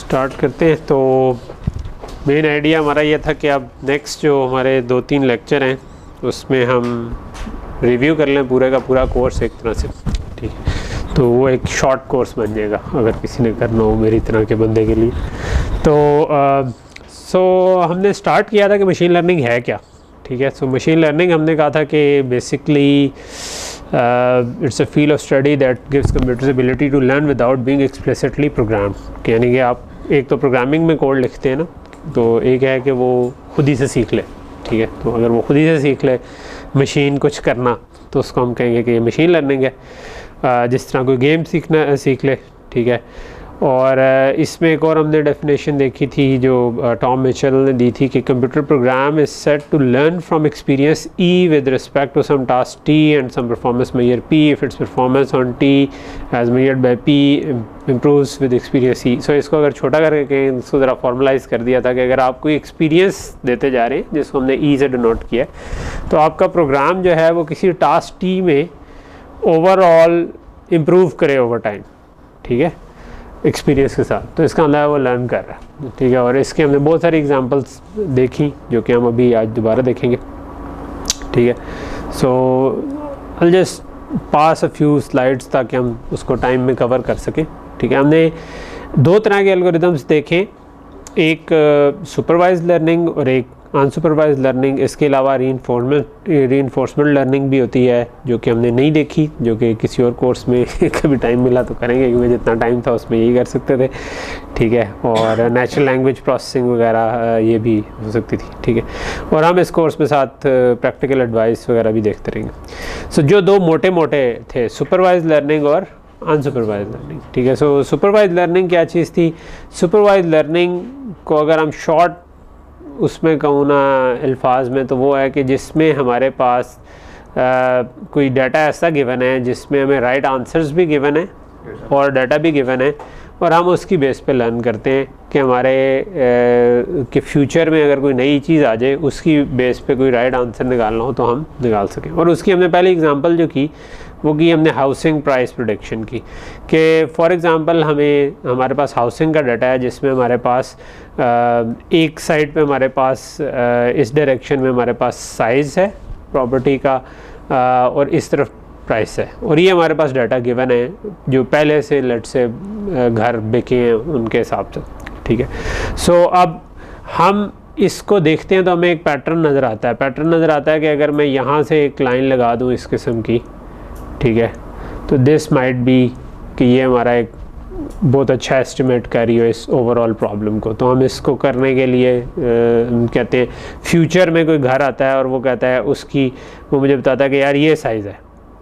Start करते हैं। तो मेन आइडिया हमारा ये था कि अब नेक्स्ट जो हमारे 2-3 लेक्चर हैं उसमें हम रिव्यू कर लें पूरे का पूरा कोर्स एक तरह से, ठीक है। तो वो एक शॉर्ट कोर्स बन जाएगा अगर किसी ने करना हो मेरी तरह के बंदे के लिए। तो हमने स्टार्ट किया था कि मशीन लर्निंग है क्या, ठीक है। सो मशीन लर्निंग हमने कहा था कि basically it's a field of study that gives computers ability to learn without being explicitly programmed. यानी कि आप एक तो प्रोग्रामिंग में कोड लिखते हैं ना, तो एक है कि वो खुद ही से सीख ले, ठीक है। तो अगर वो खुद ही से सीख ले मशीन कुछ करना तो उसको हम कहेंगे कि ये मशीन लर्निंग है। जिस तरह कोई गेम सीख ले, ठीक है। और इसमें एक और हमने डेफिनेशन देखी थी जो टॉम मिचेल ने दी थी कि computer program is set to learn from experience E with respect to some task T and some performance measure P if its performance on T as measured by P improves with experience E. So इसको अगर छोटा करके इसको ज़रा formalise कर दिया था कि अगर आप कोई एक्सपीरियंस देते जा रहे हैं जिसको हमने ई से डिनोट किया, तो आपका प्रोग्राम जो है वो किसी टास्क टी में ओवरऑल इम्प्रूव करे ओवर टाइम, ठीक है, एक्सपीरियंस के साथ। तो इसका मतलब वो लर्न कर रहा है, ठीक है। और इसके हमने बहुत सारी एग्जांपल्स देखी जो कि हम अभी आज दोबारा देखेंगे, ठीक है। So I just pass a few slides ताकि हम उसको टाइम में कवर कर सकें, ठीक है। हमने 2 तरह के एल्गोरिदम्स देखे, एक सुपरवाइज लर्निंग और एक अनसुपरवाइज लर्निंग। इसके अलावा रीइंफोर्समेंट लर्निंग भी होती है जो कि हमने नहीं देखी, जो कि किसी और कोर्स में कभी टाइम मिला तो करेंगे, क्योंकि जितना टाइम था उसमें यही कर सकते थे, ठीक है। और नेचुरल लैंग्वेज प्रोसेसिंग वगैरह ये भी हो सकती थी, ठीक है। और हम इस कोर्स में साथ प्रैक्टिकल एडवाइस वगैरह भी देखते रहेंगे। सो जो 2 मोटे थे, सुपरवाइज लर्निंग और अनसुपरवाइज लर्निंग, ठीक है। सो सुपरवाइज लर्निंग क्या चीज़ थी? सुपरवाइज लर्निंग को अगर हम शॉर्ट उसमें कहूँ ना अल्फाज में, तो वो है कि जिसमें हमारे पास कोई डाटा ऐसा गिवन है जिसमें हमें राइट आंसर्स भी गिवन है और डाटा भी गिवन है, और हम उसकी बेस पे लर्न करते हैं कि हमारे कि फ्यूचर में अगर कोई नई चीज़ आ जाए उसकी बेस पे कोई राइट आंसर निकालना हो तो हम निकाल सकें। और उसकी हमने पहली एग्जांपल जो की वो की हमने हाउसिंग प्राइस प्रेडिक्शन की, कि फॉर एग्ज़ाम्पल हमारे पास हाउसिंग का डाटा है जिसमें हमारे पास एक साइड पे हमारे पास इस डायरेक्शन में हमारे पास साइज़ है प्रॉपर्टी का और इस तरफ प्राइस है, और ये हमारे पास डाटा गिवन है जो पहले से लेट से घर बिके हैं उनके हिसाब से, ठीक है। सो अब हम इसको देखते हैं तो हमें एक पैटर्न नज़र आता है कि अगर मैं यहाँ से एक लाइन लगा दूँ इस किस्म की, ठीक है, तो दिस माइट बी कि ये हमारा एक बहुत अच्छा एस्टिमेट कर रही हो इस ओवरऑल प्रॉब्लम को। तो हम इसको करने के लिए कहते हैं फ्यूचर में कोई घर आता है और वो कहता है वो मुझे बताता है कि यार ये साइज़ है,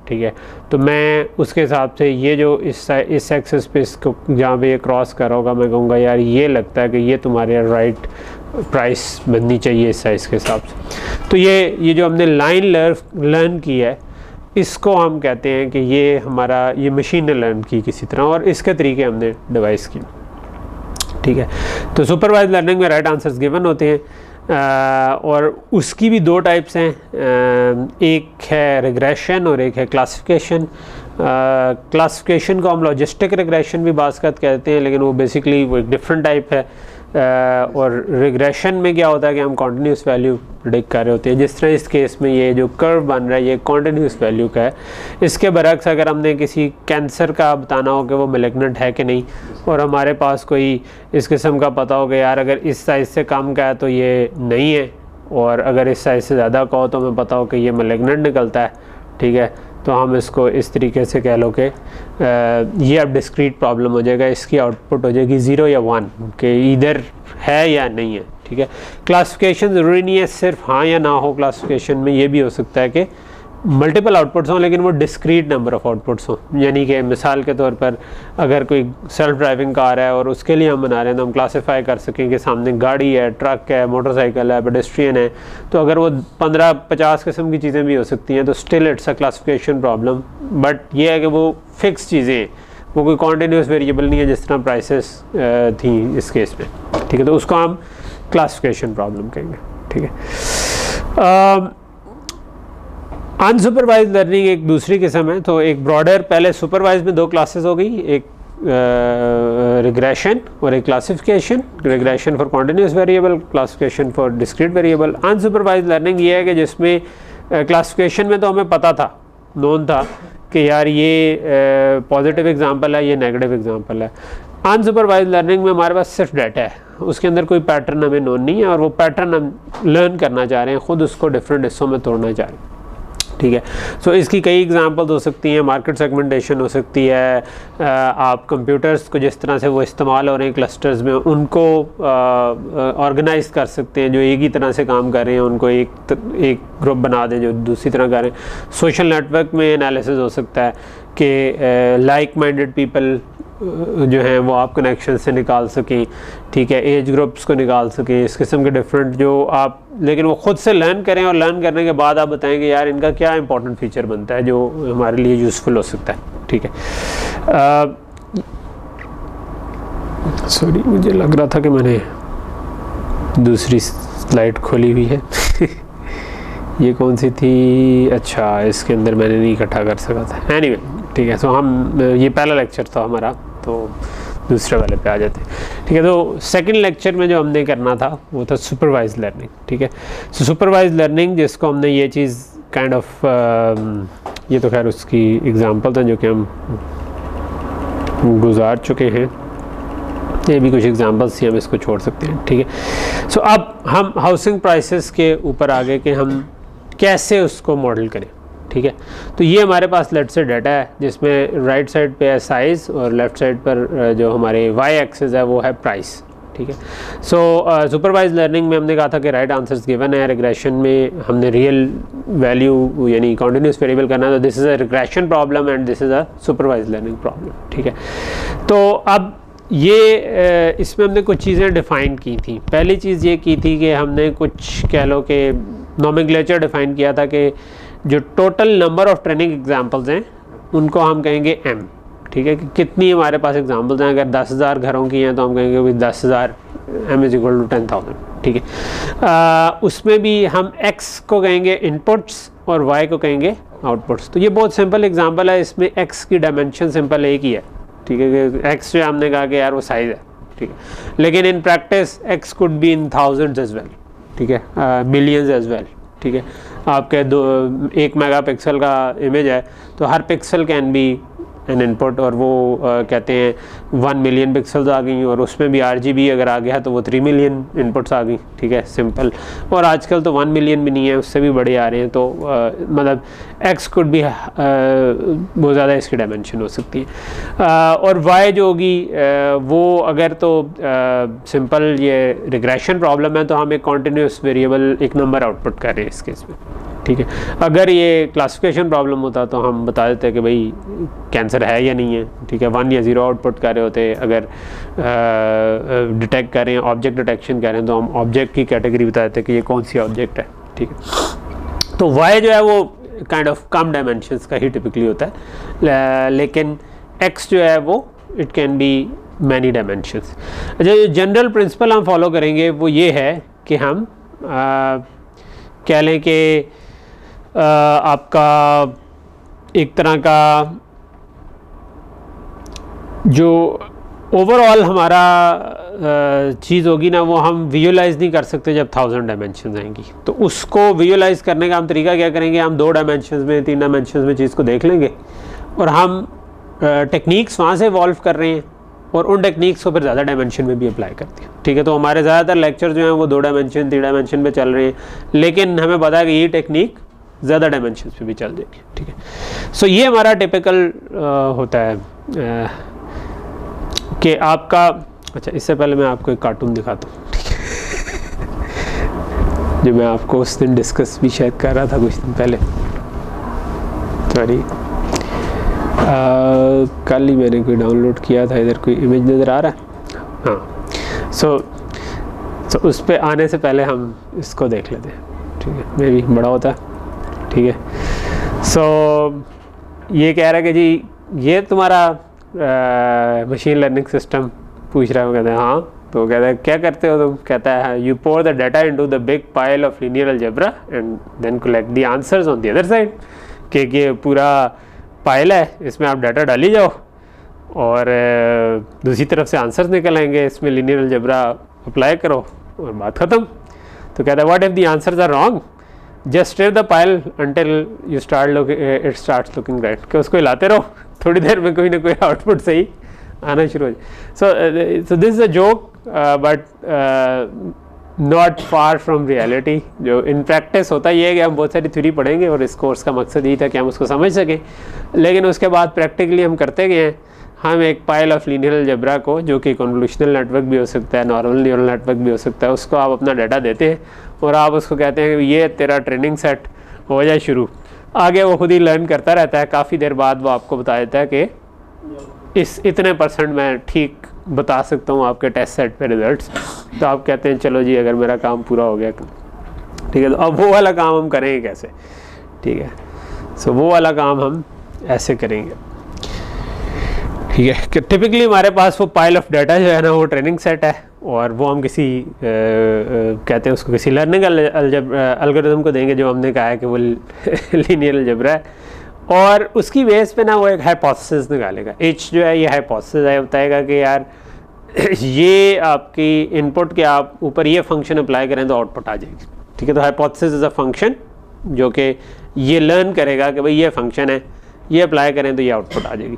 ठीक है। तो मैं उसके हिसाब से ये जो इस एक्सेस पे इसको जहाँ पे ये क्रॉस कर होगा मैं कहूँगा यार ये लगता है कि ये तुम्हारे राइट प्राइस बननी चाहिए इस साइज़ के हिसाब से। तो ये जो हमने लाइन लर्न की है इसको हम कहते हैं कि ये मशीन ने लर्न की किसी तरह, और इसके तरीके हमने डिवाइस की, ठीक है। तो सुपरवाइज लर्निंग में राइट आंसर्स गिवन होते हैं और उसकी भी 2 टाइप्स हैं, एक है रिग्रेशन और एक है क्लासिफिकेशन। क्लासिफिकेशन को हम लॉजिस्टिक रिग्रेशन भी बाज़ कहते हैं, लेकिन वो बेसिकली वो एक डिफरेंट टाइप है। और रिग्रेशन में क्या होता है कि हम कॉन्टिन्यूस वैल्यू प्रेडिक्ट कर रहे होते हैं, जिस तरह इस केस में ये जो कर्व बन रहा है ये कॉन्टिन्यूस वैल्यू का है। इसके बरक्स अगर हमने किसी कैंसर का बताना हो कि वो मैलिग्नेंट है कि नहीं, और हमारे पास कोई इस किस्म का पता हो कि यार अगर इस साइज़ से कम का है तो ये नहीं है, और अगर इस साइज़ से ज़्यादा का हो तो हमें पता हो कि ये मैलिग्नेंट निकलता है, ठीक है। तो हम इसको इस तरीके से कह लो कि ये अब डिस्क्रीट प्रॉब्लम हो जाएगा, इसकी आउटपुट हो जाएगी 0 या 1 कि इधर है या नहीं है, ठीक है। क्लासिफिकेशन ज़रूरी नहीं है सिर्फ हाँ या ना हो, क्लासिफिकेशन में ये भी हो सकता है कि मल्टीपल आउटपुट्स हों लेकिन वो डिस्क्रीट नंबर ऑफ़ आउटपुट्स हों। यानी कि मिसाल के तौर पर अगर कोई सेल्फ ड्राइविंग कार है और उसके लिए हम बना रहे हैं तो हम क्लासीफाई कर सकें कि सामने गाड़ी है, ट्रक है, मोटरसाइकिल है, पेडेस्ट्रियन है। तो अगर वो 15-50 किस्म की चीज़ें भी हो सकती हैं तो still it's a classification problem. But ये है कि वो फिक्स चीज़ें हैं, वो कोई कॉन्टीन्यूस वेरिएबल नहीं है जिस तरह प्राइसेस थी इस केस में, ठीक है। तो उसको हम क्लासिफिकेशन प्रॉब्लम कहेंगे, ठीक है। अनसुपरवाइज लर्निंग एक दूसरी किस्म है। तो एक ब्रॉडर, पहले सुपरवाइज में 2 क्लासेस हो गई, एक रिग्रेशन और एक classification, regression for continuous variable, classification for discrete variable. Unsupervised learning ये है कि जिसमें क्लासिफिकेशन में तो हमें पता था, नोन था कि यार ये पॉजिटिव एग्जांपल है, ये नेगेटिव एग्जांपल है। अनसुपरवाइज्ड लर्निंग में हमारे पास सिर्फ डाटा है, उसके अंदर कोई पैटर्न हमें नोन नहीं है और वो पैटर्न हम लर्न करना चाह रहे हैं, ख़ुद उसको डिफरेंट हिस्सों में तोड़ना चाह रहे हैं, ठीक है। सो इसकी कई एग्जांपल्स हो सकती हैं, मार्केट सेगमेंटेशन हो सकती है, आप कंप्यूटर्स को जिस तरह से वो इस्तेमाल हो रहे हैं क्लस्टर्स में उनको ऑर्गेनाइज कर सकते हैं, जो एक ही तरह से काम कर रहे हैं उनको एक ग्रुप बना दें जो दूसरी तरह कर रहे हैं। सोशल नेटवर्क में एनालिसिस हो सकता है कि लाइक माइंडेड पीपल जो हैं वो आप कनेक्शन से निकाल सकें, ठीक है, एज ग्रुप्स को निकाल सकें, इस किस्म के डिफरेंट जो आप, लेकिन वो ख़ुद से लर्न करें और लर्न करने के बाद आप बताएंगे यार इनका क्या इंपॉर्टेंट फीचर बनता है जो हमारे लिए यूज़फुल हो सकता है, ठीक है। सॉरी, मुझे लग रहा था कि मैंने दूसरी स्लाइड खोली हुई है ये कौन सी थी? अच्छा, इसके अंदर मैंने नहीं इकट्ठा कर सका था। एनीवे, ठीक है। सो हम, ये पहला लेक्चर था हमारा, तो दूसरे वाले पे आ जाते हैं, ठीक है। तो सेकंड लेक्चर में जो हमने करना था वो था सुपरवाइज्ड लर्निंग, ठीक है। सो सुपरवाइज्ड लर्निंग जिसको हमने ये चीज़ काइंड ऑफ, ये तो खैर उसकी एग्जांपल था जो कि हम गुजार चुके हैं, ये भी कुछ एग्जांपल्स थी, हम इसको छोड़ सकते हैं, ठीक है। सो अब हम हाउसिंग प्राइसेस के ऊपर आगे के हम कैसे उसको मॉडल करें, ठीक है। तो ये हमारे पास लेट से डाटा है जिसमें राइट साइड पे है साइज़ और लेफ़्ट साइड पर जो हमारे वाई एक्सिस है वो है प्राइस, ठीक है। सो सुपरवाइज लर्निंग में हमने कहा था कि राइट आंसर्स गिवन है, रिग्रेशन में हमने रियल वैल्यू यानी कॉन्टिन्यूस वेरिएबल करना है, तो this is a regression problem and this is a supervise learning problem, ठीक है। तो अब ये इसमें हमने कुछ चीज़ें डिफ़ाइन की थी। पहली चीज़ ये की थी कि हमने कुछ कह लो कि नोमेनक्लेचर डिफ़ाइन किया था कि जो total number of training examples हैं उनको हम कहेंगे m, ठीक है, कि कितनी हमारे पास एग्जांपल्स हैं। अगर 10,000 घरों की हैं तो हम कहेंगे भाई 10,000 m = 10,000, ठीक है। उसमें भी हम x को कहेंगे इनपुट्स और y को कहेंगे आउटपुट्स। तो ये बहुत सिंपल एग्जांपल है, इसमें x की डायमेंशन सिंपल एक ही है, ठीक है, कि x जो हमने कहा कि यार वो साइज़ है, ठीक है, लेकिन in practice x could be in thousands as well, ठीक है, मिलियंस एज वेल, ठीक है। आपके 1 मेगापिक्सल का इमेज है तो हर pixel can be an input, और वो कहते हैं 1 मिलियन पिक्सल्स आ गई और उसमें भी RGB अगर आ गया तो वो 3 मिलियन इनपुट्स आ गई, ठीक है, सिंपल। और आजकल तो 1 मिलियन भी नहीं है, उससे भी बड़े आ रहे हैं। तो मतलब x कुड भी बहुत ज़्यादा इसकी डायमेंशन हो सकती है। और y जो होगी वो अगर तो सिंपल ये रिग्रेशन प्रॉब्लम है तो हम एक कॉन्टीन्यूस वेरिएबल एक नंबर आउटपुट कर रहे हैं इस केस में, ठीक है। अगर ये क्लासिफिकेशन प्रॉब्लम होता तो हम बता देते कि भाई कैंसर है या नहीं है, ठीक है, 1 या 0 आउटपुट कर रहे होते। अगर डिटेक्ट कर रहे हैं, ऑब्जेक्ट डिटेक्शन कर रहे हैं, तो हम ऑब्जेक्ट की कैटेगरी बता देते कि ये कौन सी ऑब्जेक्ट है, ठीक है। तो y जो है वो काइंड ऑफ कम डायमेंशंस का ही टिपिकली होता है, लेकिन x जो है वो it can be many dimensions. अच्छा, जो जनरल प्रिंसिपल हम फॉलो करेंगे वो ये है कि हम कह लें कि आपका एक तरह का जो ओवरऑल हमारा चीज़ होगी ना, वो हम विजुलाइज़ नहीं कर सकते जब 1000 डायमेंशंस आएंगी। तो उसको विजुलाइज़ करने का हम तरीका क्या करेंगे, हम 2 डायमेंशंस में 3 डायमेंशंस में चीज़ को देख लेंगे और हम टेक्निक्स वहाँ से इवॉल्व कर रहे हैं और उन टेक्निक्स को फिर ज़्यादा डायमेंशन में भी अप्लाई करते हैं, ठीक है। तो हमारे ज़्यादातर लेक्चर जो हैं वो 2 डायमेंशन 3 डायमेंशन पे चल रहे हैं, लेकिन हमें पता है कि ये टेक्निक ज़्यादा डायमेंशन पे भी चल जाएगी, ठीक है। सो ये हमारा टिपिकल होता है कि आपका, अच्छा इससे पहले मैं आपको एक कार्टून दिखाता हूँ, ठीक है, जो मैं आपको उस दिन डिस्कस भी शायद कर रहा था कुछ दिन पहले, सॉरी कल ही मैंने कोई डाउनलोड किया था। इधर कोई इमेज नज़र आ रहा है? हाँ, सो उस पर आने से पहले हम इसको देख लेते हैं, ठीक है, मे भी बड़ा होता है, ठीक है। सो ये कह रहा है कि जी ये तुम्हारा मशीन लर्निंग सिस्टम पूछ रहा है। वो कहते हैं हाँ, तो कहता है क्या करते हो तुम? कहता है you pour the data into the big pile of linear algebra and then collect the answers on the other side. कि पूरा पाइल है, इसमें आप डाटा डाली जाओ और दूसरी तरफ से आंसर्स निकल आएंगे, इसमें लीनियर अलजेब्रा अप्लाई करो और बात ख़त्म। तो कहता है what if the answers are wrong, just stir the pile until you start it starts looking right, कि उसको हिलाते रहो, थोड़ी देर में कोई ना कोई आउटपुट सही आना शुरू हो जाए। So this is a joke but not far from reality. जो इन प्रैक्टिस होता ये है कि हम बहुत सारी थ्योरी पढ़ेंगे और इस कोर्स का मकसद यही था कि हम उसको समझ सकें, लेकिन उसके बाद प्रैक्टिकली हम करते गए हैं। हम एक पाइल ऑफ लीनियर अलजेब्रा को, जो कि कन्वोल्यूशनल नेटवर्क भी हो सकता है, नॉर्मल न्यूरल नेटवर्क भी हो सकता है, उसको आप अपना डाटा देते हैं और आप उसको कहते हैं कि ये तेरा ट्रेनिंग सेट हो जाए शुरू। आगे वो खुद ही लर्न करता रहता है, काफ़ी देर बाद वो आपको बता देता है कि इस इतने % मैं ठीक बता सकता हूँ आपके टेस्ट सेट पे रिजल्ट्स। तो आप कहते हैं चलो जी अगर मेरा काम पूरा हो गया, ठीक है। तो अब वो वाला काम हम करेंगे कैसे, ठीक है। सो वो वाला काम हम ऐसे करेंगे, ठीक है। कि टिपिकली हमारे पास वो पाइल ऑफ डाटा जो है ना वो ट्रेनिंग सेट है, और वो हम किसी कहते हैं उसको किसी लर्निंग एल्गोरिथम को देंगे जो हमने कहा है कि वो लीनियर अलजेब्रा है, और उसकी बेस पे ना वो एक हाइपोथेसिस निकालेगा। एच जो है ये हाइपोथेसिस है, बताएगा कि यार ये आपकी इनपुट के आप ऊपर ये फंक्शन अप्लाई करें तो आउटपुट आ जाएगी, ठीक है। तो हाइपोथेसिस इज़ अ फंक्शन जो कि ये लर्न करेगा कि भाई ये फंक्शन है, ये अप्लाई करें तो ये आउटपुट आ जाएगी,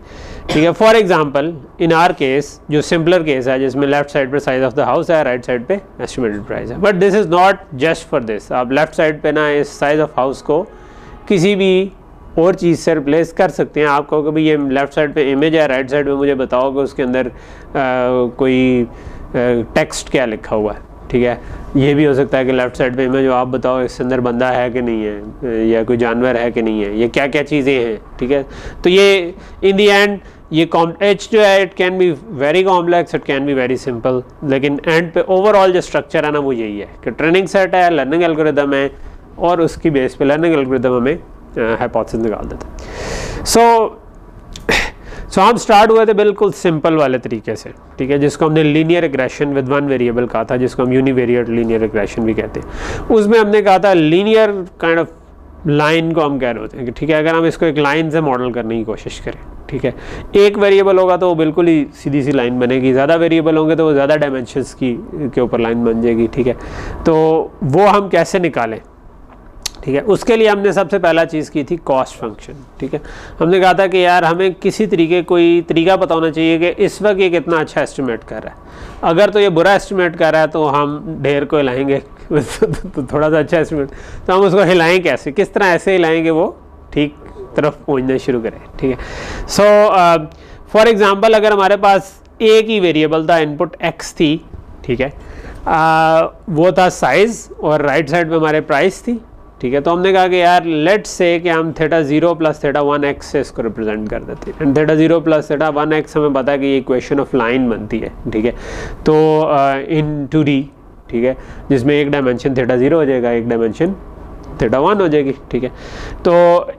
ठीक है। For example in are case, जो सिंपलर केस है जिसमें लेफ्ट साइड पे साइज ऑफ द हाउस है, राइट साइड पे एस्टिमेटेड प्राइस है, but this is not just for this. आप लेफ्ट साइड पे ना इस साइज ऑफ हाउस को किसी भी और चीज़ से रिप्लेस कर सकते हैं। आप कहो कि भाई ये लेफ़्ट साइड पे इमेज है, राइट साइड पे मुझे बताओ कि उसके अंदर कोई टेक्स्ट क्या लिखा हुआ है, ठीक है। ये भी हो सकता है कि लेफ़्ट साइड पे इमेज हो, आप बताओ इसके अंदर बंदा है कि नहीं है, या कोई जानवर है कि नहीं है, ये क्या क्या चीज़ें हैं, ठीक है। तो ये इन दी एंड ये एच जो है it can be very complex, it can be very simple, लेकिन एंड पे ओवरऑल जो स्ट्रक्चर है ना वो यही है कि ट्रेनिंग सेट है, लर्निंग एल्गोरिथम है, और उसकी बेस पे लर्निंग एल्गोरिथम हमें हाइपोथेसिस निकाल देते हैं। सो हम स्टार्ट हुए थे बिल्कुल सिंपल वाले तरीके से, ठीक है, जिसको हमने linear regression with one variable कहा था, जिसको हम यूनिवेरिएट लीनियर रिग्रेशन भी कहते हैं। उसमें हमने कहा था लीनियर काइंड ऑफ लाइन को हम कह रहे होते हैं कि ठीक है, अगर हम इसको एक लाइन से मॉडल करने की कोशिश करें, ठीक है, एक वेरिएबल होगा तो वो बिल्कुल ही सीधी सी लाइन बनेगी, ज़्यादा वेरिएबल होंगे तो वो ज़्यादा डायमेंशंस के ऊपर लाइन बन जाएगी, ठीक है। तो वो हम कैसे निकालें, ठीक है, उसके लिए हमने सबसे पहला चीज़ की थी कॉस्ट फंक्शन, ठीक है। हमने कहा था कि यार हमें किसी तरीके कोई तरीका पता होना चाहिए कि इस वक्त ये कितना अच्छा एस्टिमेट कर रहा है। अगर तो ये बुरा एस्टिमेट कर रहा है तो हम ढेर को हिलाएंगे तो थोड़ा सा अच्छा एस्टिमेट, तो हम उसको हिलाएं कैसे, किस तरह ऐसे हिलाएंगे वो ठीक तरफ पहुँचना शुरू करें, ठीक है। सो फॉर एग्ज़ाम्पल अगर हमारे पास एक ही वेरिएबल था, इनपुट x थी, ठीक है, वो था साइज़ और राइट साइड पे हमारे प्राइस थी, ठीक है। तो हमने कहा कि यार लेट्स से कि हम थीटा 0 प्लस थीटा 1x से इसको रिप्रेजेंट कर देते हैं, and theta 0 plus theta 1x हमें पता है कि ये इक्वेशन ऑफ लाइन बनती है, ठीक है। तो इन 2D, ठीक है, जिसमें एक डायमेंशन थीटा 0 हो जाएगा, एक डायमेंशन थीटा 1 हो जाएगी, ठीक है। तो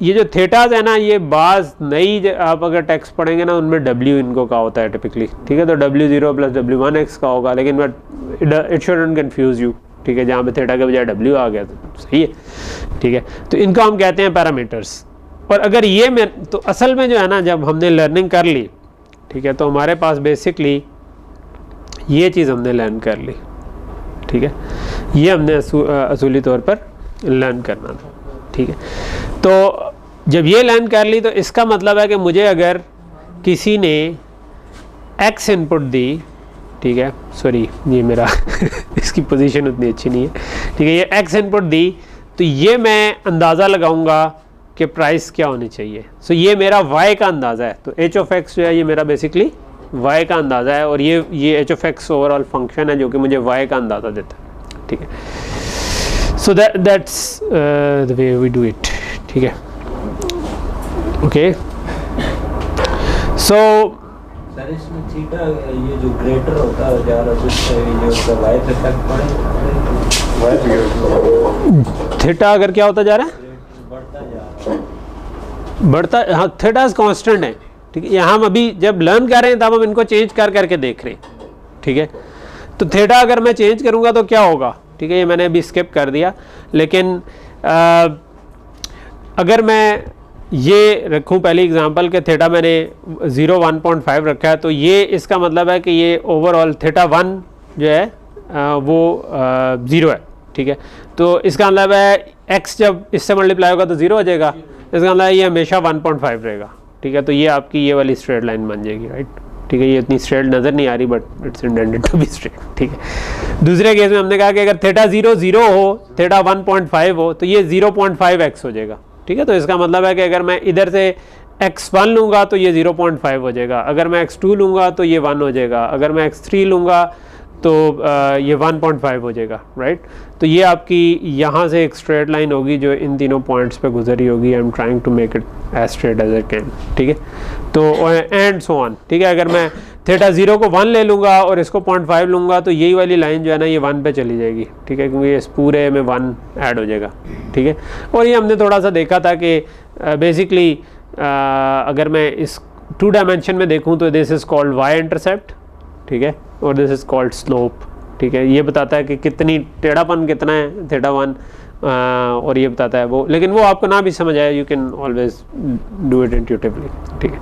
ये जो थीटाज है ना, ये बाज नई आप अगर टेक्स्ट पढ़ेंगे ना उनमें W इनको का होता है टिपिकली, ठीक है। तो W0 प्लस W1x का होगा, लेकिन but it shouldn't confuse you, ठीक है, जहाँ पे थीटा के बजाय W आ गया तो सही है, ठीक है। तो इनको हम कहते हैं पैरामीटर्स। और अगर ये में तो असल में जो है ना, जब हमने लर्निंग कर ली, ठीक है, तो हमारे पास बेसिकली ये चीज़ हमने लर्न कर ली, ठीक है, ये हमने असूली तौर पर लर्न करना था, ठीक है। तो जब ये लर्न कर ली तो इसका मतलब है कि मुझे अगर किसी ने x इनपुट दी, ठीक है, सॉरी ये मेरा इसकी पोजीशन उतनी अच्छी नहीं है, ठीक है, ये x इनपुट दी तो ये मैं अंदाज़ा लगाऊंगा कि प्राइस क्या होनी चाहिए। सो ये मेरा y का अंदाज़ा है, तो h ऑफ x जो है ये मेरा बेसिकली y का अंदाज़ा है, और ये h of x overall function है जो कि मुझे y का अंदाज़ा देता है, ठीक है। So that's the way we do it, ठीक है, ओके। सो सर इसमें थीटा ये जो ग्रेटर होता है ज़्यादा उससे ये उसका वाई इफेक्ट पड़े, थीटा अगर क्या होता जा रहा है, बढ़ता जा रहा है, बढ़ता, हाँ, थीटा कांस्टेंट है, ठीक है। यहाँ हम अभी जब लर्न कर रहे हैं तब हम इनको चेंज कर करके देख रहे हैं, ठीक है। तो थीटा अगर मैं चेंज करूँगा तो क्या होगा, ठीक है, ये मैंने अभी स्किप कर दिया, लेकिन अगर मैं ये रखूं पहली एग्जांपल के थीटा मैंने 0 1.5 रखा है, तो ये इसका मतलब है कि ये ओवरऑल थीटा 1 जो है वो 0 है, ठीक है। तो इसका मतलब है x जब इससे मल्टीप्लाई होगा तो 0 हो जाएगा, इसका मतलब है ये हमेशा 1.5 रहेगा, ठीक है। तो ये आपकी ये वाली स्ट्रेट लाइन बन जाएगी, राइट, ठीक है। ये इतनी स्ट्रेट नज़र नहीं आ रही but it's intended to be straight, ठीक है। दूसरे केस में हमने कहा कि अगर थीटा 0 0 हो, थीटा 1.5 हो, तो ये 0.5x हो जाएगा, ठीक है। तो इसका मतलब है कि अगर मैं इधर से x1 लूँगा तो ये 0.5 हो जाएगा, अगर मैं x2 लूँगा तो ये 1 हो जाएगा, अगर मैं x3 लूँगा तो ये 1.5 हो जाएगा, राइट। तो ये आपकी यहाँ से एक स्ट्रेट लाइन होगी जो इन तीनों पॉइंट्स पे गुजरी होगी। I am trying to make it as straight as I can, ठीक है। तो एंड सो ऑन, ठीक है। अगर मैं थीटा 0 को 1 ले लूँगा और इसको 0.5 लूँगा तो यही वाली लाइन जो है ना ये 1 पे चली जाएगी, ठीक है, क्योंकि इस पूरे में 1 ऐड हो जाएगा, ठीक है। और ये हमने थोड़ा सा देखा था कि बेसिकली अगर मैं इस 2 डायमेंशन में देखूँ तो this is called y intercept, ठीक है, और दिस इज़ कॉल्ड स्लोप, ठीक है। ये बताता है कि कितनी टेढ़ापन कितना है थीटा 1, और ये बताता है वो, लेकिन वो आपको ना भी समझ आए you can always do it intuitively, ठीक है।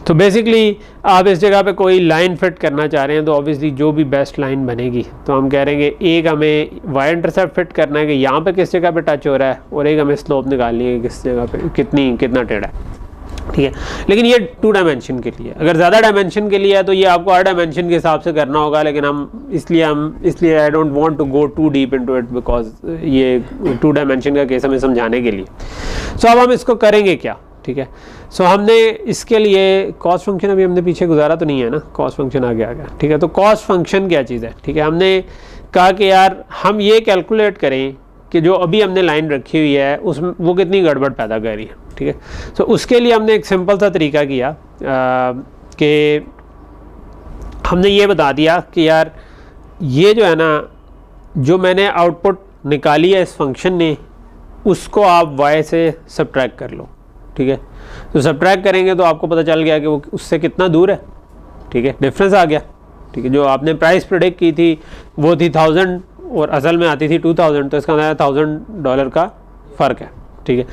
तो बेसिकली आप इस जगह पे कोई लाइन फिट करना चाह रहे हैं तो ऑब्वियसली जो भी बेस्ट लाइन बनेगी, तो हम कह रहे हैं कि एक हमें वाई इंटरसेप्ट फिट करना है कि यहाँ पे किस जगह पे टच हो रहा है, और एक हमें स्लोप निकालनी है किस जगह पे कितना टेढ़ा है, ठीक है। लेकिन ये 2 डायमेंशन के लिए, अगर ज़्यादा डायमेंशन के लिए है तो ये आपको हर डायमेंशन के हिसाब से करना होगा, लेकिन हम इसलिए I don't want to go too deep into it because ये 2 डायमेंशन का केस हमें समझाने के लिए। सो अब हम इसको करेंगे क्या, ठीक है। सो हमने इसके लिए कॉस्ट फंक्शन अभी हमने पीछे गुजारा तो नहीं है ना, कॉस्ट फंक्शन आगे आ गया, ठीक है। तो कॉस्ट फंक्शन क्या चीज़ है, ठीक है। हमने कहा कि यार हम ये कैलकुलेट करें कि जो अभी हमने लाइन रखी हुई है उसमें वो कितनी गड़बड़ पैदा कर रही है, ठीक है। तो उसके लिए हमने एक सिंपल सा तरीका किया कि हमने ये बता दिया कि यार ये जो है ना, जो मैंने आउटपुट निकाली है इस फंक्शन ने, उसको आप y से सब्ट्रैक्ट कर लो, ठीक है। तो सब्ट्रैक्ट करेंगे तो आपको पता चल गया कि वो उससे कितना दूर है, ठीक है, डिफरेंस आ गया, ठीक है। जो आपने प्राइस प्रेडिक्ट की थी वो थी 1000 और असल में आती थी 2000, तो इसका मतलब $1000 का फ़र्क है, ठीक है।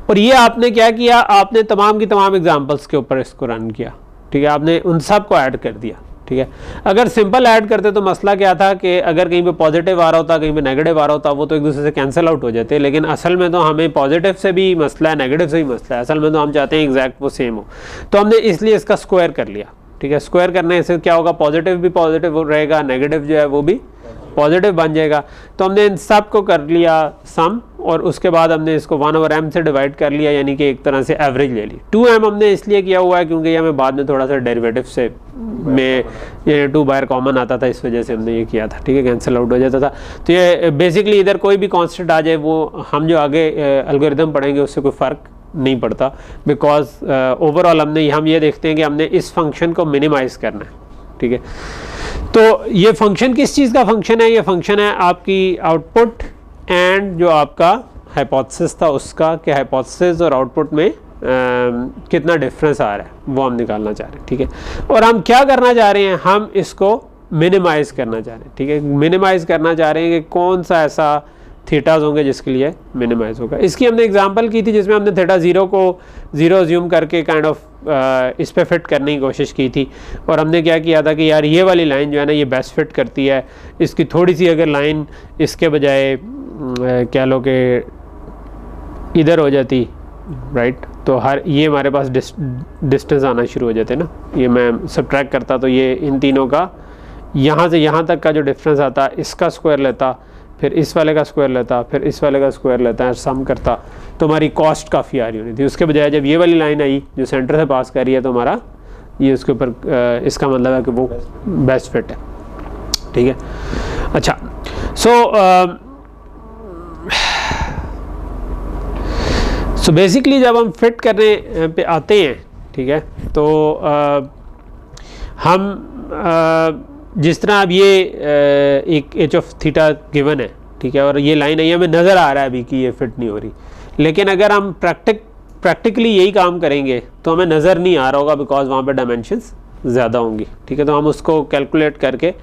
और ये आपने क्या किया, आपने तमाम की तमाम एग्जांपल्स के ऊपर इसको रन किया, ठीक है। आपने उन सब को ऐड कर दिया, ठीक है। अगर सिंपल ऐड करते तो मसला क्या था कि अगर कहीं पे पॉजिटिव आ रहा होता, कहीं पे नेगेटिव आ रहा होता, वो तो एक दूसरे से कैंसिल आउट हो जाते, लेकिन असल में तो हमें पॉजिटिव से भी मसला है, नेगेटिव से भी मसला है, असल में तो हम चाहते हैं एग्जैक्ट वो सेम हो। तो हमने इसलिए इसका स्क्वायर कर लिया, ठीक है। स्क्वायर करने से क्या होगा, पॉजिटिव भी पॉजिटिव रहेगा, नेगेटिव जो है वो भी पॉजिटिव बन जाएगा। तो हमने इन सब को कर लिया सम, और उसके बाद हमने इसको 1/m से डिवाइड कर लिया, यानी कि एक तरह से एवरेज ले ली। 2m हमने इसलिए किया हुआ है क्योंकि ये हमें बाद में थोड़ा सा डेरिवेटिव से में ये 2 बार कॉमन आता था, इस वजह से हमने ये किया था, ठीक है, कैंसिल आउट हो जाता था। तो ये बेसिकली इधर कोई भी कांस्टेंट आ जाए वो हम जो आगे एल्गोरिथम पढ़ेंगे उससे कोई फ़र्क नहीं पड़ता, बिकॉज ओवरऑल हम ये देखते हैं कि हमने इस फंक्शन को मिनिमाइज़ करना है, ठीक है। तो ये फंक्शन किस चीज़ का फंक्शन है, ये फंक्शन है आपकी आउटपुट एंड जो आपका हाइपोथेसिस था उसका, कि हाइपोथेसिस और आउटपुट में कितना डिफरेंस आ रहा है वो हम निकालना चाह रहे हैं, ठीक है। और हम क्या करना चाह रहे हैं, हम इसको मिनिमाइज़ करना चाह रहे हैं, ठीक है। मिनिमाइज़ करना चाह रहे हैं कि कौन सा ऐसा थीटाज होंगे जिसके लिए मिनिमाइज़ होगा। इसकी हमने एग्जांपल की थी जिसमें हमने थीटा 0 को 0 अज्यूम करके काइंड ऑफ इस पे फिट करने की कोशिश की थी, और हमने क्या किया था कि यार ये वाली लाइन जो है ना ये बेस्ट फिट करती है, इसकी थोड़ी सी अगर लाइन इसके बजाय क्या लो कि इधर हो जाती, राइट, तो हर ये हमारे पास डिस्टेंस आना शुरू हो जाते ना, ये मैं सब्ट्रैक्ट करता तो ये इन तीनों का यहाँ से यहाँ तक का जो डिफरेंस आता इसका स्क्वायर लेता, फिर इस वाले का स्क्वायर लेता, फिर इस वाले का स्क्वायर लेता है, सम करता, तो हमारी कॉस्ट काफ़ी आ रही होनी थी। उसके बजाय जब ये वाली लाइन आई जो सेंटर से पास कर रही है तो हमारा ये उसके ऊपर इसका मतलब है कि वो बेस्ट फिट है, ठीक है। अच्छा, सो बेसिकली जब हम फिट करने पे आते हैं, ठीक है, तो हम जिस तरह अब ये एक एच ऑफ थीटा गिवन है, ठीक है, और ये लाइन है, हमें नज़र आ रहा है अभी कि ये फिट नहीं हो रही, लेकिन अगर हम प्रैक्टिकली यही काम करेंगे तो हमें नज़र नहीं आ रहा होगा बिकॉज वहाँ पे डायमेंशंस ज़्यादा होंगी, ठीक है। तो हम उसको कैलकुलेट करके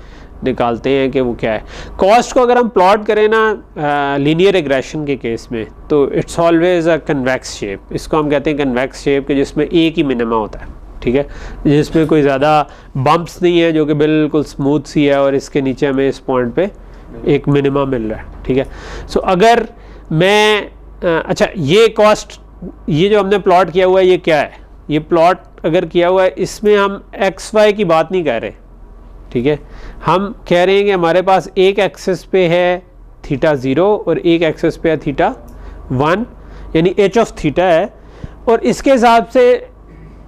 निकालते हैं कि वो क्या है। कॉस्ट को अगर हम प्लॉट करें ना लीनियर रिग्रेशन के केस में, तो it's always a convex shape. इसको हम कहते हैं कन्वेक्स शेप के जिसमें एक ही मिनिमा होता है, ठीक है, जिसमें कोई ज़्यादा बम्प्स नहीं है, जो कि बिल्कुल स्मूथ सी है, और इसके नीचे हमें इस पॉइंट पे एक मिनिमा मिल रहा है, ठीक है। सो अगर मैं अच्छा ये कॉस्ट, ये जो हमने प्लॉट किया हुआ है ये क्या है, ये प्लॉट अगर किया हुआ है इसमें हम एक्स वाई की बात नहीं कर रहे, ठीक है, हम कह रहे हैं कि हमारे पास एक एक्सेस पे है थीटा 0 और एक एक्सेस पे है थीटा 1, यानी एच ऑफ थीटा है, और इसके हिसाब से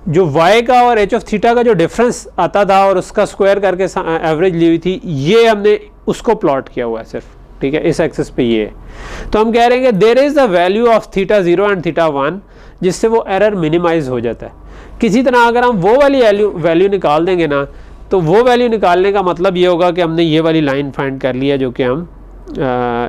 जो y का और एच ऑफ थीटा का जो डिफरेंस आता था और उसका स्क्वायर करके एवरेज ली हुई थी, ये हमने उसको प्लॉट किया हुआ है सिर्फ, ठीक है, इस एक्सेस पे ये है। तो हम कह रहे हैं कि there is the value of theta 0 and theta 1, जिससे वो एरर मिनिमाइज हो जाता है। किसी तरह अगर हम वो वाली वैल्यू निकाल देंगे ना, तो वो वैल्यू निकालने का मतलब ये होगा कि हमने ये वाली लाइन फाइंड कर लिया जो कि हम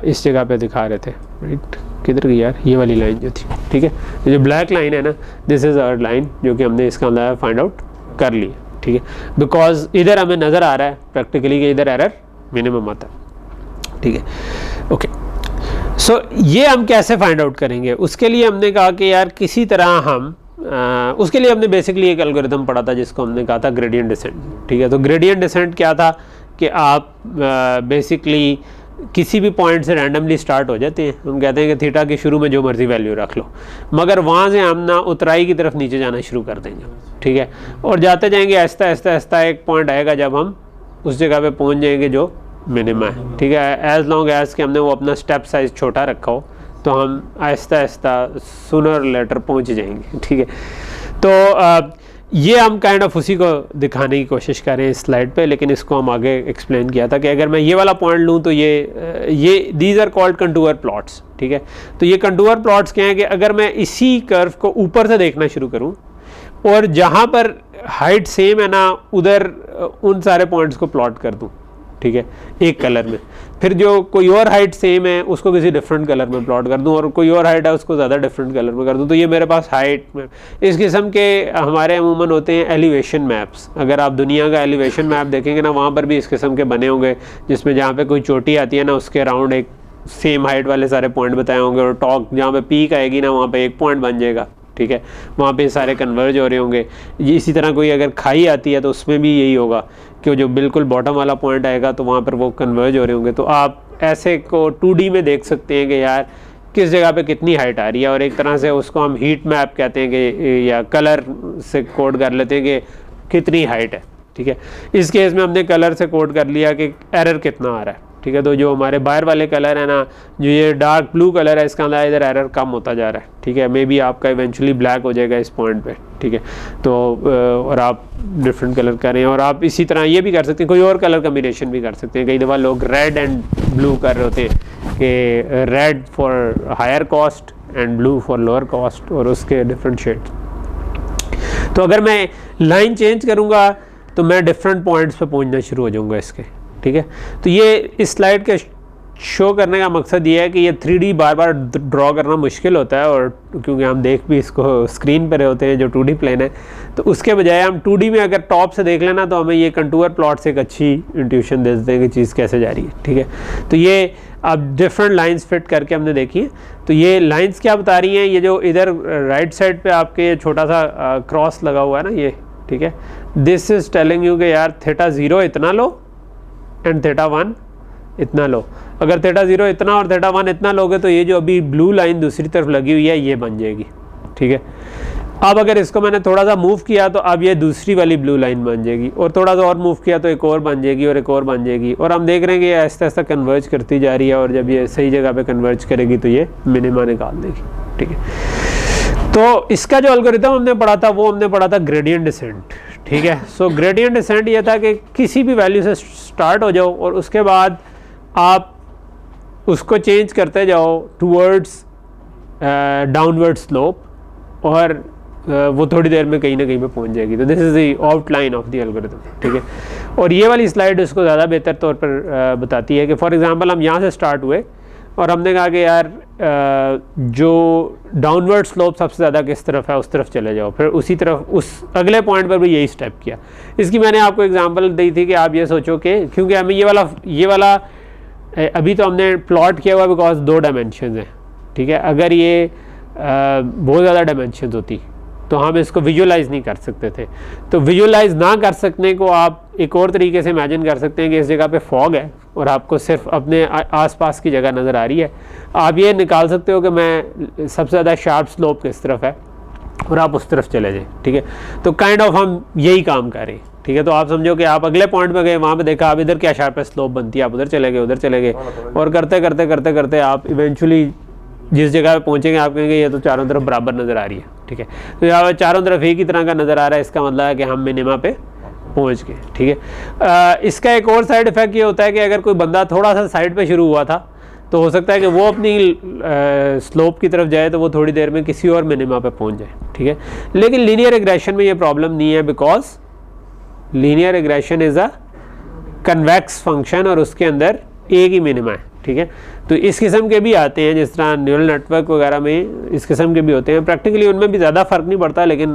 इस जगह पे दिखा रहे थे, राइट, किधर गई यार, ये वाली लाइन जो थी, ठीक है, ये जो ब्लैक लाइन है ना, दिस इज़ आवर लाइन जो कि हमने इसका अंदर फाइंड आउट कर लिया, ठीक है, बिकॉज इधर हमें नज़र आ रहा है प्रैक्टिकली कि इधर एरर मिनिमम आता है, ठीक है, ओके। सो ये हम कैसे फाइंड आउट करेंगे, उसके लिए हमने कहा कि यार किसी तरह हम उसके लिए हमने बेसिकली एक एल्गोरिथम पढ़ा था जिसको हमने कहा था ग्रेडियंट डिसेंट, ठीक है। तो ग्रेडियंट डिसेंट क्या था कि आप बेसिकली किसी भी पॉइंट से रैंडमली स्टार्ट हो जाते हैं, हम कहते हैं कि थीटा की शुरू में जो मर्जी वैल्यू रख लो, मगर वहाँ से हम ना उतराई की तरफ नीचे जाना शुरू कर देंगे, ठीक है, और जाते जाएंगे आहिस्ता आहिस्ता आहिस्ता, एक पॉइंट आएगा जब हम उस जगह पे पहुँच जाएंगे जो मिनिमा है, ठीक है। एज लॉन्ग एज कि हमने वो अपना स्टेप साइज छोटा रखा हो, तो हम आहिस्ता आहिस्ता सूनर लेटर पहुँच जाएंगे, ठीक है। तो ये हम काइंड ऑफ उसी को दिखाने की कोशिश कर रहे हैं इस स्लाइड पे, लेकिन इसको हम आगे एक्सप्लेन किया था कि अगर मैं ये वाला पॉइंट लूँ तो ये these are called contour plots, ठीक है। तो ये कंटूर प्लॉट्स क्या हैं कि अगर मैं इसी कर्व को ऊपर से देखना शुरू करूँ और जहाँ पर हाइट सेम है ना, उधर उन सारे पॉइंट्स को प्लॉट कर दूँ, ठीक है, एक कलर में, फिर जो कोई और हाइट सेम है उसको किसी डिफरेंट कलर में प्लॉट कर दूं, और कोई और हाइट है उसको ज़्यादा डिफरेंट कलर में कर दूं, तो ये मेरे पास हाइट में इस किस्म के हमारे अमूमन होते हैं एलिवेशन मैप्स। अगर आप दुनिया का एलिवेशन मैप देखेंगे ना, वहाँ पर भी इस किस्म के बने होंगे, जिसमें जहाँ पे कोई चोटी आती है ना, उसके अराउंड एक सेम हाइट वाले सारे पॉइंट बताए होंगे, और टॉप जहाँ पे पीक आएगी ना, वहाँ पे एक पॉइंट बन जाएगा, ठीक है, वहाँ पे सारे कन्वर्ज हो रहे होंगे। इसी तरह कोई अगर खाई आती है तो उसमें भी यही होगा कि जो बिल्कुल बॉटम वाला पॉइंट आएगा तो वहाँ पर वो कन्वर्ज हो रहे होंगे। तो आप ऐसे को 2D में देख सकते हैं कि यार किस जगह पे कितनी हाइट आ रही है, और एक तरह से उसको हम हीट मैप कहते हैं कि, या कलर से कोड कर लेते हैं कि कितनी हाइट है, ठीक है। इस केस में हमने कलर से कोड कर लिया कि एरर कितना आ रहा है, ठीक है। तो जो हमारे बाहर वाले कलर है ना, जो ये डार्क ब्लू कलर है, इसका अंदर इधर एरर कम होता जा रहा है, ठीक है, मे बी आपका इवेंचुअली ब्लैक हो जाएगा इस पॉइंट पे, ठीक है। तो और आप डिफरेंट कलर करें, और आप इसी तरह ये भी कर सकते हैं, कोई और कलर कम्बिनेशन भी कर सकते हैं। कई दफ़ा लोग रेड एंड ब्लू कर रहे होते हैं कि red for higher cost and blue for lower cost, और उसके डिफरेंट शेड्स। तो अगर मैं लाइन चेंज करूँगा तो मैं डिफरेंट पॉइंट्स पे पहुँचना शुरू हो जाऊँगा इसके, ठीक है। तो ये इस स्लाइड के शो करने का मकसद ये है कि ये 3D बार बार ड्रॉ करना मुश्किल होता है, और क्योंकि हम देख भी इसको स्क्रीन पर होते हैं जो 2D प्लेन है, तो उसके बजाय हम 2D में अगर टॉप से देख लेना तो हमें ये कंटूर प्लॉट से एक अच्छी इंट्यूशन दे देते हैं कि चीज़ कैसे जा रही है, ठीक है। तो ये अब डिफरेंट लाइंस फिट करके हमने देखी है। तो ये लाइंस क्या बता रही हैं, ये जो इधर राइट साइड पे आपके छोटा सा क्रॉस लगा हुआ है ना ये, ठीक है, दिस इज़ टेलिंग यू कि यार थीटा 0 इतना लो एंड थीटा 1 इतना लो। अगर थीटा 0 इतना और थीटा 1 इतना लोगे तो ये जो अभी ब्लू लाइन दूसरी तरफ लगी हुई है ये बन जाएगी, ठीक है। अब अगर इसको मैंने थोड़ा सा मूव किया तो अब ये दूसरी वाली ब्लू लाइन बन जाएगी, और थोड़ा सा और मूव किया तो एक और बन जाएगी, और एक और बन जाएगी, और हम देख रहे हैं कि ये आहिस्ता आहिस्ता कन्वर्ज करती जा रही है, और जब ये सही जगह पे कन्वर्ज करेगी तो ये मिनिमा निकाल देगी, ठीक है। तो इसका जो एल्गोरिथम हमने पढ़ा था वो हमने पढ़ा था ग्रेडियंट डिसेंट, ठीक है। सो ग्रेडियंट डिसेंट ये था कि किसी भी वैल्यू से स्टार्ट हो जाओ और उसके बाद आप उसको चेंज करते जाओ टूवर्ड्स डाउनवर्ड स्लोप, और वो थोड़ी देर में कहीं ना कहीं पे पहुंच जाएगी। तो this is the outline of the algorithm, ठीक है। और ये वाली स्लाइड उसको ज़्यादा बेहतर तौर पर बताती है कि फॉर एग्जांपल हम यहाँ से स्टार्ट हुए और हमने कहा कि यार जो डाउनवर्ड स्लोप सबसे ज़्यादा किस तरफ है उस तरफ चले जाओ, फिर उसी तरफ उस अगले पॉइंट पर भी यही स्टेप किया। इसकी मैंने आपको एग्जांपल दी थी कि आप ये सोचो कि क्योंकि हमें ये वाला अभी तो हमने प्लॉट किया हुआ बिकॉज 2 डायमेंशन हैं, ठीक है। अगर ये बहुत ज़्यादा डायमेंशन होती तो हम इसको विजुअलाइज़ नहीं कर सकते थे। तो विजुअलाइज़ ना कर सकने को आप एक और तरीके से इमेजिन कर सकते हैं कि इस जगह पे फॉग है और आपको सिर्फ अपने आसपास की जगह नज़र आ रही है। आप ये निकाल सकते हो कि मैं सबसे ज़्यादा शार्प स्लोप किस तरफ है और आप उस तरफ चले जाएं, ठीक है। तो काइंड ऑफ हम यही काम कर रहे हैं, ठीक है। तो आप समझो कि आप अगले पॉइंट पे गए, वहाँ पे देखा आप इधर क्या शार्प स्लोप बनती है, आप उधर चले गए, उधर चले गए, और करते करते करते करते आप इवेंचुअली जिस जगह पे पहुँचेंगे आप कहेंगे ये तो चारों तरफ बराबर नज़र आ रही है, ठीक है। तो यहाँ चारों तरफ एक ही तरह का नज़र आ रहा है, इसका मतलब है कि हम मिनिमा पे पहुँच गए, ठीक है। इसका एक और साइड इफ़ेक्ट ये होता है कि अगर कोई बंदा थोड़ा सा साइड पे शुरू हुआ था तो हो सकता है कि वो अपनी स्लोप की तरफ जाए तो वो थोड़ी देर में किसी और मिनिमा पे पहुँच जाए, ठीक है। लेकिन लीनियर रिग्रेशन में ये प्रॉब्लम नहीं है, because linear regression is a convex function और उसके अंदर एक ही मिनिमा है, ठीक है। तो इस किस्म के भी आते हैं, जिस तरह न्यूरल नेटवर्क वगैरह में इस किस्म के भी होते हैं। प्रैक्टिकली उनमें भी ज़्यादा फ़र्क नहीं पड़ता, लेकिन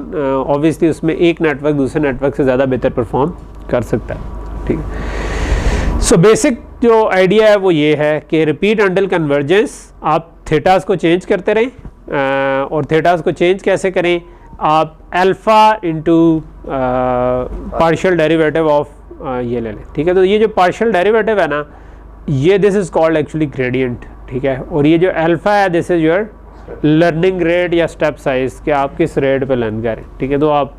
ऑब्वियसली उसमें एक नेटवर्क दूसरे नेटवर्क से ज़्यादा बेहतर परफॉर्म कर सकता है, ठीक है। सो बेसिक जो आइडिया है वो ये है कि रिपीट अंटिल कन्वर्जेंस, आप थीटास को चेंज करते रहें, और थीटास को चेंज कैसे करें, आप alpha into partial derivative of ये ले लें, ठीक है। तो ये जो पार्शियल डेरिवेटिव है ना, ये this is called actually gradient, ठीक है। और ये जो अल्फ़ा है this is your learning rate या स्टेप साइज़, कि आप किस रेट पे लर्न करें, ठीक है। तो आप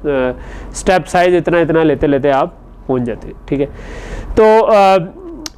स्टेप साइज़ इतना इतना लेते लेते आप पहुंच जाते हैं, ठीक है। तो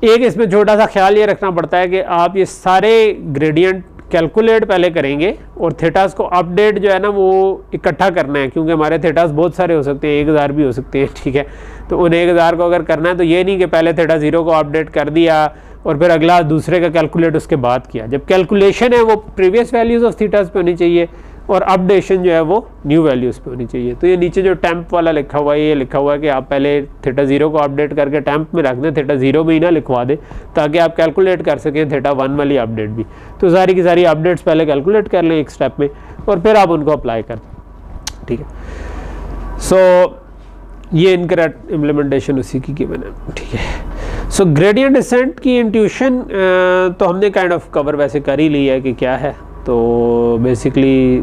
एक इसमें छोटा सा ख्याल ये रखना पड़ता है कि आप ये सारे ग्रेडियंट कैलकुलेट पहले करेंगे और थीटास को अपडेट जो है ना वो इकट्ठा करना है, क्योंकि हमारे थीटास बहुत सारे हो सकते हैं, 1000 भी हो सकते हैं, ठीक है। तो उन 1000 को अगर करना है तो ये नहीं कि पहले थीटा 0 को अपडेट कर दिया और फिर अगला दूसरे का कैलकुलेट उसके बाद किया। जब कैलकुलेशन है वो प्रीवियस वैल्यूज़ ऑफ थीटास पे होनी चाहिए और अपडेशन जो है वो न्यू वैल्यूज़ पे होनी चाहिए। तो ये नीचे जो टेम्प वाला लिखा हुआ है, ये लिखा हुआ है कि आप पहले थीटा 0 को अपडेट करके टेम्प में रख दें, थीटा 0 में ही ना लिखवा दें, ताकि आप कैलकुलेट कर सकें थीटा 1 वाली अपडेट भी। तो सारी की सारी अपडेट्स पहले कैलकुलेट कर लें एक स्टेप में और फिर आप उनको अप्लाई कर दें, ठीक है। सो ये इनकरेक्ट इम्प्लीमेंटेशन उसी की गिवन है, ठीक है। सो ग्रेडियंट डिसेंट की इंट्यूशन तो हमने काइंड ऑफ कवर वैसे कर ही ली है कि क्या है। तो बेसिकली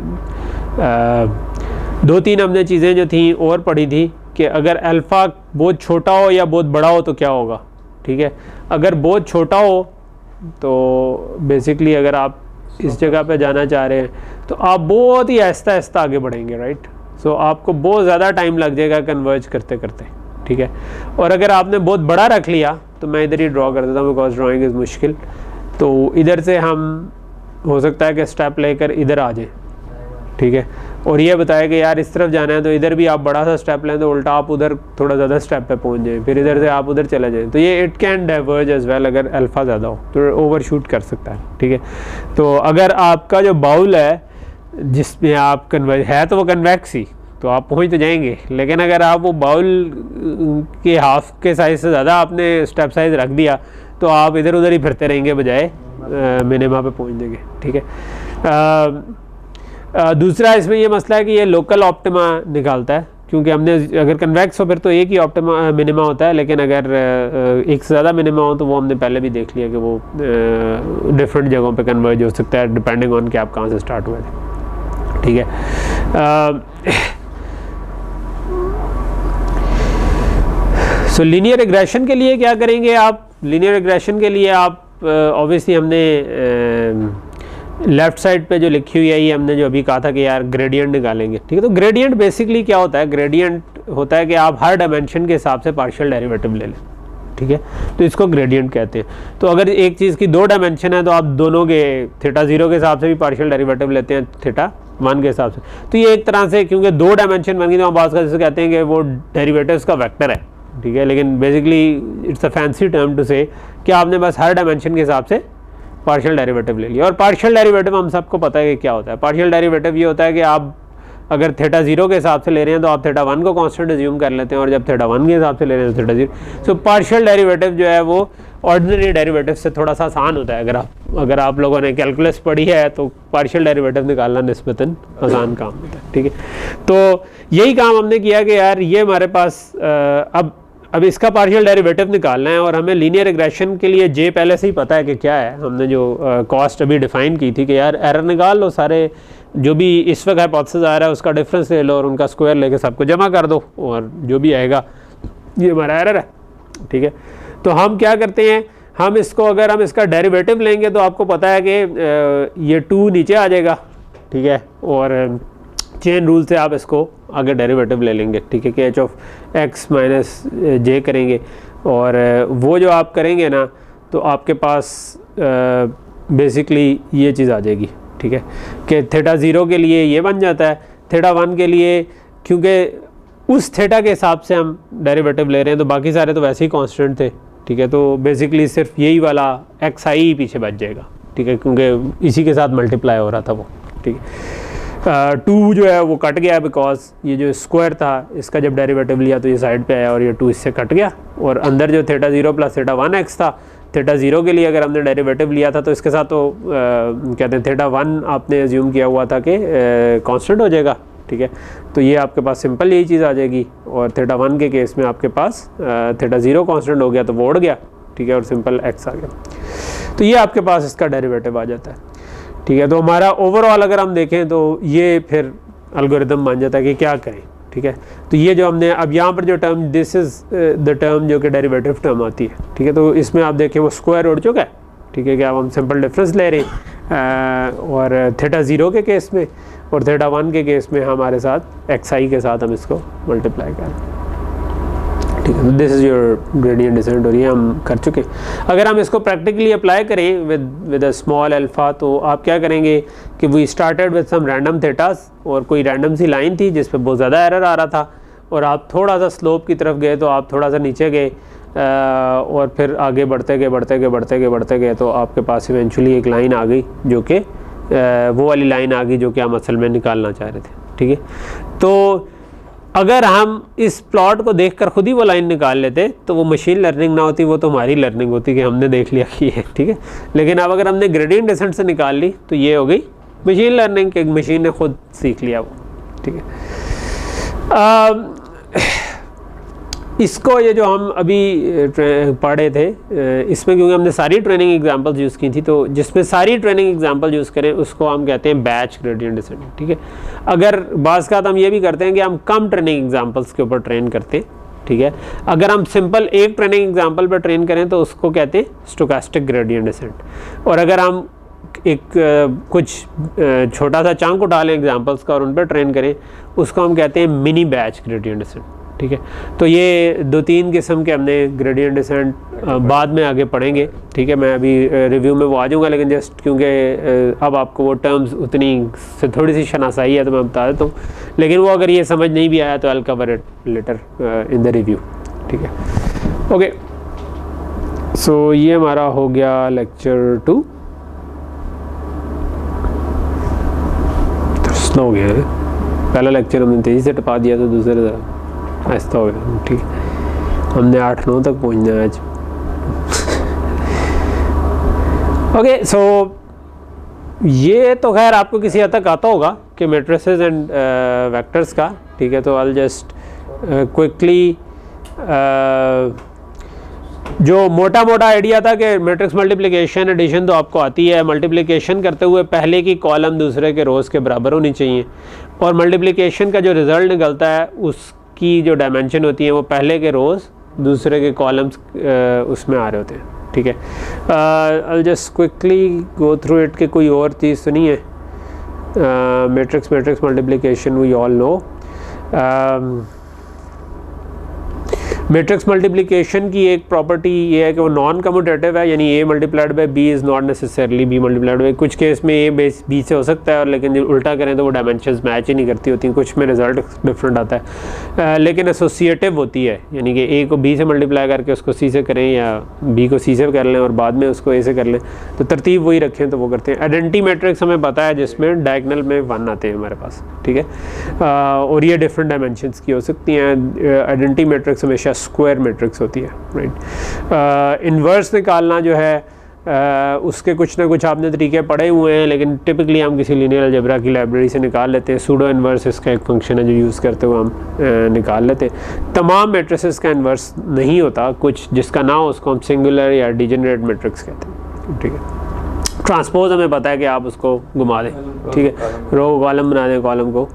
2-3 हमने चीज़ें जो थी और पढ़ी थी कि अगर अल्फ़ा बहुत छोटा हो या बहुत बड़ा हो तो क्या होगा, ठीक है। अगर बहुत छोटा हो तो बेसिकली अगर आप इस जगह पे जाना चाह रहे हैं तो आप बहुत ही आहिस्ता आहिस्ता आगे बढ़ेंगे, राइट। सो आपको बहुत ज़्यादा टाइम लग जाएगा कन्वर्ज करते करते, ठीक है। और अगर आपने बहुत बड़ा रख लिया तो मैं इधर ही ड्रॉ कर देता हूँ बिकॉज ड्राइंग इज़ मुश्किल। तो इधर से हम हो सकता है कि स्टेप लेकर इधर आ जाए, ठीक है। और ये बताया कि यार इस तरफ जाना है तो इधर भी आप बड़ा सा स्टेप लें तो उल्टा आप उधर थोड़ा ज़्यादा स्टेप पे पहुंच जाएं, फिर इधर से आप उधर चले जाएं। तो ये it can diverge as well, अगर अल्फ़ा ज़्यादा हो तो ओवर शूट कर सकता है, ठीक है। तो अगर आपका जो बाउल है जिसमें आप कन्वर्ज है तो वो कन्वेक्स ही, तो आप पहुँच तो जाएंगे। लेकिन अगर आप वो बाउल के हाफ के साइज़ से ज़्यादा आपने स्टेप साइज़ रख दिया तो आप इधर उधर ही फिरते रहेंगे बजाय मिनिमा पे पहुँच जाएंगे, ठीक है। दूसरा इसमें ये मसला है कि ये लोकल ऑप्टिमा निकालता है, क्योंकि हमने अगर कन्वेक्स हो फिर तो एक ही ऑप्टिमा मिनिमा होता है, लेकिन अगर एक से ज़्यादा मिनिमा हो तो वो हमने पहले भी देख लिया कि वो डिफरेंट जगहों पे कन्वर्ज हो सकता है डिपेंडिंग ऑन कि आप कहाँ से स्टार्ट हुए थे, ठीक है। सो लीनियर रिग्रेशन के लिए क्या करेंगे आप? लीनियर रिग्रेशन के लिए आप ऑब्वियसली हमने लेफ़्ट साइड पे जो लिखी हुई है ये हमने जो अभी कहा था कि यार ग्रेडियंट निकालेंगे, ठीक है। तो ग्रेडियंट बेसिकली क्या होता है? ग्रेडियंट होता है कि आप हर डायमेंशन के हिसाब से पार्शियल डेरिवेटिव ले लें, ठीक है। तो इसको ग्रेडियंट कहते हैं। तो अगर एक चीज़ की 2 डायमेंशन है तो आप दोनों के थीटा 0 के हिसाब से भी पार्शियल डेरिवेटिव लेते हैं, थीटा 1 के हिसाब से। तो ये एक तरह से, क्योंकि 2 डायमेंशन बन गई तो हम बात कर जैसे कहते हैं कि वो डेरिवेटिव्स का वेक्टर है, ठीक है। लेकिन basically it's a fancy term to say कि आपने बस हर डायमेंशन के हिसाब से पार्शियल डेरिवेटिव ले लिया। और पार्शियल डेरिवेटिव हम सबको पता है कि क्या होता है। पार्शियल डेरिवेटिव ये होता है कि आप अगर थीटा 0 के हिसाब से ले रहे हैं तो आप थीटा 1 को कांस्टेंट अज्यूम कर लेते हैं, और जब थीटा 1 के हिसाब से ले रहे हैं तो थीटा 0। सो पार्शियल डेरिवेटिव जो है वो ऑर्डिनरी डेरिवेटिव से थोड़ा सा आसान होता है। अगर आप लोगों ने कैलकुलस पढ़ी है तो पार्शियल डेरिवेटिव निकालना निस्बतन आसान काम होता है, ठीक है। तो यही काम हमने किया कि यार ये हमारे पास अब इसका पार्शियल डेरिवेटिव निकालना है, और हमें लीनियर रिग्रेशन के लिए जे पहले से ही पता है कि क्या है। हमने जो कॉस्ट अभी डिफाइन की थी कि यार एरर निकाल लो, सारे जो भी इस वक्त हाइपोथेसिस आ रहा है उसका डिफरेंस ले लो और उनका स्क्वायर लेके सबको जमा कर दो, और जो भी आएगा ये हमारा एरर है, ठीक है। तो हम क्या करते हैं, हम इसको अगर हम इसका डेरिवेटिव लेंगे तो आपको पता है कि ये 2 नीचे आ जाएगा, ठीक है, और चेन रूल से आप इसको आगे डेरिवेटिव ले लेंगे, ठीक है, कि एच ऑफ एक्स माइनस जे करेंगे, और वो जो आप करेंगे ना तो आपके पास बेसिकली ये चीज़ आ जाएगी, ठीक है, कि थीटा 0 के लिए ये बन जाता है, थीटा 1 के लिए क्योंकि उस थीटा के हिसाब से हम डेरिवेटिव ले रहे हैं तो बाकी सारे तो वैसे ही कांस्टेंट थे, ठीक है, तो बेसिकली सिर्फ यही वाला एक्स आई ही पीछे बच जाएगा, ठीक है, क्योंकि इसी के साथ मल्टीप्लाई हो रहा था वो, ठीक है। 2 जो है वो कट गया बिकॉज ये जो स्क्वायर था इसका जब डेरिवेटिव लिया तो ये साइड पे आया और ये 2 इससे कट गया, और अंदर जो थीटा 0 प्लस थीटा 1 एक्स था, थीटा 0 के लिए अगर हमने डेरिवेटिव लिया था तो इसके साथ तो कहते हैं थीटा 1 आपने एज्यूम किया हुआ था कि कांस्टेंट हो जाएगा, ठीक है, तो ये आपके पास सिंपल यही चीज़ आ जाएगी, और थीटा 1 के केस में आपके पास थीटा 0 कांस्टेंट हो गया तो वो उड़ गया, ठीक है, और सिंपल एक्स आ गया, तो ये आपके पास इसका डेरिवेटिव आ जाता है, ठीक है। तो हमारा ओवरऑल अगर हम देखें तो ये फिर एल्गोरिदम बन जाता है कि क्या करें, ठीक है। तो ये जो हमने अब यहाँ पर जो term, this is the term जो कि डेरिवेटिव टर्म आती है, ठीक है, तो इसमें आप देखें वो स्क्वायर उड़ चुका है, ठीक है, कि अब हम सिंपल डिफरेंस ले रहे हैं, और थीटा 0 के केस में और थीटा 1 के केस में हमारे साथ एक्स आई के साथ हम इसको मल्टीप्लाई करें, ठीक है। This is your gradient descent, और ये हम कर चुके। अगर हम इसको प्रैक्टिकली अप्लाई करें विद अ स्मॉल अल्फ़ा तो आप क्या करेंगे कि we started with some random thetas, और कोई रैंडम सी लाइन थी जिस पे बहुत ज़्यादा एरर आ रहा था, और आप थोड़ा सा स्लोप की तरफ गए तो आप थोड़ा सा नीचे गए, और फिर आगे बढ़ते गए तो आपके पास इवेंचुअली एक लाइन आ गई जो कि वो वाली लाइन आ गई जो कि हम असल में निकालना चाह रहे थे, ठीक है। तो अगर हम इस प्लॉट को देखकर खुद ही वो लाइन निकाल लेते तो वो मशीन लर्निंग ना होती, वो तो हमारी लर्निंग होती कि हमने देख लिया कि है, ठीक है। लेकिन अब अगर हमने ग्रेडियंट डिसेंट से निकाल ली तो ये हो गई मशीन लर्निंग, कि मशीन ने खुद सीख लिया वो, ठीक है। इसको ये जो हम अभी पढ़े थे इसमें क्योंकि हमने सारी ट्रेनिंग एग्जांपल्स यूज़ की थी, तो जिसमें सारी ट्रेनिंग एग्जांपल यूज़ करें उसको हम कहते हैं बैच ग्रेडियंट डिसेंट, ठीक है। अगर बाज़ का हम ये भी करते हैं कि हम कम ट्रेनिंग एग्जांपल्स के ऊपर ट्रेन करते हैं, ठीक है। अगर हम सिंपल एक ट्रेनिंग एग्जांपल पर ट्रेन करें तो उसको कहते हैं स्टोकास्टिक ग्रेडियंट डिसेंट, और अगर हम एक कुछ छोटा सा चंक उठा लें एग्जांपल्स का और उन पर ट्रेन करें उसको हम कहते हैं मिनी बैच ग्रेडियंट डिसेंट, ठीक है। तो ये 2-3 किस्म के हमने ग्रेडियंट डिसेंट बाद में आगे पढ़ेंगे, ठीक है। मैं अभी रिव्यू में वो आ जाऊँगा, लेकिन जस्ट क्योंकि अब आपको वो टर्म्स उतनी से थोड़ी सी शनासाई है तो मैं बता देता हूँ, लेकिन वो अगर ये समझ नहीं भी आया तो I cover it later in the review, ठीक है। ओके, सो ये हमारा हो गया लेक्चर 2। स्लो हो गया है, पहला लेक्चर हमने तेज़ी से टपा दिया तो दूसरे ऐसा हो गया, ठीक है। हमने 8-9 तक पहुंचना है आज। ओके, सो ये तो खैर आपको किसी हद तक आता होगा कि मैट्रिसेस एंड वेक्टर्स का, ठीक है। तो आई जस्ट क्विकली जो मोटा मोटा आइडिया था कि मैट्रिक्स मल्टीप्लिकेशन एडिशन तो आपको आती है, मल्टीप्लिकेशन करते हुए पहले की कॉलम दूसरे के रोज़ के बराबर होनी चाहिए, और मल्टीप्लिकेशन का जो रिज़ल्ट निकलता है उसकी जो डायमेंशन होती है वो पहले के रोज़ दूसरे के कॉलम्स उसमें आ रहे होते हैं, ठीक है। I just quickly go through it कि कोई और चीज़ तो नहीं है। Matrix multiplication we all know. Matrix multiplication की एक प्रॉपर्टी ये है कि वो नॉन कम्यूटेटिव है, यानी a multiplied by B is not necessarily b multiplied by. कुछ केस में a बेस b से हो सकता है, और लेकिन जब उल्टा करें तो वो डायमेंशंस मैच ही नहीं करती होती, कुछ में रिजल्ट डिफरेंट आता है। लेकिन एसोसिएटिव होती है, यानी कि a को b से मल्टीप्लाई करके उसको c से करें, या b को c से कर लें और बाद में उसको a से कर लें, तो तरतीब वही रखें तो वो करते हैं। आइडेंटिटी मैट्रिक्स हमें पता है जिसमें डायगोनल में 1 आते हैं हमारे पास, ठीक है। और ये डिफरेंट डायमेंशंस की हो सकती हैं। आइडेंटिटी मैट्रिक्स हमेशा स्क्वायर मैट्रिक्स होती है, राइट। इन्वर्स निकालना जो है उसके कुछ ना कुछ आपने तरीके पढ़े हुए हैं, लेकिन टिपिकली हम किसी लीनियर अलजेब्रा की लाइब्रेरी से निकाल लेते हैं। सूडो इन्वर्स इसका एक फंक्शन है जो यूज़ करते हुए हम निकाल लेते हैं। तमाम मैट्रिसेस का इन्वर्स नहीं होता, कुछ जिसका ना हो उसको हम सिंगुलर या डिजेनरेट मैट्रिक्स कहते हैं, ठीक है। ट्रांसपोज हमें पता है कि आप उसको घुमा दें, ठीक है, रो कॉलम बना दें, कॉलम को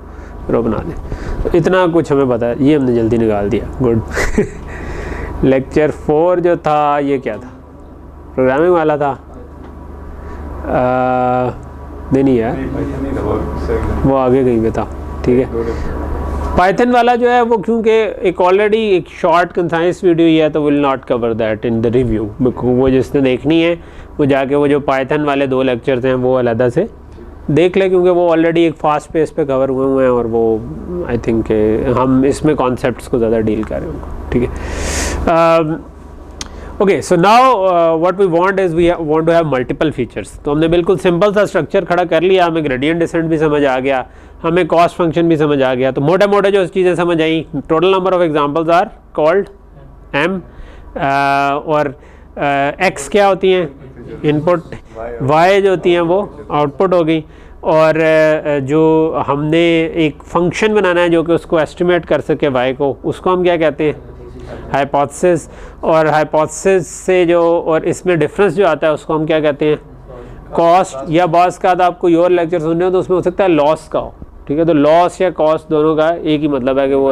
रो बना दें, तो इतना कुछ हमें पता है। ये हमने जल्दी निकाल दिया, गुड। लेक्चर 4 जो था ये क्या था, प्रोग्रामिंग वाला था? नहीं यार, वो आगे कहीं पे था, ठीक है। पाइथन वाला जो है वो क्योंकि एक ऑलरेडी एक शॉर्ट कंसाइज वीडियो ही है, तो will not cover that in the review. वो जिसने देखनी है वो जाके वो जो पाइथन वाले 2 लेक्चर्स हैं वो अलग से देख ले, क्योंकि वो ऑलरेडी एक फास्ट पेस पे कवर हुए हैं, और वो आई थिंक हम इसमें कॉन्सेप्ट्स को ज़्यादा डील कर रहे होंगे, ठीक है। Okay, so now what we want is we want to have multiple features. तो हमने बिल्कुल सिंपल सा स्ट्रक्चर खड़ा कर लिया, हमें ग्रेडियंट डिसेंट भी समझ आ गया, हमें कॉस्ट फंक्शन भी समझ आ गया। तो मोटे मोटे जो चीज़ें समझ आई, total number of examples are called m, और x क्या होती हैं, इनपुट, y जो होती हैं वो आउटपुट हो गई, और जो हमने एक फंक्शन बनाना है जो कि उसको एस्टिमेट कर सके y को, उसको हम क्या कहते हैं, हाइपोथेसिस। और हाइपोथेसिस से जो और इसमें डिफरेंस जो आता है उसको हम क्या कहते हैं, कॉस्ट। या बॉस का आपको योर लेक्चर सुन रहे हो तो उसमें हो सकता है लॉस का हो, ठीक है। तो लॉस या कॉस्ट दोनों का एक ही मतलब है कि वो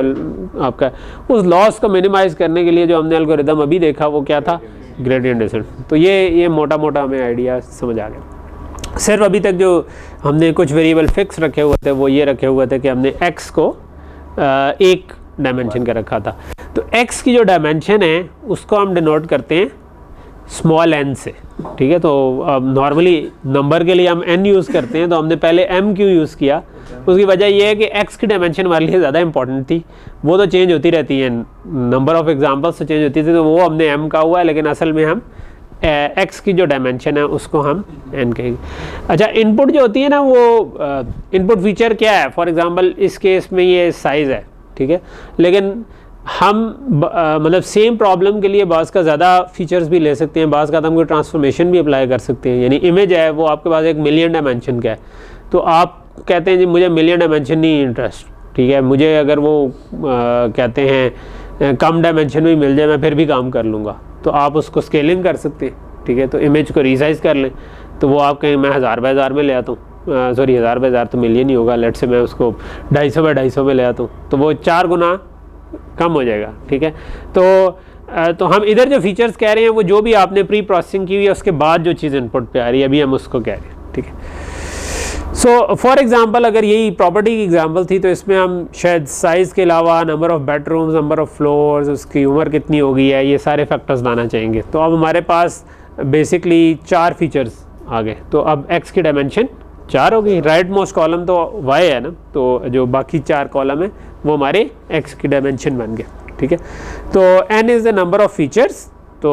आपका उस लॉस को मिनिमाइज करने के लिए जो हमने एल्गोरिदम अभी देखा वो क्या था, ग्रेडियंट डिसेंट। तो ये मोटा मोटा हमें आइडिया समझ आ गया। सिर्फ अभी तक जो हमने कुछ वेरिएबल फिक्स रखे हुए थे वो ये रखे हुए थे कि हमने x को एक डायमेंशन का रखा था। तो x की जो डायमेंशन है उसको हम डिनोट करते हैं स्मॉल n से, ठीक है। तो नॉर्मली नंबर के लिए हम n यूज़ करते हैं, तो हमने पहले m क्यों यूज़ किया, उसकी वजह ये है कि x की डायमेंशन हमारे लिए ज़्यादा इंपॉर्टेंट थी। वो तो चेंज होती रहती है, नंबर ऑफ एग्जांपल्स तो चेंज होती थी, तो वो हमने m का हुआ है, लेकिन असल में हम x की जो डायमेंशन है उसको हम n कहेंगे। अच्छा, इनपुट जो होती है ना, वो इनपुट फीचर क्या है, फॉर एग्जांपल इस केस में ये साइज़ है, ठीक है, लेकिन हम मतलब सेम प्रॉब्लम के लिए बाज़ का ज़्यादा फीचर्स भी ले सकते हैं, बाज़ का हम कोई ट्रांसफॉर्मेशन भी अप्लाई कर सकते हैं। यानी इमेज है वो आपके पास 1 मिलियन डायमेंशन का है, तो आप कहते हैं जी मुझे मिलियन डायमेंशन नहीं इंटरेस्ट, ठीक है, मुझे अगर वो कहते हैं कम डायमेंशन में मिल जाए मैं फिर भी काम कर लूँगा, तो आप उसको स्केलिंग कर सकते हैं, ठीक है। तो इमेज को रीसाइज कर लें, तो वो आप कहें मैं 1000 बाय 1000 में ले आता हूँ, सॉरी 1000 बाय 1000 तो मिलियन ही होगा, लेट से मैं उसको 250 बाय 250 में ले आता हूँ, तो वो 4 गुना कम हो जाएगा, ठीक है। तो हम इधर जो फीचर्स कह रहे हैं वो जो भी आपने प्री प्रोसेसिंग की हुई है उसके बाद जो चीज़ इनपुट पे आ रही है अभी हम उसको कह रहे हैं, ठीक है। सो फॉर एग्जांपल अगर यही प्रॉपर्टी की एग्जांपल थी तो इसमें हम शायद साइज़ के अलावा number of bedrooms, number of floors, उसकी उम्र कितनी हो गई है, ये सारे फैक्टर्स लाना चाहेंगे। तो अब हमारे पास बेसिकली 4 फीचर्स आ गए। तो अब x की डायमेंशन 4 हो गई, राइट मोस्ट कॉलम तो y है ना, तो जो बाकी 4 कॉलम है वो हमारे x की डायमेंशन बन गए, ठीक है। तो n is the number of features. तो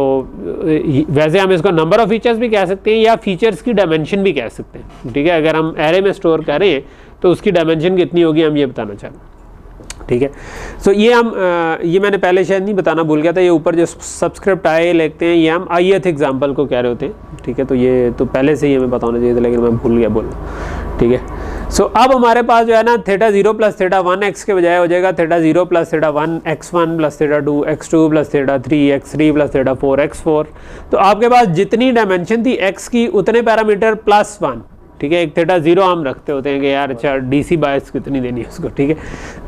वैसे हम इसको नंबर ऑफ फीचर्स भी कह सकते हैं या फीचर्स की डायमेंशन भी कह सकते हैं, ठीक है। अगर हम एरे में स्टोर करें तो उसकी डायमेंशन कितनी होगी हम ये बताना चाहते हैं, ठीक है। सो ये मैंने पहले शायद नहीं बताना भूल गया था, ये ऊपर जो सब्सक्रिप्ट आए लिखते हैं ये हम ith एग्जाम्पल को कह रहे होते हैं, ठीक है। तो ये तो पहले से ही हमें बताना चाहिए था लेकिन मैं भूल गया बोलना, ठीक है। सो अब हमारे पास जो है ना θ0 + θ1 x के बजाय हो जाएगा θ0 + θ1 x1 + θ2 x2 + θ3 x3 + θ4 x4। तो आपके पास जितनी डायमेंशन थी x की उतने पैरामीटर +1, ठीक है। एक θ0 हम रखते होते हैं कि यार अच्छा DC बायस कितनी देनी है उसको, ठीक है।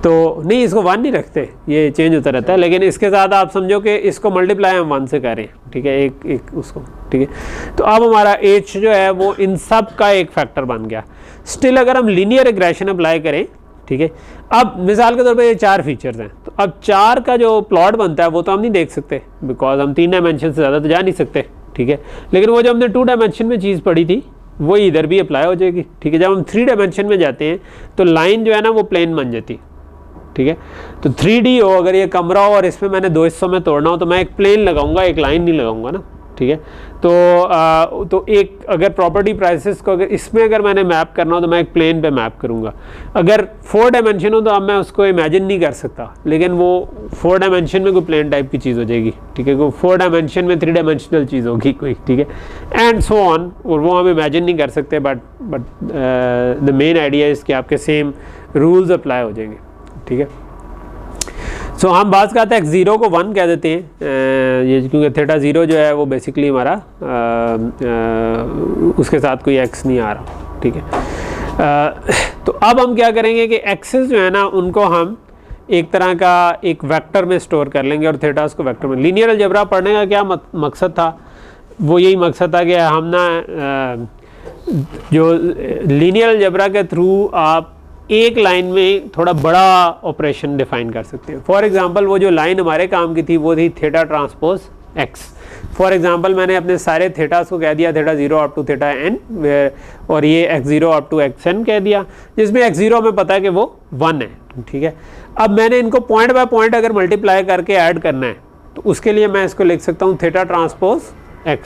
तो नहीं, इसको 1 नहीं रखते, ये चेंज होता रहता है, लेकिन इसके साथ आप समझो कि इसको मल्टीप्लाई हम 1 से करें, ठीक है, एक उसको, ठीक है। तो अब हमारा h जो है वो इन सब का एक फैक्टर बन गया। स्टिल अगर हम लीनियर रिग्रेशन अप्लाई करें, ठीक है, अब मिसाल के तौर पे ये 4 फीचर्स हैं, तो अब 4 का जो प्लॉट बनता है वो तो हम नहीं देख सकते बिकॉज हम 3 डायमेंशन से ज़्यादा तो जा नहीं सकते, ठीक है। लेकिन वो जो हमने 2 डायमेंशन में चीज़ पढ़ी थी वो इधर भी अप्लाई हो जाएगी, ठीक है। जब हम 3 डायमेंशन में जाते हैं तो लाइन जो है ना वो प्लेन बन जाती, ठीक है। तो 3D हो, अगर ये कमरा हो और इसमें मैंने 2 हिस्सों में तोड़ना हो तो मैं एक प्लेन लगाऊंगा, एक लाइन नहीं लगाऊंगा ना, ठीक है। तो एक अगर प्रॉपर्टी प्राइसेस को अगर इसमें अगर मैंने मैप करना हो तो मैं एक प्लेन पे मैप करूँगा। अगर 4 डायमेंशन हो तो अब मैं उसको इमेजिन नहीं कर सकता, लेकिन वो 4 डायमेंशन में कोई प्लेन टाइप की चीज़ हो जाएगी, ठीक है। कोई 4 डायमेंशन में 3 डायमेंशनल चीज़ होगी कोई, ठीक है, एंड सो ऑन। और वो हम इमेजिन नहीं कर सकते, but the main idea is कि आपके सेम रूल्स अप्लाई हो जाएंगे, ठीक है। सो हम बात करते हैं x0 को 1 कह देते हैं, ये क्योंकि थीटा 0 जो है वो बेसिकली हमारा उसके साथ कोई x नहीं आ रहा, ठीक है। तो अब हम क्या करेंगे कि एक्सेस जो है ना उनको हम एक तरह का एक वेक्टर में स्टोर कर लेंगे और थीटास को वेक्टर में। लीनियर अलजेब्रा पढ़ने का क्या मकसद था, वो यही मकसद था कि हम ना जो लीनियर अलजेब्रा के थ्रू आप एक लाइन में थोड़ा बड़ा ऑपरेशन डिफाइन कर सकते हैं। फॉर एग्जांपल वो जो लाइन हमारे काम की थी वो थी theta transpose X. For example मैंने अपने सारे थीटास को कह दिया theta 0 up to theta n, और ये x0 अप टू xn कह दिया, जिसमें x0 में पता है कि वो 1 है, ठीक है। अब मैंने इनको पॉइंट बाय पॉइंट अगर मल्टीप्लाई करके ऐड करना है तो उसके लिए मैं इसको लिख सकता हूँ थीटा ट्रांसपोज x,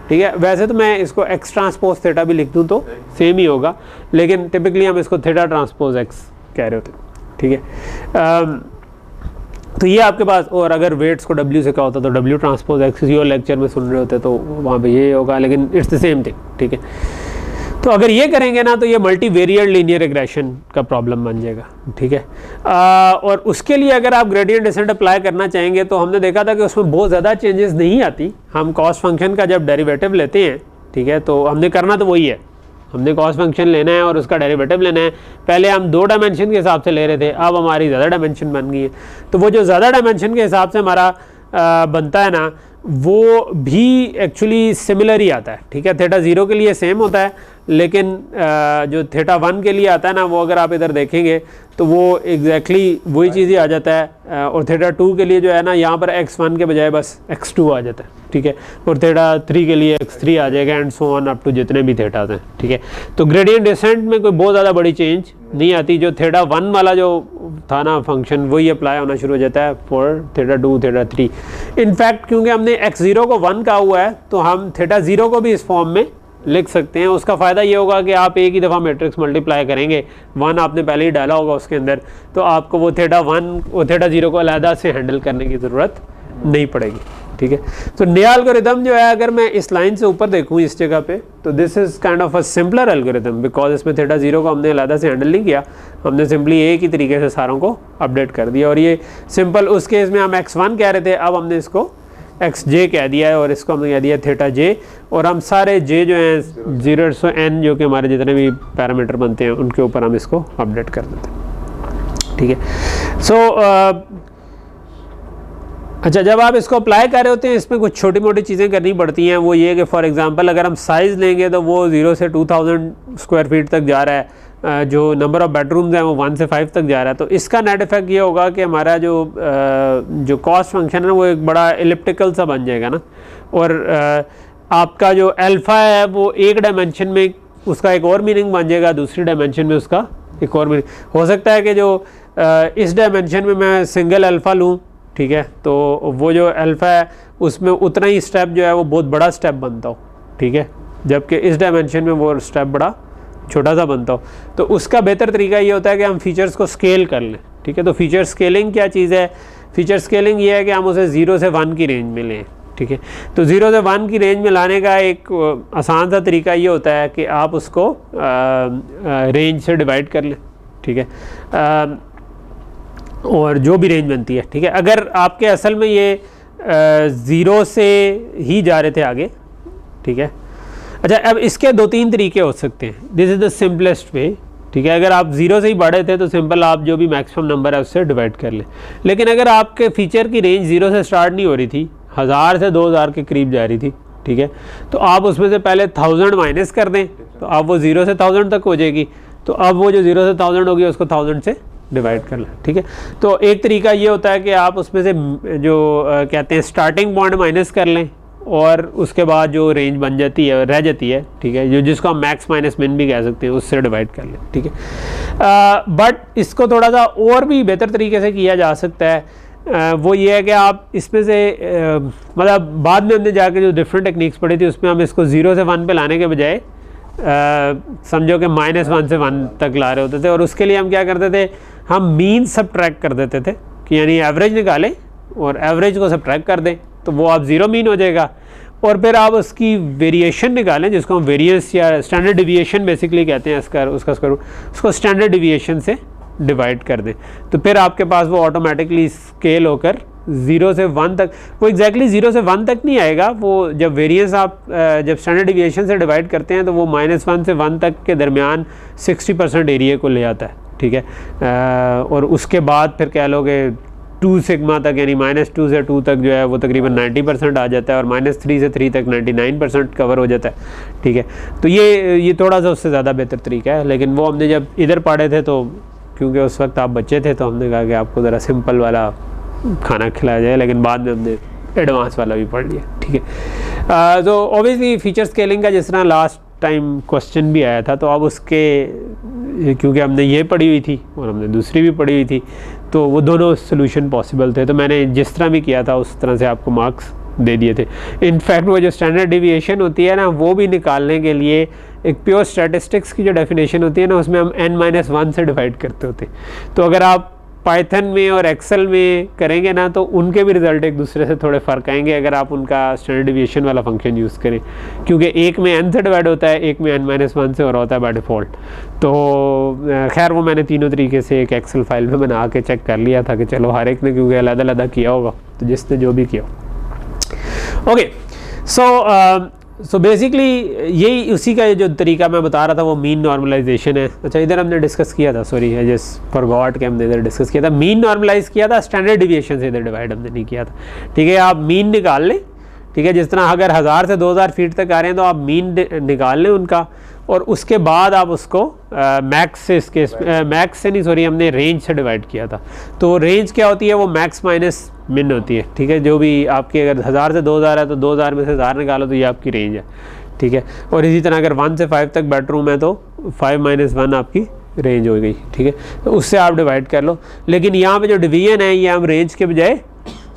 ठीक है। वैसे तो मैं इसको x ट्रांसपोज थीटा भी लिख दूँ तो सेम ही होगा, लेकिन टिपिकली हम इसको थीटा ट्रांसपोज x कह रहे होते, ठीक है। तो ये आपके पास, और अगर वेट्स को w से क्या होता तो w ट्रांसपोज x, किसी और लेक्चर में सुन रहे होते तो वहाँ पे ये होगा, लेकिन इट्स द सेम थिंग, ठीक है। तो अगर ये करेंगे ना तो ये मल्टीवेरिएट लीनियर रिग्रेशन का प्रॉब्लम बन जाएगा, ठीक है। और उसके लिए अगर आप ग्रेडियंट डिसेंट अप्लाई करना चाहेंगे तो हमने देखा था कि उसमें बहुत ज़्यादा चेंजेस नहीं आती। हम कॉस्ट फंक्शन का जब डेरिवेटिव लेते हैं, ठीक है, तो हमने करना तो वही है, हमने कॉस्ट फंक्शन लेना है और उसका डेरिवेटिव लेना है। पहले हम 2 डायमेंशन के हिसाब से ले रहे थे, अब हमारी ज़्यादा डायमेंशन बन गई है। तो वो जो ज़्यादा डायमेंशन के हिसाब से हमारा बनता है ना, वो भी एक्चुअली सिमिलर ही आता है, ठीक है। थीटा 0 के लिए सेम होता है, लेकिन जो थीटा 1 के लिए आता है ना, वो अगर आप इधर देखेंगे तो वो एग्जैक्टली वही चीज़ ही आ जाता है। और थीटा 2 के लिए जो है ना, यहाँ पर x1 के बजाय बस x2 आ जाता है, ठीक है। और थीटा 3 के लिए x3 आ जाएगा, and so on up to जितने भी थीटास हैं, ठीक है। तो ग्रेडियंट डिसेंट में कोई बहुत ज़्यादा बड़ी चेंज नहीं आती। जो थीटा 1 वाला जो था ना फंक्शन, वही अप्लाई होना शुरू हो जाता है फॉर थीटा 2 थीटा 3। इनफैक्ट क्योंकि हमने x0 को 1 कहा हुआ है तो हम थीटा 0 को भी इस फॉर्म में लिख सकते हैं। उसका फ़ायदा ये होगा कि आप एक ही दफ़ा मैट्रिक्स मल्टीप्लाई करेंगे, 1 आपने पहले ही डाला होगा उसके अंदर, तो आपको वो थीटा 1 और थीटा 0 को अलहदा से हैंडल करने की ज़रूरत नहीं पड़ेगी, ठीक है। तो नया एल्गोरिथम जो है, अगर मैं इस लाइन से ऊपर देखूँ इस जगह पे, तो this is kind of a simpler algorithm, because इसमें थीटा 0 को हमने अलहदा से हैंडल नहीं किया, हमने सिंपली एक ही तरीके से सारों को अपडेट कर दिया। और ये सिंपल, उस केस में हम x1 कह रहे थे, अब हमने इसको xj कह दिया है, और इसको हमने कह दिया थीटा j, और हम सारे j जो हैं 0 से n जो कि हमारे जितने भी पैरामीटर बनते हैं उनके ऊपर हम इसको अपडेट कर देते हैं, ठीक है। सो अच्छा, जब आप इसको अप्लाई कर रहे होते हैं इसमें कुछ छोटी मोटी चीज़ें करनी पड़ती हैं। वो ये कि फॉर एग्जांपल अगर हम साइज़ लेंगे तो वो 0 से 2000 स्क्वायर फीट तक जा रहा है, जो नंबर ऑफ़ बेडरूम्स हैं वो 1 से 5 तक जा रहा है। तो इसका नेट इफेक्ट ये होगा कि हमारा जो कॉस्ट फंक्शन है वो एक बड़ा एलिप्टिकल सा बन जाएगा ना, और आपका जो अल्फ़ा है वो एक डायमेंशन में उसका एक और मीनिंग बन जाएगा, दूसरी डायमेंशन में उसका एक और मीनिंग हो सकता है कि जो इस डायमेंशन में मैं सिंगल अल्फ़ा लूँ, ठीक है, तो वो जो अल्फ़ा है उसमें उतना ही स्टेप जो है वो बहुत बड़ा स्टेप बनता हो, ठीक है, जबकि इस डायमेंशन में वो स्टेप बड़ा छोटा सा बनता हो। तो उसका बेहतर तरीका ये होता है कि हम फीचर्स को स्केल कर लें, ठीक है। तो फीचर स्केलिंग क्या चीज़ है? फीचर स्केलिंग ये है कि हम उसे 0 से 1 की रेंज में लें, ठीक है। तो 0 से 1 की रेंज में लाने का एक आसान सा तरीका ये होता है कि आप उसको रेंज से डिवाइड कर लें, ठीक है, और जो भी रेंज बनती है, ठीक है। अगर आपके असल में ये 0 से ही जा रहे थे आगे, ठीक है। अच्छा, अब इसके 2-3 तरीके हो सकते हैं। This is the simplest way, ठीक है। अगर आप 0 से ही बढ़े थे तो सिंपल आप जो भी मैक्सिमम नंबर है उससे डिवाइड कर लें। लेकिन अगर आपके फीचर की रेंज 0 से स्टार्ट नहीं हो रही थी, 1000 से 2000 के करीब जा रही थी, ठीक है, तो आप उसमें से पहले 1000 माइनस कर दें, तो अब वो 0 से 1000 तक हो जाएगी। तो अब वो जो 0 से 1000 होगी उसको 1000 से डिवाइड कर लें, ठीक है। तो एक तरीका ये होता है कि आप उसमें से जो कहते हैं स्टार्टिंग पॉइंट माइनस कर लें, और उसके बाद जो रेंज बन जाती है रह जाती है, ठीक है, जो जिसको हम मैक्स माइनस मिन भी कह सकते हैं, उससे डिवाइड कर लें, ठीक है। बट इसको थोड़ा सा और भी बेहतर तरीके से किया जा सकता है। वो ये है कि आप इसमें से मतलब बाद में हमने जाके जो डिफरेंट टेक्निक्स पढ़ी थी उसमें हम इसको 0 से 1 पे लाने के बजाय समझो कि -1 से 1 तक ला रहे होते थे, और उसके लिए हम क्या करते थे, हम मीन सबट्रैक्ट कर देते थे कि यानी एवरेज निकालें और एवरेज को सबट्रैक्ट कर दें तो वो आप 0 मीन हो जाएगा, और फिर आप उसकी वेरिएशन निकालें जिसको हम वेरिएंस या स्टैंडर्ड डिविएशन बेसिकली कहते हैं, उसका स्क्वायर रूट, उसको स्टैंडर्ड डिविएशन से डिवाइड कर दें तो फिर आपके पास वो ऑटोमेटिकली स्केल होकर 0 से 1 तक, वो एग्जैक्टली 0 से 1 तक नहीं आएगा, वो जब वेरिएंस आप जब स्टैंडर्ड डिविएशन से डिवाइड करते हैं तो वो -1 से 1 तक के दरमियान 60% एरिया को ले आता है, ठीक है। और उसके बाद फिर कह लोगे 2 सिग्मा तक यानी -2 से 2 तक जो है वो तकरीबन 90% आ जाता है, और -3 से 3 तक 99% कवर हो जाता है, ठीक है। तो ये थोड़ा सा उससे ज़्यादा बेहतर तरीका है, लेकिन वो हमने जब इधर पढ़े थे तो क्योंकि उस वक्त आप बच्चे थे तो हमने कहा कि आपको ज़रा सिंपल वाला खाना खिलाया जाए, लेकिन बाद में हमने एडवांस वाला भी पढ़ लिया, ठीक है। तो ऑब्वियसली फीचर स्केलिंग का जिस तरह लास्ट टाइम क्वेश्चन भी आया था, तो अब उसके क्योंकि हमने ये पढ़ी हुई थी और हमने दूसरी भी पढ़ी हुई थी तो वो दोनों सोल्यूशन पॉसिबल थे, तो मैंने जिस तरह भी किया था उस तरह से आपको मार्क्स दे दिए थे। इनफैक्ट वो जो स्टैंडर्ड डिविएशन होती है ना, वो भी निकालने के लिए एक प्योर स्टैटिस्टिक्स की जो डेफिनेशन होती है ना, उसमें हम n-1 से डिवाइड करते होते, तो अगर आप पाइथन में और एक्सेल में करेंगे ना तो उनके भी रिजल्ट एक दूसरे से थोड़े फ़र्क आएंगे अगर आप उनका स्टैंडर्ड डिविएशन वाला फंक्शन यूज़ करें, क्योंकि एक में n से डिवाइड होता है, एक में n-1 से और होता है बाय डिफ़ॉल्ट। तो खैर वो मैंने तीनों तरीके से एक एक्सेल फाइल में बना के चेक कर लिया था कि चलो हर एक ने क्योंकि अलग-अलग किया होगा, तो जिसने जो भी किया। ओके, सो बेसिकली यही उसी का जो तरीका मैं बता रहा था वो मीन नॉर्मलाइजेशन है। अच्छा, इधर हमने डिस्कस किया था, सॉरी आई जस्ट फॉरगॉट कि हमने इधर डिस्कस किया था, मीन नॉर्मलाइज किया था, स्टैंडर्ड डिविएशन से इधर डिवाइड हमने नहीं किया था, ठीक है। आप मीन निकाल लें, ठीक है, जिस तरह अगर 1000 से 2000 फीट तक आ रहे हैं तो आप मीन निकाल लें उनका, और उसके बाद आप उसको मैक्स से इसके मैक्स से नहीं सॉरी हमने रेंज से डिवाइड किया था। तो रेंज क्या होती है, वो मैक्स माइनस मिन होती है, ठीक है। जो भी आपकी अगर 1000 से 2000 है तो 2000 में से 1000 निकालो तो ये आपकी रेंज है, ठीक है। और इसी तरह अगर 1 से 5 तक बेडरूम है तो 5 - 1 आपकी रेंज हो गई, ठीक है। तो उससे आप डिवाइड कर लो, लेकिन यहाँ पे जो डिवीजन है ये हम रेंज के बजाय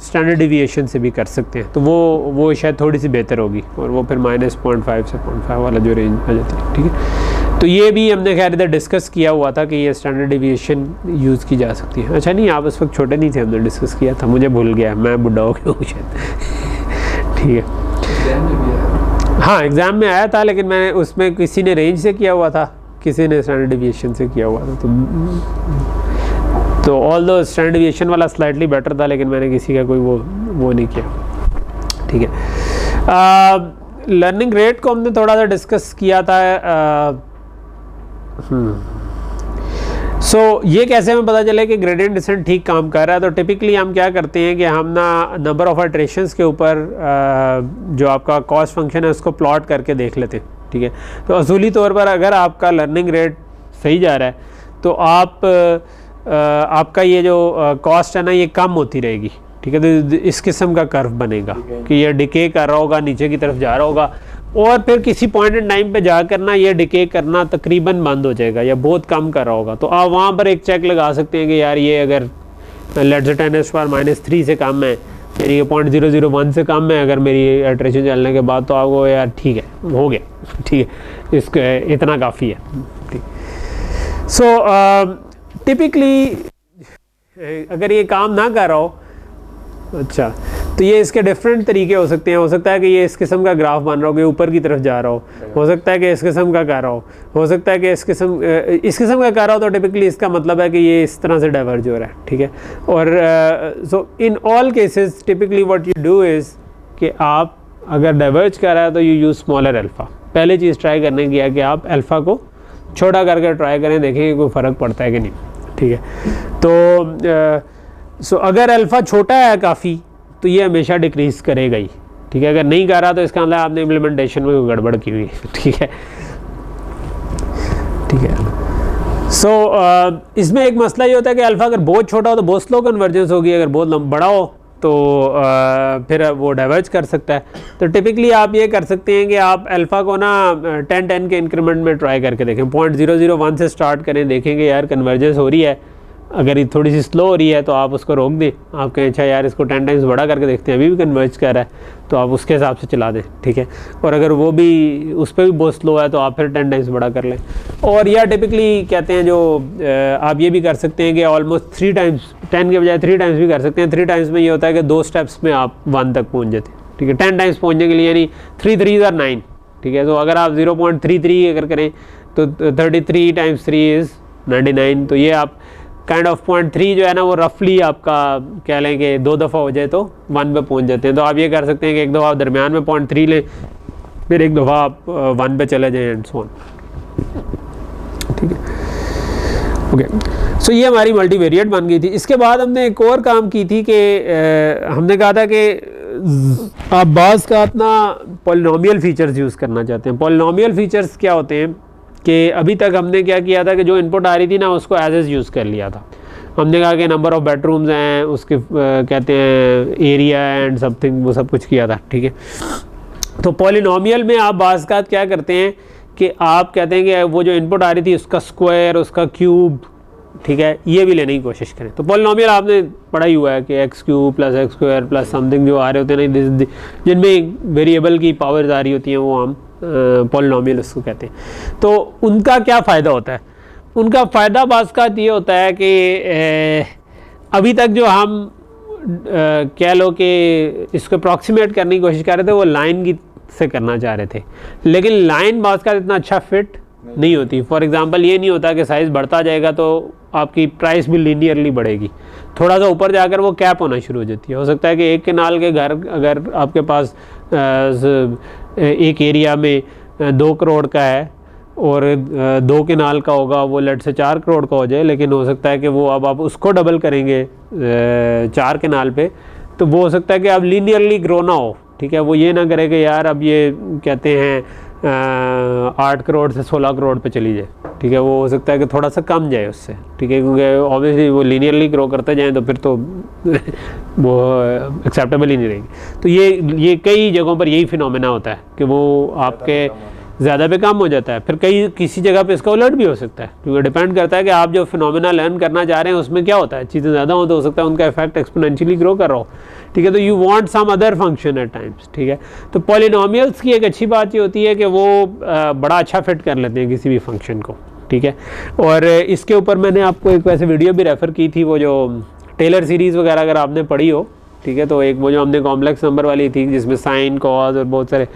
स्टैंडर्ड डिविएशन से भी कर सकते हैं, तो वो शायद थोड़ी सी बेहतर होगी, और वो फिर -0.5 से 0.5 वाला जो रेंज आ जाती है, ठीक है। तो ये भी हमने खैर इधर डिस्कस किया हुआ था कि ये स्टैंडर्ड डिविएशन यूज़ की जा सकती है। अच्छा नहीं, आप उस वक्त छोटे नहीं थे, हमने डिस्कस किया था, मुझे भूल गया, मैं बुढ़ा हो गया शायद, ठीक है। हाँ, एग्ज़ाम में आया था, लेकिन मैंने उसमें किसी ने रेंज से किया हुआ था, किसी ने स्टैंडर्ड डिविएशन से किया हुआ था, तो ऑल दो स्टैंडर्ड डिविएशन वाला स्लाइटली बेटर था, लेकिन मैंने किसी का कोई वो नहीं किया, ठीक है। लर्निंग रेट को हमने थोड़ा सा डिस्कस किया था। सो ये कैसे हमें पता चले कि ग्रेडियंट डिसेंट ठीक काम कर रहा है, तो टिपिकली हम क्या करते हैं कि हम ना नंबर ऑफ इटरेशंस के ऊपर जो आपका कॉस्ट फंक्शन है उसको प्लॉट करके देख लेते हैं, ठीक है। तो असूली तौर पर अगर आपका लर्निंग रेट सही जा रहा है तो आपका ये जो कॉस्ट है ना ये कम होती रहेगी, ठीक है। तो इस किस्म का कर्व बनेगा कि ये डिके कर रहा होगा, नीचे की तरफ जा रहा होगा, और फिर किसी पॉइंट इन टाइम पे जाकर ना ये डिके करना तकरीबन बंद हो जाएगा या बहुत कम कर रहा होगा। तो आप वहाँ पर एक चेक लगा सकते हैं कि यार ये अगर लेट्स से 10⁻³ से कम है, यानी ये 0.001 से कम है अगर मेरी इटरेशन चलने के बाद, तो आपको यार ठीक है, हो गया, ठीक है, इसका इतना काफ़ी है, ठीक। सो टिपिकली अगर ये काम ना कर रहा हो, अच्छा, तो ये इसके डिफरेंट तरीके हो सकते हैं। हो सकता है कि ये इस किस्म का ग्राफ बन रहा हो कि ऊपर की तरफ जा रहा हो सकता है कि इस किस्म का कर रहा हो सकता है कि इस किस्म का कर रहा हो, तो टिपिकली इसका मतलब है कि ये इस तरह से डाइवर्ज हो रहा है, ठीक है। और so in all cases typically what you do is कि आप अगर डाइवर्ज कर रहा है तो यू यूज़ स्मॉलर अल्फ़ा। पहले चीज़ ट्राई करने की है कि आप अल्फ़ा को छोटा करके ट्राई करें, देखें कोई फ़र्क पड़ता है कि नहीं, ठीक है। तो सो अगर अल्फ़ा छोटा है काफ़ी तो ये हमेशा डिक्रीज़ करेगा ही, ठीक है। अगर नहीं कर रहा तो इसका मतलब आपने इम्प्लीमेंटेशन में गड़बड़ की हुई है, ठीक है, ठीक है। सो इसमें एक मसला ये होता है कि अल्फ़ा अगर बहुत छोटा हो तो बहुत स्लो कन्वर्जेंस होगी, अगर बहुत बड़ा हो तो फिर वो डाइवर्ज कर सकता है। तो टिपिकली आप ये कर सकते हैं कि आप अल्फ़ा को ना 10 के इंक्रीमेंट में ट्राई करके देखें, 0.001 से स्टार्ट करें, देखेंगे यार कन्वर्जेंस हो रही है, अगर ये थोड़ी सी स्लो हो रही है तो आप उसको रोक दें, आप कहें अच्छा यार इसको 10 टाइम्स बड़ा करके देखते हैं, अभी भी कन्वर्ज कर रहा है, तो आप उसके हिसाब से चला दें, ठीक है। और अगर वो भी उस पर भी बहुत स्लो है तो आप फिर 10 टाइम्स बड़ा कर लें। और या टिपिकली कहते हैं जो आप ये भी कर सकते हैं कि ऑलमोस्ट 3 टाइम्स, 10 के बजाय 3 टाइम्स भी कर सकते हैं। 3 टाइम्स में ये होता है कि 2 स्टेप्स में आप 1 तक पहुँच जाते हैं, ठीक है। 10 टाइम्स पहुँचने के लिए यानी 3 3s are 9, ठीक है। तो अगर आप 0.33 अगर करें तो 33 टाइम्स 3 इज़ 99। तो ये आप काइंड ऑफ 0.3 जो है ना वो रफली आपका कह लें कि 2 दफ़ा हो जाए तो 1 पे पहुंच जाते हैं। तो आप ये कर सकते हैं कि एक दफ़ा आप दरमियान में 0.3 लें, फिर एक दफ़ा आप 1 पे चले जाएँ एंड सो ऑन, ठीक है। ओके, सो ये हमारी मल्टीवेरिएट बन गई थी। इसके बाद हमने एक और काम की थी कि हमने कहा था कि आप बाज़ का अपना पॉलिनोमियल फ़ीचर्स यूज़ करना चाहते हैं। पॉलिनोमियल फ़ीचर्स क्या होते हैं कि अभी तक हमने क्या किया था कि जो इनपुट आ रही थी ना उसको एज एज यूज़ कर लिया था। हमने कहा कि नंबर ऑफ़ बेडरूम्स हैं, उसके कहते हैं एरिया एंड समथिंग, वो सब कुछ किया था, ठीक है। तो पॉलिनोमियल में आप बाज़ का क्या करते हैं कि आप कहते हैं कि वो जो इनपुट आ रही थी उसका स्क्वायर, उसका क्यूब, ठीक है, ये भी लेने की कोशिश करें। तो पॉलिनोमियल आपने पढ़ा ही हुआ है कि x cube plus x square plus something जो आ रहे होते हैं ना, जिनमें वेरिएबल की पावर्स आ रही होती हैं, वो हम पॉलिनोमियल उसको कहते हैं। तो उनका क्या फ़ायदा होता है? उनका फ़ायदा बाज़ ये होता है कि अभी तक जो हम कह लो कि इसको अप्रॉक्सीमेट करने की कोशिश कर रहे थे वो लाइन की से करना चाह रहे थे, लेकिन लाइन बाज़ इतना अच्छा फिट नहीं होती। फॉर एग्ज़ाम्पल ये नहीं होता कि साइज़ बढ़ता जाएगा तो आपकी प्राइस भी लीनियरली बढ़ेगी, थोड़ा सा ऊपर जाकर वो कैप होना शुरू हो जाती है। हो सकता है कि एक केनाल के घर अगर आपके पास एक एरिया में 2 करोड़ का है और 2 केनाल का होगा, वो लेट से 4 करोड़ का हो जाए, लेकिन हो सकता है कि वो अब आप उसको डबल करेंगे 4 केनाल पे, तो वो हो सकता है कि आप लीनियरली ग्रो ना हो, ठीक है। वो ये ना करे कि यार अब ये कहते हैं 8 करोड़ से 16 करोड़ पे चली जाए, ठीक है। वो हो सकता है कि थोड़ा सा कम जाए उससे, ठीक है, क्योंकि ऑब्वियसली वो लीनियरली ग्रो करते जाएँ तो फिर तो वो एक्सेप्टेबल ही नहीं रहेगी। तो ये कई जगहों पर यही फिनोमेना होता है कि वो आपके ज़्यादा पे कम हो जाता है। फिर किसी जगह पे इसका उलट भी हो सकता है, क्योंकि डिपेंड करता है कि आप जो फिनोमेना लर्न करना चाह रहे हैं उसमें क्या होता है। चीज़ें ज़्यादा हो तो हो सकता है उनका इफेक्ट एक्सपोनेंशियली ग्रो कर रहा हो, ठीक है। तो you want some other function at times, ठीक है। तो पॉलिनोमियल्स की एक अच्छी बात ये होती है कि वो बड़ा अच्छा फिट कर लेते हैं किसी भी फंक्शन को, ठीक है। और इसके ऊपर मैंने आपको एक वैसे वीडियो भी रेफ़र की थी, वो जो टेलर सीरीज़ वगैरह अगर आपने पढ़ी हो, ठीक है। तो एक वो जो हमने कॉम्प्लेक्स नंबर वाली थी जिसमें साइन, कॉज और बहुत सारे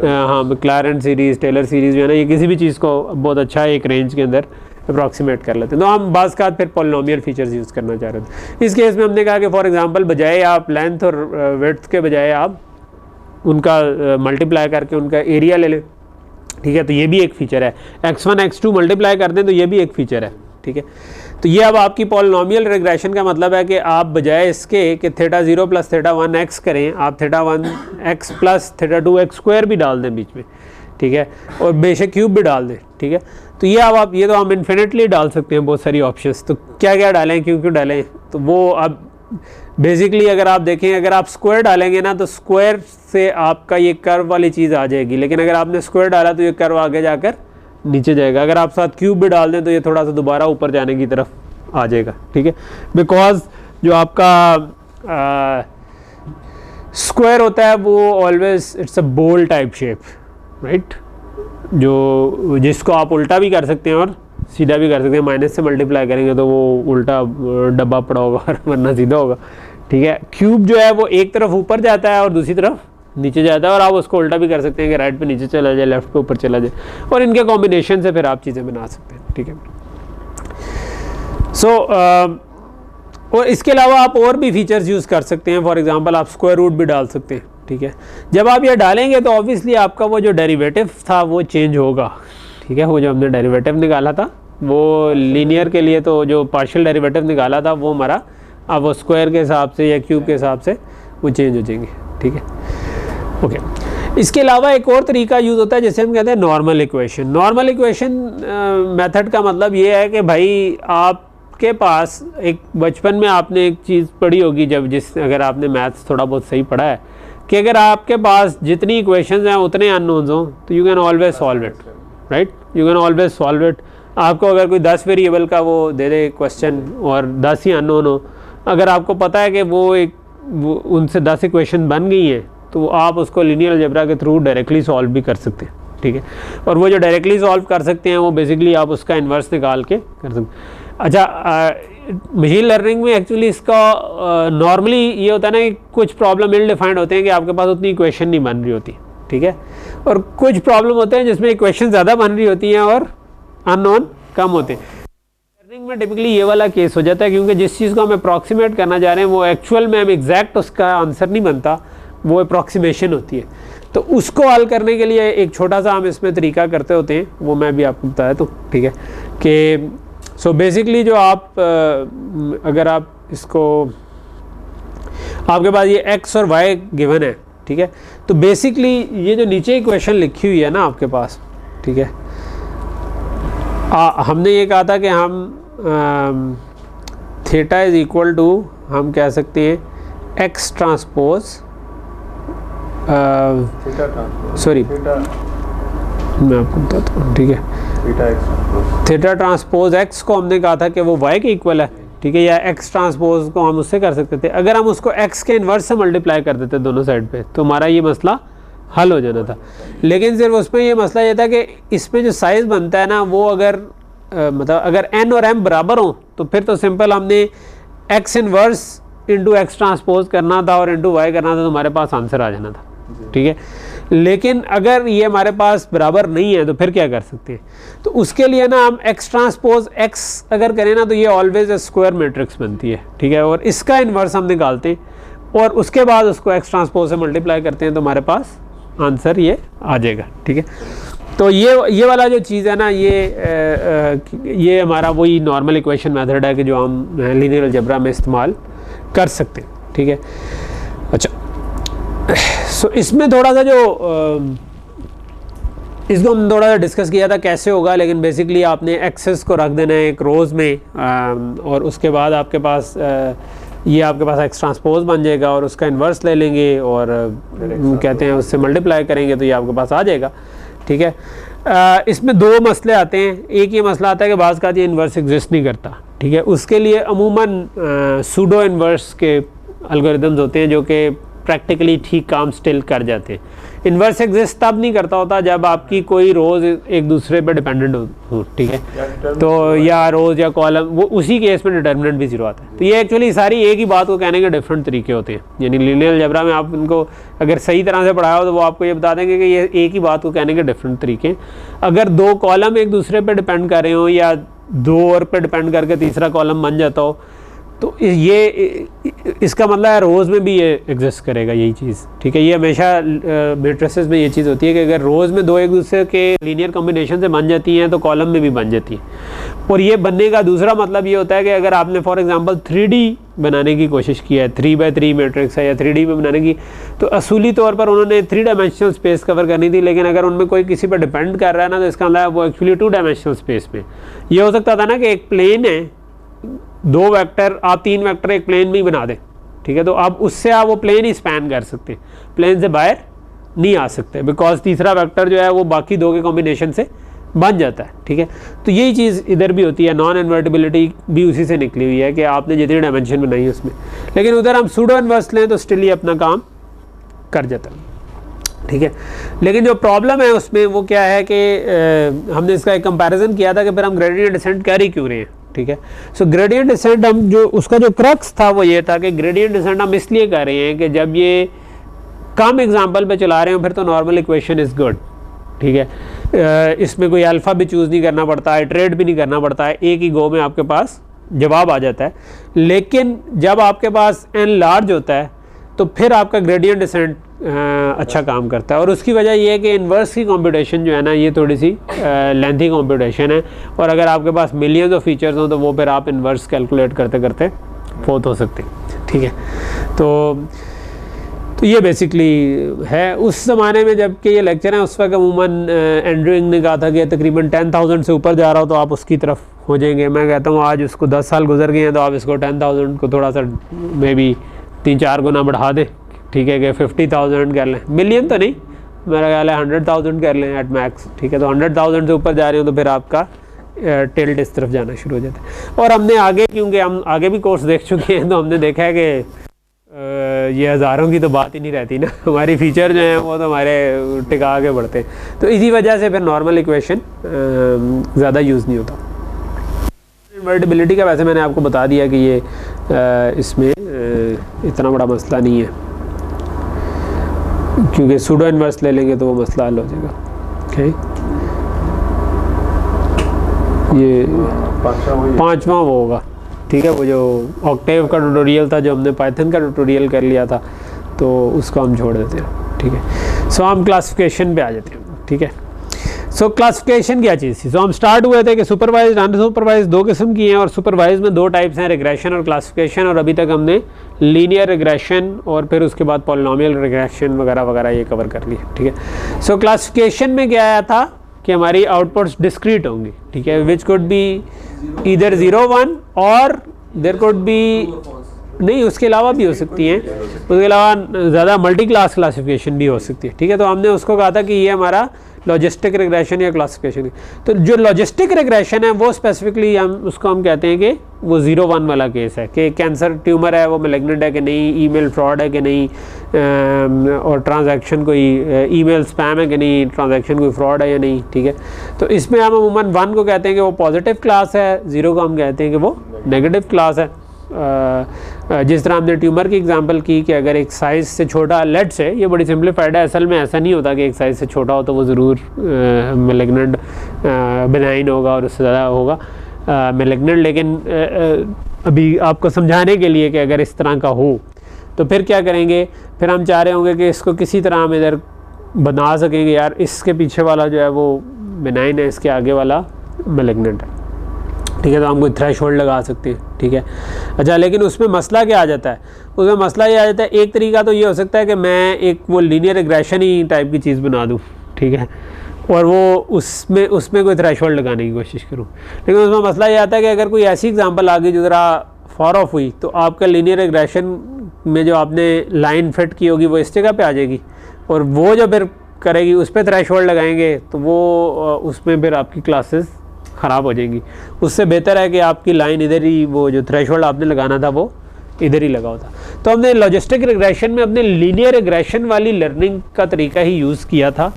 हाँ मैक्लैरेन सीरीज़, टेलर सीरीज़ जो है ना, ये किसी भी चीज़ को बहुत अच्छा एक रेंज के अंदर अप्रॉक्सीमेट कर लेते हैं। तो हम बाज़ का फिर पॉलिनोमियल फीचर्स यूज़ करना चाह रहे थे। इस केस में हमने कहा कि फॉर एग्जांपल बजाय आप लेंथ और विड्थ के बजाय आप उनका मल्टीप्लाई करके उनका एरिया ले लें, ठीक है। तो ये भी एक फ़ीचर है। x1 x2 मल्टीप्लाई कर दें तो ये भी एक फ़ीचर है, ठीक है। तो ये अब आपकी पॉलिनोमियल रिग्रेशन का मतलब है कि आप बजाय इसके कि θ0 प्लस θ1 x करें, आप θ1 x प्लस θ2 x स्क्वायर भी डाल दें बीच में, ठीक है, और बेशक क्यूब भी डाल दें, ठीक है। तो ये अब आप ये तो हम इन्फिनिटली डाल सकते हैं बहुत सारी ऑप्शंस। तो क्या क्या डालें, क्यों डालें, तो वो अब बेसिकली अगर आप देखें, अगर आप स्क्वायर डालेंगे ना तो स्क्वायर से आपका ये कर्व वाली चीज़ आ जाएगी, लेकिन अगर आपने स्क्वायर डाला तो ये कर्व आगे जाकर नीचे जाएगा। अगर आप साथ क्यूब भी डाल दें तो ये थोड़ा सा दोबारा ऊपर जाने की तरफ आ जाएगा, ठीक है। बिकॉज जो आपका स्क्वायर होता है वो ऑलवेज इट्स अ बोल टाइप शेप, राइट, जो जिसको आप उल्टा भी कर सकते हैं और सीधा भी कर सकते हैं। माइनस से मल्टीप्लाई करेंगे तो वो उल्टा डब्बा पड़ा होगा और वरना सीधा होगा, ठीक है। क्यूब जो है वो एक तरफ ऊपर जाता है और दूसरी तरफ नीचे जाता है, और आप उसको उल्टा भी कर सकते हैं कि राइट पे नीचे चला जाए, लेफ्ट पे ऊपर चला जाए, और इनके कॉम्बिनेशन से फिर आप चीज़ें बना सकते हैं, ठीक है। सो और इसके अलावा आप और भी फीचर्स यूज़ कर सकते हैं। फॉर एग्जांपल आप स्क्वायर रूट भी डाल सकते हैं, ठीक है। जब आप ये डालेंगे तो ऑब्वियसली आपका वो जो डेरिवेटिव था वो चेंज होगा, ठीक है। वो जो हमने डेरिवेटिव निकाला था वो लीनियर के लिए, तो जो पार्शियल डेरिवेटिव निकाला था वो हमारा अब वो स्क्वायर के हिसाब से या क्यूब के हिसाब से वो चेंज हो जाएंगे, ठीक है, ओके। इसके अलावा एक और तरीका यूज़ होता है जिसे हम कहते हैं normal equation. Normal equation method का मतलब ये है कि भाई आपके पास एक बचपन में आपने एक चीज़ पढ़ी होगी, जब अगर आपने मैथ्स थोड़ा बहुत सही पढ़ा है, कि अगर आपके पास जितनी इक्वेशंस हैं उतने अननोन्स हों तो you can always solve it, right, you can always solve it. आपको अगर कोई 10 वेरिएबल का वो दे दे क्वेश्चन और 10 ही अननोन हो, अगर आपको पता है कि वो उनसे 10 इक्वेशन बन गई हैं, तो आप उसको लीनियर अलजेब्रा के थ्रू डायरेक्टली सॉल्व भी कर सकते हैं, ठीक है। और वो जो डायरेक्टली सॉल्व कर सकते हैं वो बेसिकली आप उसका इन्वर्स निकाल के कर सकते हैं। अच्छा, मशीन लर्निंग में एक्चुअली इसका नॉर्मली ये होता है ना कि कुछ प्रॉब्लम इल डिफाइंड होते हैं कि आपके पास उतनी इक्वेशन नहीं बन रही होती, ठीक है, और कुछ प्रॉब्लम होते हैं जिसमें इक्वेशन ज़्यादा बन रही होती हैं और अननोन कम होते हैं। लर्निंग में टिपिकली ये वाला केस हो जाता है, क्योंकि जिस चीज़ को हम अप्रॉक्सीमेट करना चाह रहे हैं वो एक्चुअल में हम एग्जैक्ट उसका आंसर नहीं बनता, वो अप्रॉक्सीमेशन होती है। तो उसको हल करने के लिए एक छोटा सा हम इसमें तरीका करते होते हैं, वो मैं भी आपको बताया तो, ठीक है, कि सो बेसिकली जो आप अगर आप इसको, आपके पास ये x और y गिवन है, ठीक है, तो बेसिकली ये जो नीचे इक्वेशन लिखी हुई है ना आपके पास, ठीक है, हमने ये कहा था कि हम थीटा इज इक्वल टू, हम कह सकते हैं x ट्रांसपोज, सॉरी मैं आपको बताता हूँ, ठीक है, थीटा ट्रांसपोज x को हमने कहा था कि वो y के इक्वल है, ठीक है, या x ट्रांसपोज को हम उससे कर सकते थे। अगर हम उसको x के इन्वर्स से मल्टीप्लाई कर देते दोनों साइड पे, तो हमारा ये मसला हल हो जाना था। लेकिन सिर्फ उसमें ये मसला ये था कि इसमें जो साइज़ बनता है ना, वो अगर मतलब अगर n और m बराबर हों तो फिर तो सिंपल हमने x inverse into x transpose करना था और इंटू y करना था, तो हमारे पास आंसर आ जाना था, ठीक है। लेकिन अगर ये हमारे पास बराबर नहीं है तो फिर क्या कर सकते हैं, तो उसके लिए ना हम x ट्रांसपोज x अगर करें ना, तो ये ऑलवेज स्क्वायर मैट्रिक्स बनती है, ठीक है, और इसका इन्वर्स हम निकालते हैं और उसके बाद उसको x ट्रांसपोज से मल्टीप्लाई करते हैं, तो हमारे पास आंसर ये आ जाएगा, ठीक है। तो ये वाला जो चीज़ है ना, ये हमारा वही नॉर्मल इक्वेशन मेथड है कि जो हम लीनियर अलजेब्रा में इस्तेमाल कर सकते हैं, ठीक है। अच्छा, सो इसमें थोड़ा सा जो इसको हम थोड़ा सा डिस्कस किया था कैसे होगा, लेकिन बेसिकली आपने एक्सेस को रख देना है एक रोज़ में, और उसके बाद आपके पास ये आपके पास एक्स ट्रांसपोज बन जाएगा और उसका इन्वर्स ले लेंगे और कहते हैं उससे मल्टीप्लाई करेंगे तो ये आपके पास आ जाएगा, ठीक है। इसमें दो मसले आते हैं। एक ये मसला आता है कि बाज़ का ये इन्वर्स एग्जिस्ट नहीं करता, ठीक है, उसके लिए अमूमन सूडो इन्वर्स के एल्गोरिदम्स होते हैं जो कि प्रैक्टिकली ठीक काम स्टिल कर जाते हैं। इन्वर्स एग्जिस्ट तब नहीं करता होता जब आपकी कोई रोज़ एक दूसरे पर डिपेंडेंट हो, ठीक है, तो या रोज़ या कॉलम, वो उसी केस में डिटर्मिनेंट भी जीरो आता है। तो ये एक्चुअली सारी एक ही बात को कहने के डिफरेंट तरीके होते हैं, यानी लीनियर अलजेब्रा में आप इनको अगर सही तरह से पढ़ाया हो तो वो आपको ये बता देंगे कि ये एक ही बात को कहने के डिफरेंट तरीके। अगर दो कॉलम एक दूसरे पर डिपेंड कर रहे हो या दो और पे डिपेंड करके तीसरा कॉलम बन जाता हो, तो ये इसका मतलब है रोज़ में भी ये एग्जिस्ट करेगा यही चीज़, ठीक है। ये हमेशा मैट्रिसेस में ये चीज़ होती है कि अगर रोज़ में दो एक दूसरे के लीनियर कॉम्बिनेशन से बन जाती हैं तो कॉलम में भी बन जाती है। और ये बनने का दूसरा मतलब ये होता है कि अगर आपने फॉर एग्जांपल 3D बनाने की कोशिश की है, 3x3 मैट्रिक्स है या 3D में बनाने की, तो असूली तौर पर उन्होंने 3 डायमेंशनल स्पेस कवर करनी थी, लेकिन अगर उनमें कोई किसी पर डिपेंड कर रहा है ना, तो इसका मतलब वो एक्चुअली 2 डायमेंशनल स्पेस में। ये हो सकता था ना कि एक प्लेन है, दो वेक्टर, आप 3 वेक्टर एक प्लेन में ही बना दें, ठीक है, तो आप उससे आप वो प्लेन ही स्पैन कर सकते हैं, प्लेन से बाहर नहीं आ सकते, बिकॉज तीसरा वेक्टर जो है वो बाकी दो के कॉम्बिनेशन से बन जाता है, ठीक है। तो यही चीज़ इधर भी होती है, नॉन इन्वर्टिबिलिटी भी उसी से निकली हुई है कि आपने जितनी डायमेंशन बनाई है उसमें, लेकिन उधर हम सूडो इन्वर्स लें तो स्टिल ही अपना काम कर जाता है, ठीक है। लेकिन जो प्रॉब्लम है उसमें वो क्या है कि हमने इसका एक कंपैरिजन किया था कि फिर हम ग्रेडियंट डिसेंट कर ही क्यों रहे हैं, ठीक है। सो ग्रेडियंट डिसेंट हम जो उसका जो क्रक्स था वो ये था कि ग्रेडियंट डिसेंट हम इसलिए कर रहे हैं कि जब ये कम एग्जांपल पे चला रहे हो फिर तो नॉर्मल इक्वेशन इज़ गुड, ठीक है। इसमें कोई अल्फ़ा भी चूज़ नहीं करना पड़ता है, इटरेट भी नहीं करना पड़ता है, एक ही गो में आपके पास जवाब आ जाता है। लेकिन जब आपके पास n लार्ज होता है तो फिर आपका ग्रेडियंट डिसेंट अच्छा काम करता है, और उसकी वजह ये है कि इन्वर्स की कंप्यूटेशन जो है ना ये थोड़ी सी लेंथी कंप्यूटेशन है, और अगर आपके पास मिलियंस ऑफ फीचर्स हो तो वो फिर आप इन्वर्स कैलकुलेट करते करते फोत हो सकते हैं, ठीक है। तो ये बेसिकली है। उस ज़माने में जबकि ये लेक्चर है उस वक्त अमूमन एंड्रयू यंग ने कहा था कि तकरीबन 10,000 से ऊपर जा रहा हो तो आप उसकी तरफ हो जाएंगे। मैं कहता हूँ आज उसको 10 साल गुजर गए हैं तो आप इसको 10,000 को थोड़ा सा मे बी 3-4 गुना बढ़ा दें, ठीक है, कि 50,000 कर लें, मिलियन तो नहीं, मेरा ख्याल है 100,000 कर लें एट मैक्स, ठीक है। तो 100,000 से ऊपर जा रहे हो तो फिर आपका टिल्ट इस तरफ जाना शुरू हो जाता है। और हमने आगे, क्योंकि हम आगे भी कोर्स देख चुके हैं, तो हमने देखा है कि ये हज़ारों की तो बात ही नहीं रहती ना, हमारी फीचर जो हैं वो तो हमारे टिका के बढ़ते हैं, तो इसी वजह से फिर नॉर्मल इक्वेशन ज़्यादा यूज़ नहीं होता। इन्वर्टिबिलिटी का वैसे मैंने आपको बता दिया कि ये इसमें इतना बड़ा मसला नहीं है, क्योंकि सूडो इन्वर्स ले लेंगे तो वो मसला हल हो जाएगा। ओके, ये पांचवा वो होगा, ठीक है। वो जो ऑक्टेव का ट्यूटोरियल था, जो हमने पाइथन का ट्यूटोरियल कर लिया था, तो उसको हम छोड़ देते हैं, ठीक है। सो हम क्लासिफिकेशन पे आ जाते हैं, ठीक है। सो क्लासिफिकेशन क्या चीज़ थी? सो हम स्टार्ट हुए थे कि सुपरवाइज्ड अनसुपरवाइज्ड दो किस्म की हैं, और सुपरवाइज में दो टाइप्स हैं, रिग्रेशन और क्लासिफिकेशन। और अभी तक हमने लीनियर रिग्रेशन और फिर उसके बाद पॉलिनोमियल रिग्रेशन वगैरह वगैरह ये कवर कर लिया, ठीक है। सो क्लासिफिकेशन में क्या आया था कि हमारी आउटपुट्स डिस्क्रीट होंगी, ठीक है, विच कुड बी ईदर 0 1 और देयर कुड बी, नहीं उसके अलावा भी हो सकती हैं, उसके अलावा ज़्यादा मल्टी क्लास क्लासिफिकेशन भी हो सकती है, ठीक है। तो हमने उसको कहा था कि ये हमारा लॉजिस्टिक रिग्रेशन या क्लासिफिकेशन। तो जो लॉजिस्टिक रिग्रेशन है वो स्पेसिफिकली हम कहते हैं कि वो 0 1 वाला केस है, कि कैंसर ट्यूमर है वो मैलिग्नेंट है कि नहीं, ईमेल फ्रॉड है कि नहीं, और ट्रांजैक्शन कोई ईमेल स्पैम है कि नहीं, ट्रांजैक्शन कोई फ्रॉड है या नहीं, ठीक है। तो इसमें हम अमूमन 1 को कहते हैं कि वो पॉजिटिव क्लास है, 0 को हम कहते हैं कि वो नेगेटिव क्लास है। जिस तरह हमने ट्यूमर की एग्जांपल की कि अगर एक साइज़ से छोटा, लेट से, ये बड़ी सिंपलीफाइड है, असल में ऐसा नहीं होता कि एक साइज़ से छोटा हो तो वो ज़रूर मैलिग्नेंट बेनाइन होगा और उससे ज़्यादा होगा मैलिग्नेंट। लेकिन अभी आपको समझाने के लिए कि अगर इस तरह का हो तो फिर क्या करेंगे, फिर हम चाह रहे होंगे कि इसको किसी तरह हम इधर बना सकेंगे, यार इसके पीछे वाला जो है वो बेनाइन है, इसके आगे वाला मैलिग्नेंट है, ठीक है। तो हम कोई थ्रेशोल्ड लगा सकते हैं, ठीक है। अच्छा, लेकिन उसमें मसला क्या आ जाता है? उसमें मसला ये आ जाता है, एक तरीका तो ये हो सकता है कि मैं एक वो लीनियर रिग्रेशन ही टाइप की चीज़ बना दूँ, ठीक है, और वो उसमें कोई थ्रेशोल्ड लगाने की कोशिश करूँ। लेकिन उसमें मसला ये आता है कि अगर कोई ऐसी एग्जांपल आ गई जो ज़रा फॉर ऑफ हुई, तो आपका लीनियर रिग्रेशन में जो आपने लाइन फिट की होगी वो इस जगह पे आ जाएगी, और वो जो फिर करेगी उस पर थ्रेशोल्ड लगाएंगे तो वो उसमें फिर आपकी क्लासेस ख़राब हो जाएंगी। उससे बेहतर है कि आपकी लाइन इधर ही, वो जो थ्रेशोल्ड आपने लगाना था वो इधर ही लगा होता। तो हमने लॉजिस्टिक रिग्रेशन में अपने लीनियर रिग्रेशन वाली लर्निंग का तरीका ही यूज़ किया था,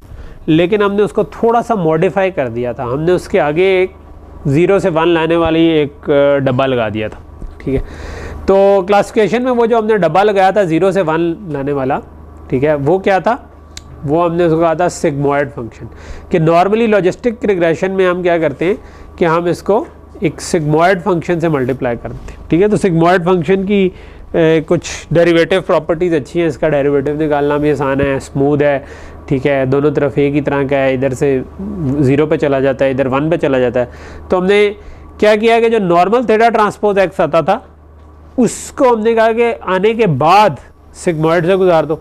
लेकिन हमने उसको थोड़ा सा मॉडिफाई कर दिया था। हमने उसके आगे एक 0 से 1 लाने वाली एक डब्बा लगा दिया था, ठीक है। तो क्लासिफिकेशन में वो जो हमने डब्बा लगाया था 0 से 1 लाने वाला, ठीक है, वो क्या था? वो हमने उसको कहा था सिग्मॉइड फंक्शन। कि नॉर्मली लॉजिस्टिक रिग्रेशन में हम क्या करते हैं कि हम इसको एक सिग्मॉइड फंक्शन से मल्टीप्लाई करते हैं, ठीक है। तो सिग्मॉइड फंक्शन की कुछ डेरिवेटिव प्रॉपर्टीज़ अच्छी हैं, इसका डेरिवेटिव निकालना भी आसान है, स्मूथ है, ठीक है, दोनों तरफ एक ही तरह का है, इधर से 0 पे चला जाता है, इधर 1 पे चला जाता है। तो हमने क्या किया कि जो नॉर्मल थीटा ट्रांसपोज एक्स आता था उसको हमने कहा कि आने के बाद सिग्मॉइड से गुजार दो,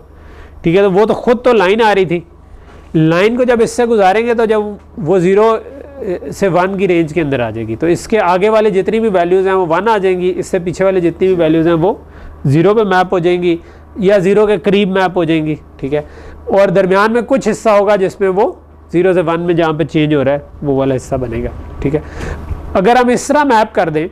ठीक है। तो वो तो खुद तो लाइन आ रही थी, लाइन को जब इससे गुजारेंगे तो जब वो 0 से 1 की रेंज के अंदर आ जाएगी, तो इसके आगे वाले जितनी भी वैल्यूज़ हैं वो 1 आ जाएंगी, इससे पीछे वाले जितनी भी वैल्यूज़ हैं वो 0 पे मैप हो जाएंगी या 0 के करीब मैप हो जाएंगी, ठीक है। और दरमियान में कुछ हिस्सा होगा जिसमें वो 0 से 1 में जहाँ पे चेंज हो रहा है वो वाला हिस्सा बनेगा, ठीक है। अगर हम इस तरह मैप कर दें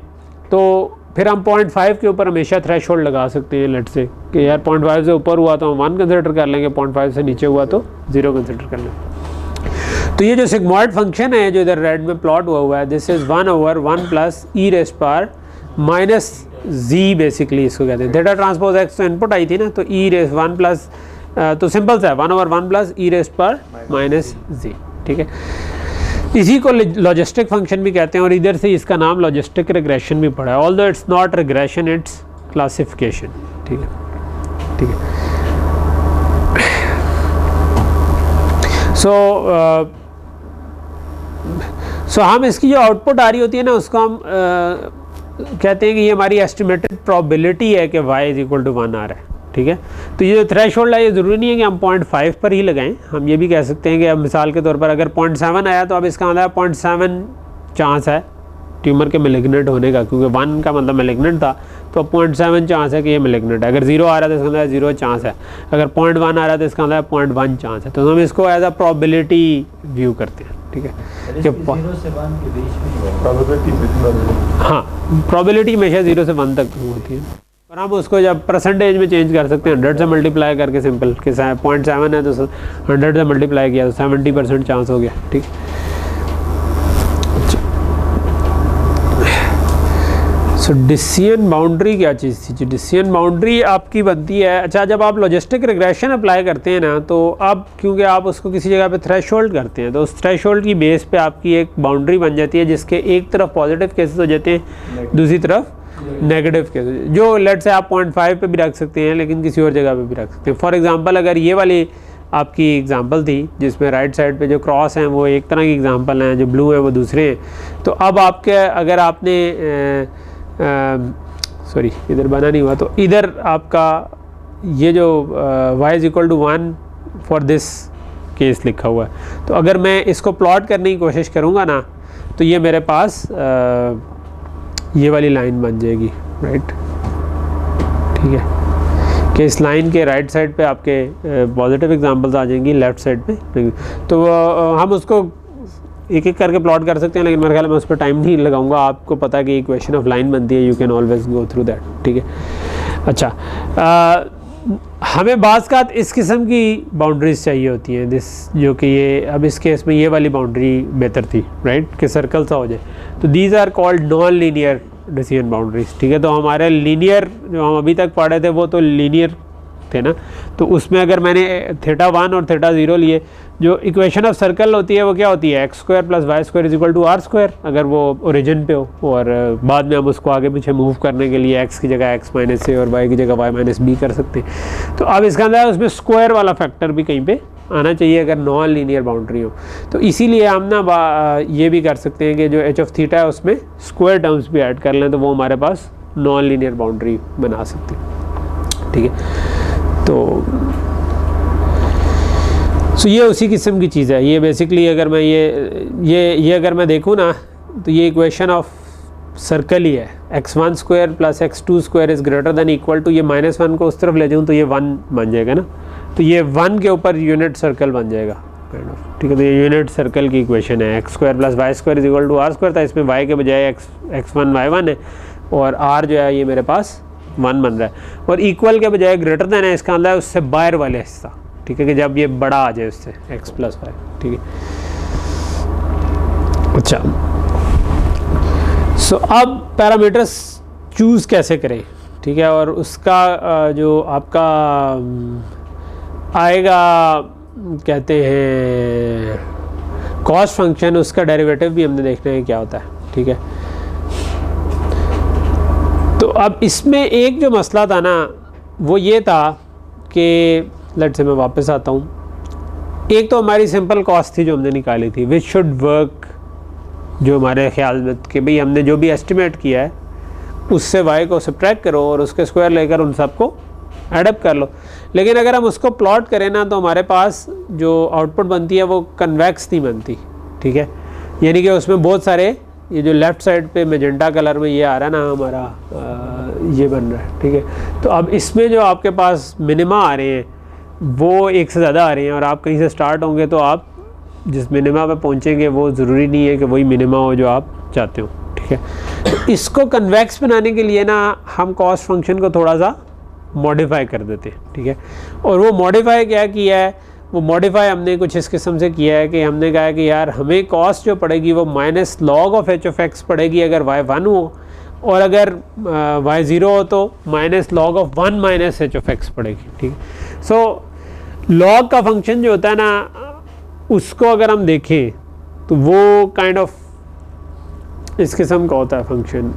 तो फिर हम 0.5 के ऊपर हमेशा थ्रेशोल्ड लगा सकते हैं, लेट से कि यार 0.5 से ऊपर हुआ तो हम 1 कंसिडर कर लेंगे, 0.5 से नीचे हुआ तो 0 कंसिडर कर लेंगे। तो ये जो सिग्मॉइड फंक्शन है जो इधर रेड में प्लॉट हुआ है, this is 1/1 plus e raise power minus g, basically इसको कहते हैं। थीटा ट्रांसपोज एक्स तो इनपुट आई थी ना, तो ई रेज़ 1 प्लस, तो सिंपल सा है 1/1 plus e raise power minus g, ठीक है। इसी को लॉजिस्टिक फंक्शन भी कहते हैं, और इधर से इसका नाम लॉजिस्टिक रिग्रेशन भी पड़ा है, although it's not regression, it's classification, ठीक है, ठीक है। सो हम इसकी जो आउटपुट आ रही होती है ना उसको हम कहते हैं कि ये हमारी एस्टिमेटेड प्रोबेबिलिटी है कि y = 1 आ रहा है, ठीक है। तो ये जो थ्रेशोल्ड है ये ज़रूरी नहीं है कि हम 0.5 पर ही लगाएं, हम ये भी कह सकते हैं कि अब मिसाल के तौर पर अगर 0.7 आया तो अब इसका मतलब 0.7 चांस है ट्यूमर के मेलिग्नेंट होने का, क्योंकि 1 का मतलब मेलिग्नेंट था, तो 0.7 चांस है कि ये मेलिग्नेंट है। अगर 0 आ रहा है तो इसका मतलब 0 चांस है, अगर 0.1 आ रहा है तो इसका मतलब 0.1 चांस है। तो हम इसको एज अ प्रोबेबिलिटी व्यू करते हैं, ठीक है। 0 से 1 के बीच में हाँ, प्रोबेबिलिटी हमेशा 0 से 1 तक होती है, और हम उसको जब परसेंटेज में चेंज कर सकते हैं 100 से मल्टीप्लाई करके, सिंपल कि 0.7 है तो 100 से मल्टीप्लाई किया तो 70% चांस हो गया, ठीक। सो डिसीजन बाउंड्री क्या चीज़ थी? डिसीजन बाउंड्री आपकी बनती है, अच्छा जब आप लॉजिस्टिक रिग्रेशन अप्लाई करते हैं ना, तो अब क्योंकि आप उसको किसी जगह पे थ्रेशोल्ड करते हैं, तो उस थ्रेशोल्ड की बेस पे आपकी एक बाउंड्री बन जाती है, जिसके एक तरफ पॉजिटिव केसेस हो जाते हैं, दूसरी तरफ नेगेटिव केसेस, जो लेट से आप 0.5 पे भी रख सकते हैं, लेकिन किसी और जगह पे भी रख सकते हैं। फॉर एग्जांपल अगर ये वाली आपकी एग्जांपल थी जिसमें राइट साइड पे जो क्रॉस हैं वो एक तरह की एग्जांपल हैं, जो ब्लू हैं वो दूसरे हैं, तो अब आपके अगर आपने सॉरी इधर बना नहीं हुआ, तो इधर आपका ये जो y is equal to 1 for this case लिखा हुआ है, तो अगर मैं इसको प्लॉट करने की कोशिश करूँगा ना, तो ये मेरे पास ये वाली लाइन बन जाएगी, राइट, ठीक है, कि इस लाइन के राइट साइड पे आपके पॉजिटिव एग्जांपल्स आ जाएंगी, लेफ़्ट साइड पे, तो हम उसको एक एक करके प्लॉट कर सकते हैं, लेकिन मेरे ख्याल में उस पर टाइम नहीं लगाऊंगा। आपको पता है कि इक्वेशन ऑफ लाइन बनती है, you can always go through that, ठीक है। अच्छा, हमें बाज़ का इस किस्म की बाउंड्रीज चाहिए होती हैं, दिस जो कि ये अब इस केस में ये वाली बाउंड्री बेहतर थी, राइट, कि सर्कल सा हो जाए, तो these are called non linear decision boundaries, ठीक है। तो हमारे लीनियर जो हम अभी तक पढ़े थे वो तो लीनियर थे ना, तो उसमें अगर मैंने θ1 और θ0 लिए, जो इक्वेशन ऑफ सर्कल होती है वो क्या होती है, x² + y² is equal to r², अगर वो ओरिजिन पे हो, और बाद में हम उसको आगे पीछे मूव करने के लिए x की जगह x - a और y की जगह y - b कर सकते हैं। तो अब इसका अंदर उसमें स्क्वायर वाला फैक्टर भी कहीं पे आना चाहिए अगर नॉन लीनियर बाउंड्री हो, तो इसीलिए हम ना ये भी कर सकते हैं कि जो h(θ) है उसमें स्क्वायर टर्म्स भी ऐड कर लें, तो वो हमारे पास नॉन लीनियर बाउंड्री बना सकते हैं, ठीक है। तो ये उसी किस्म की चीज़ है। ये बेसिकली अगर मैं ये अगर मैं देखूँ ना, तो ये इक्वेशन ऑफ सर्कल ही है, x1² + x2² is greater than equal to, ये -1 को उस तरफ ले जाऊँ तो ये 1 बन जाएगा ना, तो ये 1 के ऊपर यूनिट सर्कल बन जाएगा, ठीक है। तो ये यूनिट सर्कल की इक्वेशन है, x² + y² is equal to r², था, इसमें y के बजाय x1 y1 है, और r जो है ये मेरे पास 1 बन रहा है, और इक्वल के बजाय ग्रेटर देन है, इसका मतलब उससे बाहर वाले हिस्सा, ठीक है, कि जब ये बड़ा आ जाए उससे x + y, ठीक है। अच्छा, सो अब पैरामीटर्स चूज़ कैसे करें, ठीक है, और उसका जो आपका आएगा कहते हैं कॉस्ट फंक्शन, उसका डेरिवेटिव भी हमने देखना है क्या होता है, ठीक है। तो अब इसमें एक जो मसला था ना वो ये था कि लेट से मैं वापस आता हूँ, एक तो हमारी सिंपल कॉस्ट थी जो हमने निकाली थी, विच शुड वर्क, जो हमारे ख्याल में कि भाई हमने जो भी एस्टिमेट किया है उससे y को सब्ट्रैक्ट करो और उसके स्क्वायर लेकर उन सबको एडअप कर लो। लेकिन अगर हम उसको प्लॉट करें ना, तो हमारे पास जो आउटपुट बनती है वो कन्वेक्स नहीं बनती, ठीक है, यानी कि उसमें बहुत सारे, ये जो लेफ़्ट साइड पे मेजेंटा कलर में ये आ रहा है ना हमारा, ये बन रहा है, ठीक है। तो अब इसमें जो आपके पास मिनिमा आ रहे हैं वो एक से ज़्यादा आ रहे हैं, और आप कहीं से स्टार्ट होंगे तो आप जिस मिनिमा पे पहुंचेंगे वो ज़रूरी नहीं है कि वही मिनिमा हो जो आप चाहते हो, ठीक है। तो इसको कन्वेक्स बनाने के लिए ना हम कॉस्ट फंक्शन को थोड़ा सा मॉडिफाई कर देते हैं, ठीक है। और वो मॉडिफाई क्या किया है, वो मॉडिफाई हमने कुछ इस किस्म से किया है कि हमने कहा कि यार हमें कॉस्ट जो पड़ेगी वो -log(h)(x) पड़ेगी अगर y 1 हो, और अगर y 0 हो तो -log(1 - h)(x) पड़ेगी, ठीक है। सो log का फंक्शन जो होता है ना, उसको अगर हम देखें तो वो काइंड ऑफ इस किस्म का होता है फंक्शन,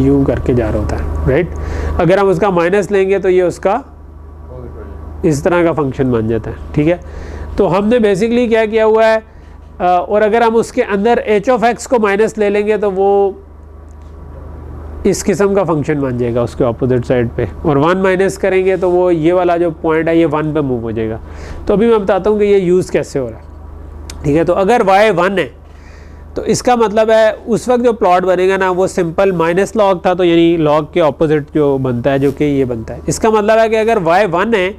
यूँ करके जा रहा होता है, राइट। अगर हम उसका माइनस लेंगे तो ये उसका इस तरह का फंक्शन बन जाता है, ठीक है। तो हमने बेसिकली क्या किया हुआ है, और अगर हम उसके अंदर h(x) को माइनस ले लेंगे तो वो इस किस्म का फंक्शन बन जाएगा उसके अपोजिट साइड पे, और 1 माइनस करेंगे तो वो ये वाला जो पॉइंट है ये 1 पे मूव हो जाएगा। तो अभी मैं बताता हूँ कि ये यूज़ कैसे हो रहा है, ठीक है। तो अगर y 1 है, तो इसका मतलब है उस वक्त जो प्लॉट बनेगा ना वो सिंपल माइनस लॉग था, तो यानी लॉग के ऑपोजिट जो बनता है जो कि ये बनता है। इसका मतलब है कि अगर y 1 है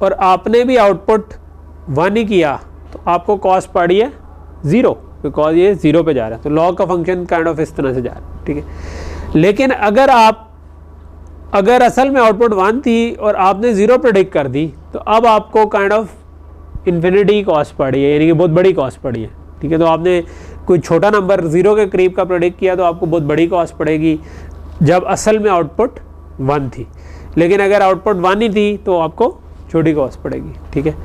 और आपने भी आउटपुट 1 ही किया तो आपको कॉस्ट पड़ी है 0, बिकॉज ये 0 पे जा रहा है। तो लॉग का फंक्शन काइंड ऑफ इस तरह से जा रहा है, ठीक है। लेकिन अगर असल में आउटपुट 1 थी और आपने 0 प्रेडिक्ट कर दी तो अब आपको काइंड ऑफ इन्फिनिटी कॉस्ट पड़ी है, यानी कि बहुत बड़ी कॉस्ट पड़ी है, ठीक है। तो आपने कोई छोटा नंबर 0 के करीब का प्रेडिक्ट किया तो आपको बहुत बड़ी कॉस्ट पड़ेगी जब असल में आउटपुट 1 थी। लेकिन अगर आउटपुट 1 ही थी तो आपको छोटी कॉस्ट पड़ेगी, ठीक है।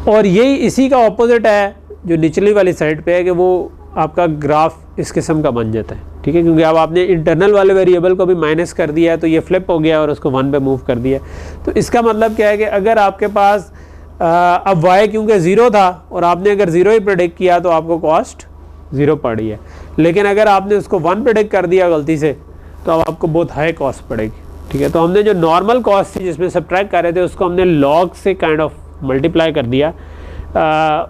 और यही इसी का ऑपोजिट है जो निचली वाली साइड पे है कि वो आपका ग्राफ इस किस्म का बन जाता है, ठीक है, क्योंकि अब आपने इंटरनल वाले वेरिएबल को भी माइनस कर दिया है तो ये फ्लिप हो गया और उसको 1 पे मूव कर दिया। तो इसका मतलब क्या है कि अगर आपके पास अब y क्योंकि 0 था और आपने अगर 0 ही प्रेडिक्ट किया तो आपको कॉस्ट 0 पड़ी है। लेकिन अगर आपने उसको 1 प्रेडिक्ट कर दिया गलती से तो अब आपको बहुत हाई कॉस्ट पड़ेगी, ठीक है। तो हमने जो नॉर्मल कॉस्ट थी जिसमें सब्ट्रैक्ट कर रहे थे उसको हमने लॉग से काइंड ऑफ मल्टीप्लाई कर दिया।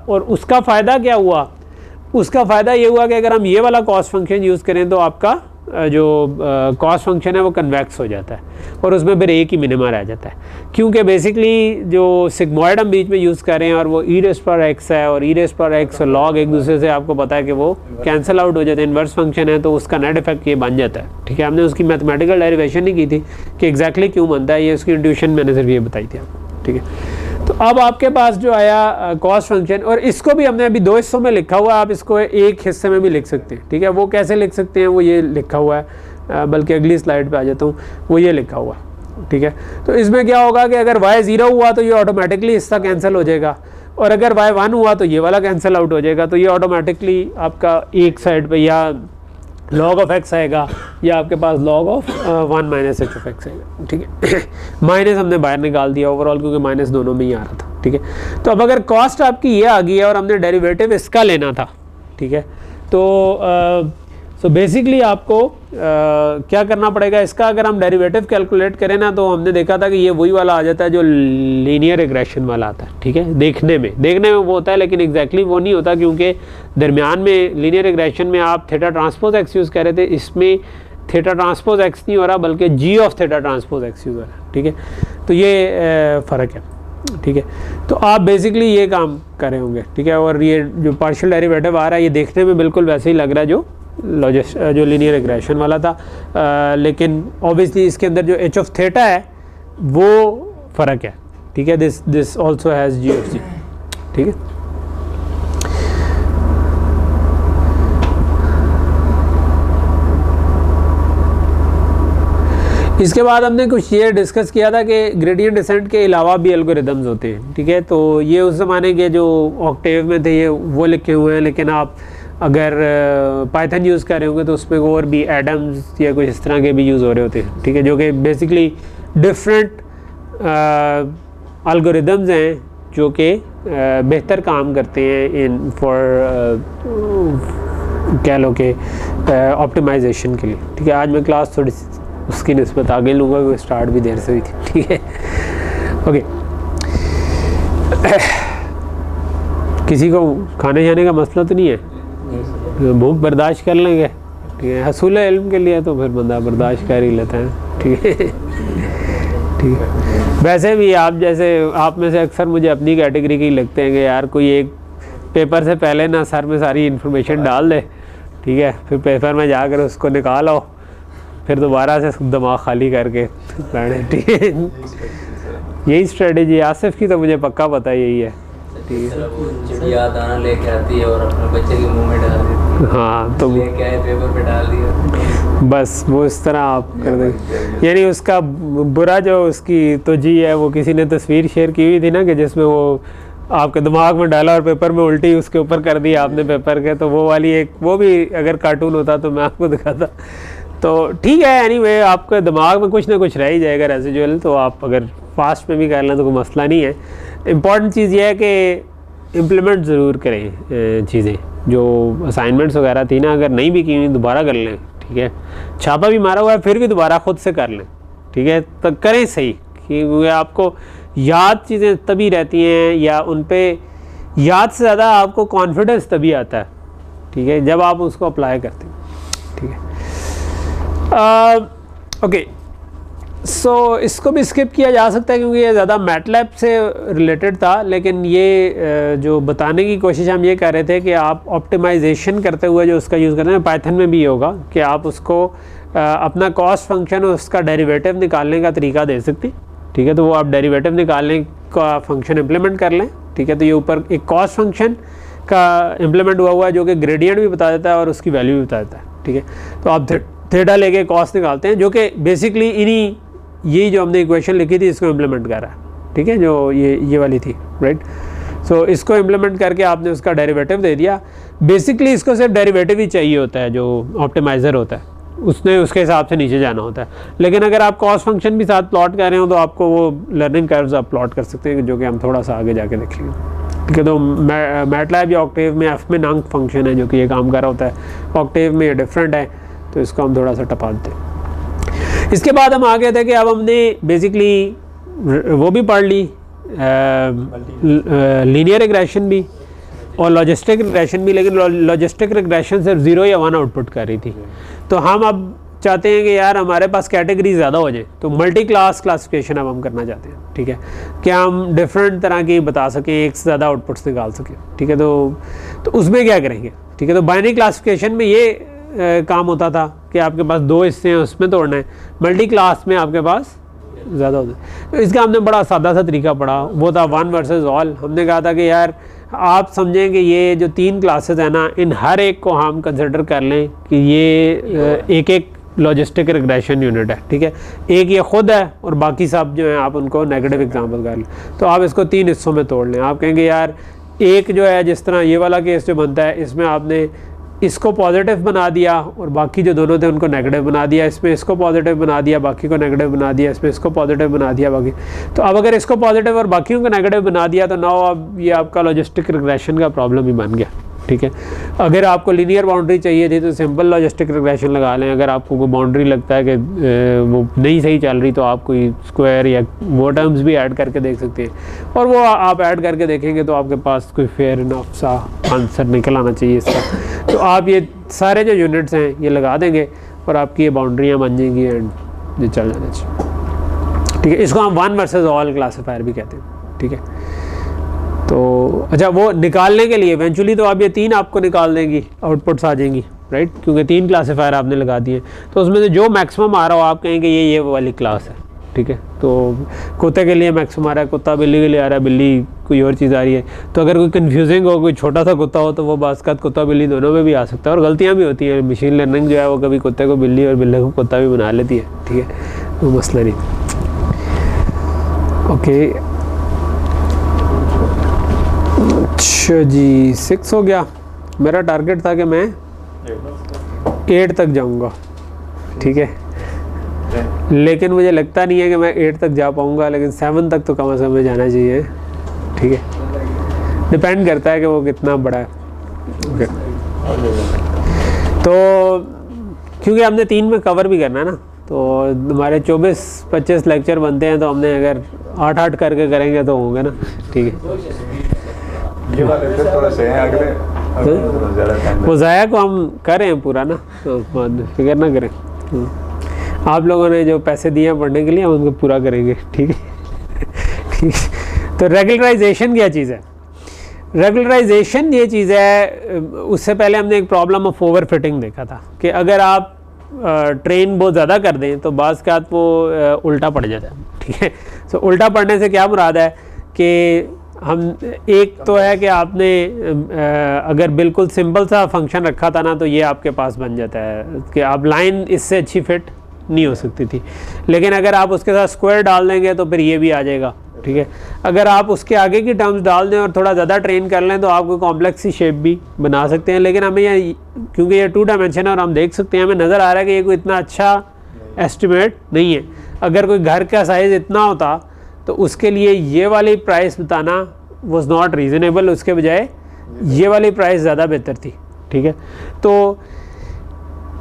और उसका फ़ायदा क्या हुआ? उसका फ़ायदा ये हुआ कि अगर हम ये वाला कॉस्ट फंक्शन यूज़ करें तो आपका जो कॉस्ट फंक्शन है वो कन्वेक्स हो जाता है और उसमें फिर एक ही मिनिमा रह जाता है, क्योंकि बेसिकली जो सिग्मॉइड हम बीच में यूज़ कर रहे हैं और वो ई रेज़ पर एक्स है और ई रेज़ पर एक्स और लॉग एक दूसरे से आपको पता है कि वो कैंसिल आउट हो जाते हैं, इन्वर्स फंक्शन है तो उसका नेट इफेक्ट ये बन जाता है, ठीक है। हमने उसकी मैथमेटिकल डेरिवेशन नहीं की थी कि एग्जैक्टली क्यों बनता है, ये उसकी इंट्यूशन मैंने सिर्फ ये बताई थी आपको, ठीक है। तो अब आपके पास जो आया कॉस्ट फंक्शन, और इसको भी हमने अभी 2 हिस्सों में लिखा हुआ है, आप इसको एक हिस्से में भी लिख सकते हैं, ठीक है। वो कैसे लिख सकते हैं वो ये लिखा हुआ है, बल्कि अगली स्लाइड पे आ जाता हूँ, वो ये लिखा हुआ है, ठीक है। तो इसमें क्या होगा कि अगर y 0 हुआ तो ये ऑटोमेटिकली हिस्सा कैंसिल हो जाएगा और अगर y 1 हुआ तो ये वाला कैंसिल आउट हो जाएगा। तो ये ऑटोमेटिकली आपका एक साइड पे या log ऑफ x आएगा या आपके पास log of 1 minus H of x आएगा, ठीक है। माइनस हमने बाहर निकाल दिया ओवरऑल क्योंकि माइनस दोनों में ही आ रहा था, ठीक है। तो अब अगर कॉस्ट आपकी ये आ गई है और हमने डेरिवेटिव इसका लेना था, ठीक है, तो सो बेसिकली आपको क्या करना पड़ेगा, इसका अगर हम डेरिवेटिव कैलकुलेट करें ना तो हमने देखा था कि ये वही वाला आ जाता है जो लीनियर रिग्रेशन वाला आता है, ठीक है। देखने में वो होता है लेकिन एग्जैक्टली वो नहीं होता, क्योंकि दरमियान में लीनियर रिग्रेशन में आप थीटा ट्रांसपोज एक्स यूज़ कर रहे थे, इसमें थीटा ट्रांसपोज एक्स नहीं हो रहा बल्कि g of theta transpose x use हो रहा है, ठीक है। तो ये फ़र्क है, ठीक है। तो आप बेसिकली ये काम कर रहे होंगे, ठीक है। और ये जो पार्शियल डेरिवेटिव आ रहा है ये देखने में बिल्कुल वैसे ही लग रहा है जो लीनियर रिग्रेशन वाला था, लेकिन ऑब्वियसली इसके अंदर जो एच ऑफ थीटा है वो फ़र्क है, ठीक है। This also has g of g, ठीक है। इसके बाद हमने कुछ ये डिस्कस किया था कि ग्रेडियंट डिसेंट के अलावा भी एल्गोरिदम्स होते हैं, ठीक है। तो ये उस ज़माने के जो ऑक्टेव में थे ये वो लिखे हुए हैं, लेकिन आप अगर पाइथन यूज़ कर रहे होंगे तो उसमें और भी एडम्स या कुछ इस तरह के भी यूज़ हो रहे होते हैं, ठीक है, जो कि बेसिकली डिफरेंट एल्गोरिदम्स हैं जो कि बेहतर काम करते हैं इन फॉर कह लो कि ऑप्टिमाइजेशन के लिए, ठीक है। आज मैं क्लास थोड़ी उसकी निस्बत आगे लूँगा क्योंकि स्टार्ट भी देर से हुई थी, ठीक है। ओके, किसी को खाने जाने का मसला तो नहीं है, भूख बर्दाश्त कर लेंगे, ठीक है। हसूल इल्म के लिए तो फिर बंदा बर्दाश्त कर ही लेता है, ठीक है, ठीक है। वैसे भी आप जैसे आप में से अक्सर मुझे अपनी कैटेगरी के ही लगते हैं कि यार कोई एक पेपर से पहले ना सर में सारी इन्फॉर्मेशन डाल दे, ठीक है, फिर पेपर में जाकर उसको निकालो, फिर दोबारा से दिमाग खाली करके बैठे, ठीक है। यही स्ट्रेटेजी आसिफ की तो मुझे पक्का पता यही है, ठीक है। चिड़िया दाना लेके आती है और अपने बच्चे के मुंह में डाल देती है, हाँ, तो लेके आए पेपर पे डाल दिया, बस वो इस तरह आप कर देंगे। यानी उसका बुरा जो उसकी तो जी है, वो किसी ने तस्वीर शेयर की हुई थी ना कि जिसमें वो आपके दिमाग में डाला और पेपर में उल्टी उसके ऊपर कर दी आपने पेपर के, तो वो वाली एक वो भी अगर कार्टून होता तो मैं आपको दिखाता। तो ठीक है, एनीवे आपके दिमाग में कुछ ना कुछ रह ही जाएगा रेसिडुअल, तो आप अगर फास्ट में भी कर लें तो कोई मसला नहीं है। इम्पॉर्टेंट चीज़ ये है कि इम्प्लीमेंट ज़रूर करें चीज़ें, जो असाइनमेंट्स वगैरह थी ना अगर नहीं भी की हुई दोबारा कर लें, ठीक है। छापा भी मारा हुआ है फिर भी दोबारा ख़ुद से कर लें, ठीक है, तो करें सही, क्योंकि आपको याद चीज़ें तभी रहती हैं या उन पे याद से ज़्यादा आपको कॉन्फिडेंस तभी आता है ठीक है, जब आप उसको अप्लाई करते हैं, ठीक है। ओके, सो इसको भी स्किप किया जा सकता है क्योंकि ये ज़्यादा मैटलैब से रिलेटेड था, लेकिन ये जो बताने की कोशिश हम ये कर रहे थे कि आप ऑप्टिमाइजेशन करते हुए जो उसका यूज़ करते हैं, पाइथन में भी होगा कि आप उसको अपना कॉस्ट फंक्शन और उसका डेरिवेटिव निकालने का तरीका दे सकते, ठीक है। तो वो आप डेरिवेटिव निकालने का फंक्शन इम्प्लीमेंट कर लें, ठीक है। तो ये ऊपर एक कॉस्ट फंक्शन का इम्प्लीमेंट हुआ है जो कि ग्रेडियंट भी बता देता है और उसकी वैल्यू भी बता देता है, ठीक है। तो आप थीटा लेके कॉस्ट निकालते हैं, जो कि बेसिकली इन्हीं यही जो हमने इक्वेशन लिखी थी इसको इम्प्लीमेंट कर रहा है, ठीक है, जो ये वाली थी, राइट। सो इसको इम्प्लीमेंट करके आपने उसका डेरिवेटिव दे दिया। बेसिकली इसको सिर्फ डेरिवेटिव ही चाहिए होता है, जो ऑप्टिमाइज़र होता है उसने उसके हिसाब से नीचे जाना होता है। लेकिन अगर आप कॉस्ट फंक्शन भी साथ प्लॉट कर रहे हो तो आपको वो लर्निंग कर्व्स आप प्लॉट कर सकते हैं, जो कि हम थोड़ा सा आगे जाके देखेंगे, ठीक है। तो मैटलैब या ऑक्टेव में एफ में नंग फंक्शन है जो कि ये काम कर रहा होता है, ऑक्टेव में ये डिफरेंट है, तो इसको हम थोड़ा सा टपा देते हैं। इसके बाद हम आ गए थे कि अब हमने बेसिकली वो भी पढ़ ली, लीनियर रिग्रेशन भी और लॉजिस्टिक रिग्रेशन भी, लेकिन लॉजिस्टिक रिग्रेशन सिर्फ 0 या 1 आउटपुट कर रही थी। तो हम अब चाहते हैं कि यार हमारे पास कैटेगरी ज़्यादा हो जाए, तो मल्टी क्लास क्लासिफिकेशन अब हम करना चाहते हैं, ठीक है। क्या हम डिफरेंट तरह की बता सकें, एक से ज़्यादा आउटपुट्स निकाल सकें, ठीक है। तो उसमें क्या करेंगे, ठीक है। तो बाइनरी क्लासिफिकेशन में ये काम होता था कि आपके पास 2 हिस्से हैं, उसमें तोड़ना है। मल्टी क्लास में आपके पास ज़्यादा होता है। तो इसका हमने बड़ा सादा सा तरीका पढ़ा, वो था 1 वर्सेस ऑल। हमने कहा था कि यार आप समझें कि ये जो 3 क्लासेस हैं ना, इन हर एक को हम कंसिडर कर लें कि ये एक लॉजिस्टिक रिग्रेशन यूनिट है, ठीक है। एक ये खुद है और बाकी सब जो हैं आप उनको नेगेटिव एग्जांपल कर लें। तो आप इसको 3 हिस्सों में तोड़ लें। आप कहेंगे यार एक जो है, जिस तरह ये वाला केस जो बनता है, इसमें आपने इसको पॉजिटिव बना दिया और बाकी जो दोनों थे उनको नेगेटिव बना दिया, इसमें इसको पॉजिटिव बना दिया, बाकी को नेगेटिव बना दिया, इसमें इसको पॉजिटिव बना दिया, बाकी। तो अब अगर इसको पॉजिटिव और बाकियों को नेगेटिव बना दिया तो नाउ अब ये आपका लॉजिस्टिक रिग्रेशन का प्रॉब्लम ही बन गया, ठीक है। अगर आपको लीनियर बाउंड्री चाहिए थी तो सिंपल लॉजिस्टिक रिग्रेशन लगा लें। अगर आपको कोई बाउंड्री लगता है कि वो नहीं सही चल रही तो आप कोई स्क्वायर या वो टर्म्स भी ऐड करके देख सकते हैं, और वो आप ऐड करके देखेंगे तो आपके पास कोई फेयर इनफ सा आंसर निकल आना चाहिए इसका। तो आप ये सारे जो यूनिट्स हैं ये लगा देंगे और आपकी ये बाउंड्रियाँ बन जाएंगी एंड ये चल जाना चाहिए, ठीक है। इसको हम 1 वर्सेस ऑल क्लासीफायर भी कहते हैं, ठीक है। तो अच्छा, वो निकालने के लिए इवेंचुअली तो आप ये 3 आपको निकाल देंगी, आउटपुट्स आ जाएंगी, राइट, क्योंकि 3 क्लासीफायर आपने लगा दिए। तो उसमें से जो मैक्सिमम आ रहा हो आप कहेंगे ये वाली क्लास है, ठीक है। तो कुत्ते के लिए मैक्सिमम आ रहा है, कुत्ता बिल्ली के लिए आ रहा है, बिल्ली कोई और चीज़ आ रही है। तो अगर कोई कन्फ्यूजिंग हो, कोई छोटा सा कुत्ता हो, तो वो बास्कत कुत्ता बिल्ली दोनों में भी आ सकता है, और गलतियाँ भी होती हैं। मशीन लर्निंग जो है वो कभी कुत्ते को बिल्ली और बिल्ली को कुत्ता भी बना लेती है, ठीक है, वो मसला नहीं। ओके, अच्छा जी, 6 हो गया। मेरा टारगेट था कि मैं 8 तक जाऊंगा, ठीक है, लेकिन मुझे लगता नहीं है कि मैं 8 तक जा पाऊंगा, लेकिन 7 तक तो कम से कम जाना चाहिए, ठीक है। डिपेंड करता है कि वो कितना बड़ा है। ओके, तो क्योंकि हमने 3 में कवर भी करना है ना, तो हमारे 24-25 लेक्चर बनते हैं, तो हमने अगर 8-8 करके करेंगे तो होंगे ना, ठीक है। ये वाले थोड़ा से हैं अगले, वो ज़ाया को हम करें पूरा ना, तो फिक्र ना करें। आप लोगों ने जो पैसे दिए हैं पढ़ने के लिए हम उनको पूरा करेंगे, ठीक है, ठीक। तो रेगुलराइजेशन क्या चीज़ है? रेगुलराइजेशन ये चीज़ है, उससे पहले हमने एक प्रॉब्लम ऑफ ओवर फिटिंग देखा था कि अगर आप ट्रेन बहुत ज़्यादा कर दें तो बाज़ का वो उल्टा पड़ जाता है, ठीक है। तो उल्टा पड़ने से क्या मुराद है कि हम एक तो है कि आपने अगर बिल्कुल सिंपल सा फंक्शन रखा था ना, तो ये आपके पास बन जाता है कि आप लाइन इससे अच्छी फिट नहीं हो सकती थी, लेकिन अगर आप उसके साथ स्क्वायर डाल देंगे तो फिर ये भी आ जाएगा, ठीक है। अगर आप उसके आगे की टर्म्स डाल दें और थोड़ा ज़्यादा ट्रेन कर लें तो आप कोई कॉम्प्लेक्स सी शेप भी बना सकते हैं, लेकिन हमें ये क्योंकि ये 2 डायमेंशन है और हम देख सकते हैं, हमें नज़र आ रहा है कि ये कोई इतना अच्छा एस्टिमेट नहीं है। अगर कोई घर का साइज़ इतना होता तो उसके लिए ये वाली प्राइस बताना वॉज नॉट रीज़नेबल, उसके बजाय ये वाली प्राइस ज़्यादा बेहतर थी, ठीक है। तो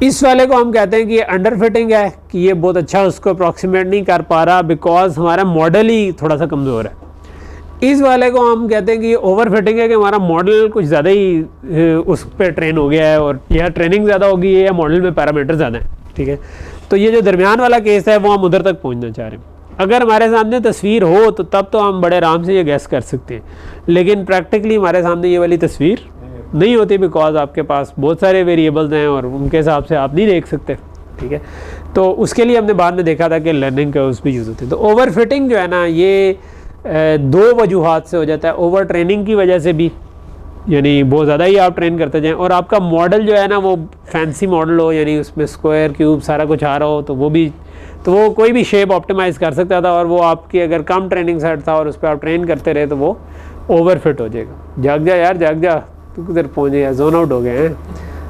इस वाले को हम कहते हैं कि ये अंडर फिटिंग है, कि ये बहुत अच्छा उसको अप्रॉक्सीमेट नहीं कर पा रहा बिकॉज हमारा मॉडल ही थोड़ा सा कमज़ोर है। इस वाले को हम कहते हैं कि ओवर फिटिंग है कि हमारा मॉडल कुछ ज़्यादा ही उस पर ट्रेन हो गया है और या ट्रेनिंग ज़्यादा हो गई है या मॉडल में पैरामीटर ज़्यादा है, ठीक है। तो ये जो दरमियान वाला केस है वो हम उधर तक पहुंचना चाह रहे हैं। अगर हमारे सामने तस्वीर हो तो तब तो हम बड़े आराम से ये गैस कर सकते हैं, लेकिन प्रैक्टिकली हमारे सामने ये वाली तस्वीर नहीं होती, बिकॉज आपके पास बहुत सारे वेरिएबल्स हैं और उनके हिसाब से आप नहीं देख सकते, ठीक है। तो उसके लिए हमने बाद में देखा था कि लर्निंग कर्व्स भी यूज़ होते हैं। तो ओवर फिटिंग जो है ना, ये दो वजूहात से हो जाता है। ओवर ट्रेनिंग की वजह से भी, यानी बहुत ज़्यादा ही आप ट्रेन करते जाएं, और आपका मॉडल जो है ना वो फैंसी मॉडल हो, यानी उसमें स्क्वायर क्यूब सारा कुछ आ रहा हो, तो वो कोई भी शेप ऑप्टिमाइज़ कर सकता था, और वो आपकी अगर कम ट्रेनिंग सेट था और उस पर आप ट्रेन करते रहे तो वो ओवर फिट हो जाएगा। जाग जा यार, जाग जा, तू किधर पहुँच गया, जोन आउट हो गए हैं।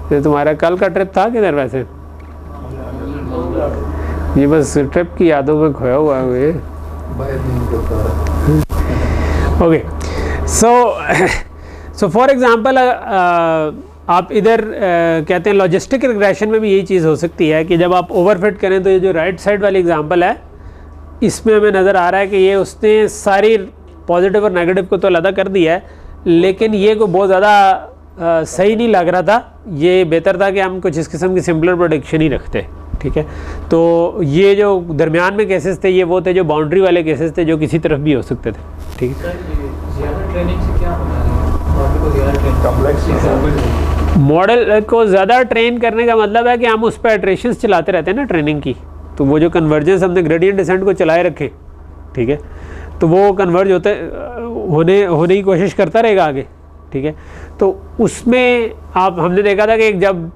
तो तुम्हारा कल का ट्रिप था किधर वैसे? ये बस ट्रिप की यादों में खोया हुआ है। ओके, सो फॉर एग्जांपल आप इधर कहते हैं लॉजिस्टिक रिग्रेशन में भी यही चीज़ हो सकती है कि जब आप ओवरफिट करें तो ये जो राइट साइड वाली एग्जांपल है, इसमें हमें नज़र आ रहा है कि ये उसने सारी पॉजिटिव और नेगेटिव को तो अलग कर दिया है, लेकिन ये को बहुत ज़्यादा सही नहीं लग रहा था। ये बेहतर था कि हम कुछ इस किस्म की सिंपलर प्रोडिक्शन ही रखते, ठीक है। तो ये जो दरमियान में केसेस थे, ये वो थे जो बाउंड्री वाले केसेस थे, जो किसी तरफ भी हो सकते थे, ठीक है। मॉडल को ज़्यादा ट्रेन करने का मतलब है कि हम उस पर इटरेशंस चलाते रहते हैं ना ट्रेनिंग की, तो वो जो कन्वर्जेंस हमने ग्रेडियंट डिसेंट को चलाए रखे, ठीक है, तो वो कन्वर्ज होने की कोशिश करता रहेगा आगे, ठीक है। तो उसमें हमने देखा था कि जब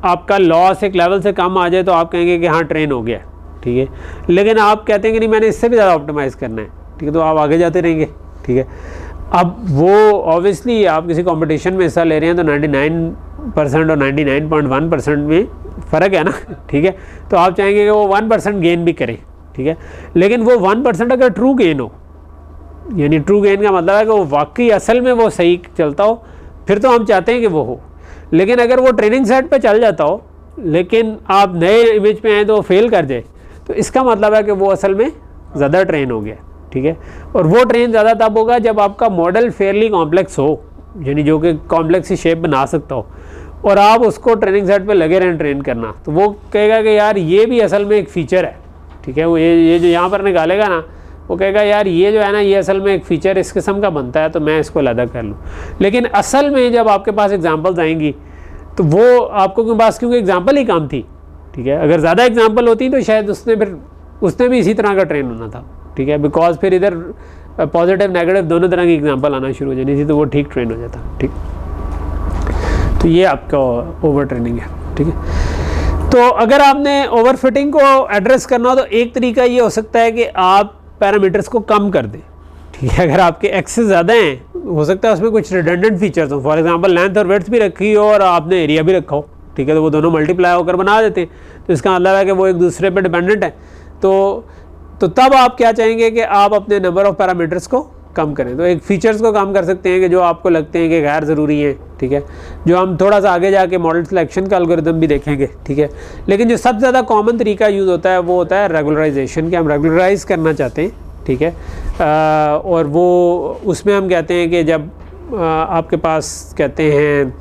आपका लॉस एक लेवल से कम आ जाए तो आप कहेंगे कि हाँ ट्रेन हो गया, ठीक है। लेकिन आप कहते हैं कि नहीं, मैंने इससे भी ज़्यादा ऑप्टिमाइज़ करना है, ठीक है, तो आप आगे जाते रहेंगे, ठीक है। अब वो ऑब्वियसली आप किसी कंपटीशन में हिस्सा ले रहे हैं तो 99% और 99.1% में फ़र्क है ना, ठीक है। तो आप चाहेंगे कि वो 1% गेन भी करे, ठीक है। लेकिन वो 1% अगर ट्रू गेन हो, यानी ट्रू गेन का मतलब है कि वो वाकई असल में वो सही चलता हो, फिर तो हम चाहते हैं कि वो हो। लेकिन अगर वो ट्रेनिंग सेट पे चल जाता हो लेकिन आप नए इमेज पे आए तो वो फेल कर जाए, तो इसका मतलब है कि वो असल में ज़्यादा ट्रेन हो गया, ठीक है। और वो ट्रेन ज़्यादा तब होगा जब आपका मॉडल फेयरली कॉम्प्लेक्स हो, यानी जो कि कॉम्प्लेक्स ही शेप बना सकता हो, और आप उसको ट्रेनिंग सेट पे लगे रहें ट्रेन करना, तो वो कहेगा कि यार ये भी असल में एक फ़ीचर है, ठीक है। वो ये जो यहाँ पर निकालेगा ना, वो कहेगा यार ये जो है ना, ये असल में एक फ़ीचर इस किस्म का बनता है, तो मैं इसको अलग कर लूँ। लेकिन असल में जब आपके पास एग्जांपल्स आएंगी तो वो आपको के पास क्योंकि एग्जांपल ही कम थी, ठीक है। अगर ज़्यादा एग्जांपल होती तो शायद उसने भी इसी तरह का ट्रेन होना था, ठीक है, बिकॉज फिर इधर पॉजिटिव नेगेटिव दोनों तरह की एग्जांपल आना शुरू हो जानी थी, तो वो ठीक ट्रेन हो जाता, ठीक। तो ये आपका ओवर ट्रेनिंग है, ठीक है। तो अगर आपने ओवर फिटिंग को एड्रेस करना हो तो एक तरीका ये हो सकता है कि आप पैरामीटर्स को कम कर दें, ठीक है। अगर आपके एक्सेस ज़्यादा हैं, हो सकता है उसमें कुछ रिडंडेंट फीचर्स हो, फॉर एग्जांपल लेंथ और विड्थ भी रखी हो और आपने एरिया भी रखा हो, ठीक है, तो वो दोनों मल्टीप्लाई होकर बना देते हैं, तो इसका मतलब है कि वो एक दूसरे पर डिपेंडेंट है। तो तब आप क्या चाहेंगे कि आप अपने नंबर ऑफ़ पैरामीटर्स को कम करें। तो एक फ़ीचर्स को कम कर सकते हैं कि जो आपको लगते हैं कि गैर ज़रूरी हैं, ठीक है, जो हम थोड़ा सा आगे जाके मॉडल सिलेक्शन का एल्गोरिथम भी देखेंगे, ठीक है। लेकिन जो सबसे ज़्यादा कॉमन तरीका यूज़ होता है वो होता है रेगुलराइजेशन, कि हम रेगुलराइज करना चाहते हैं, ठीक है। और वो उसमें हम कहते हैं कि जब आपके पास कहते हैं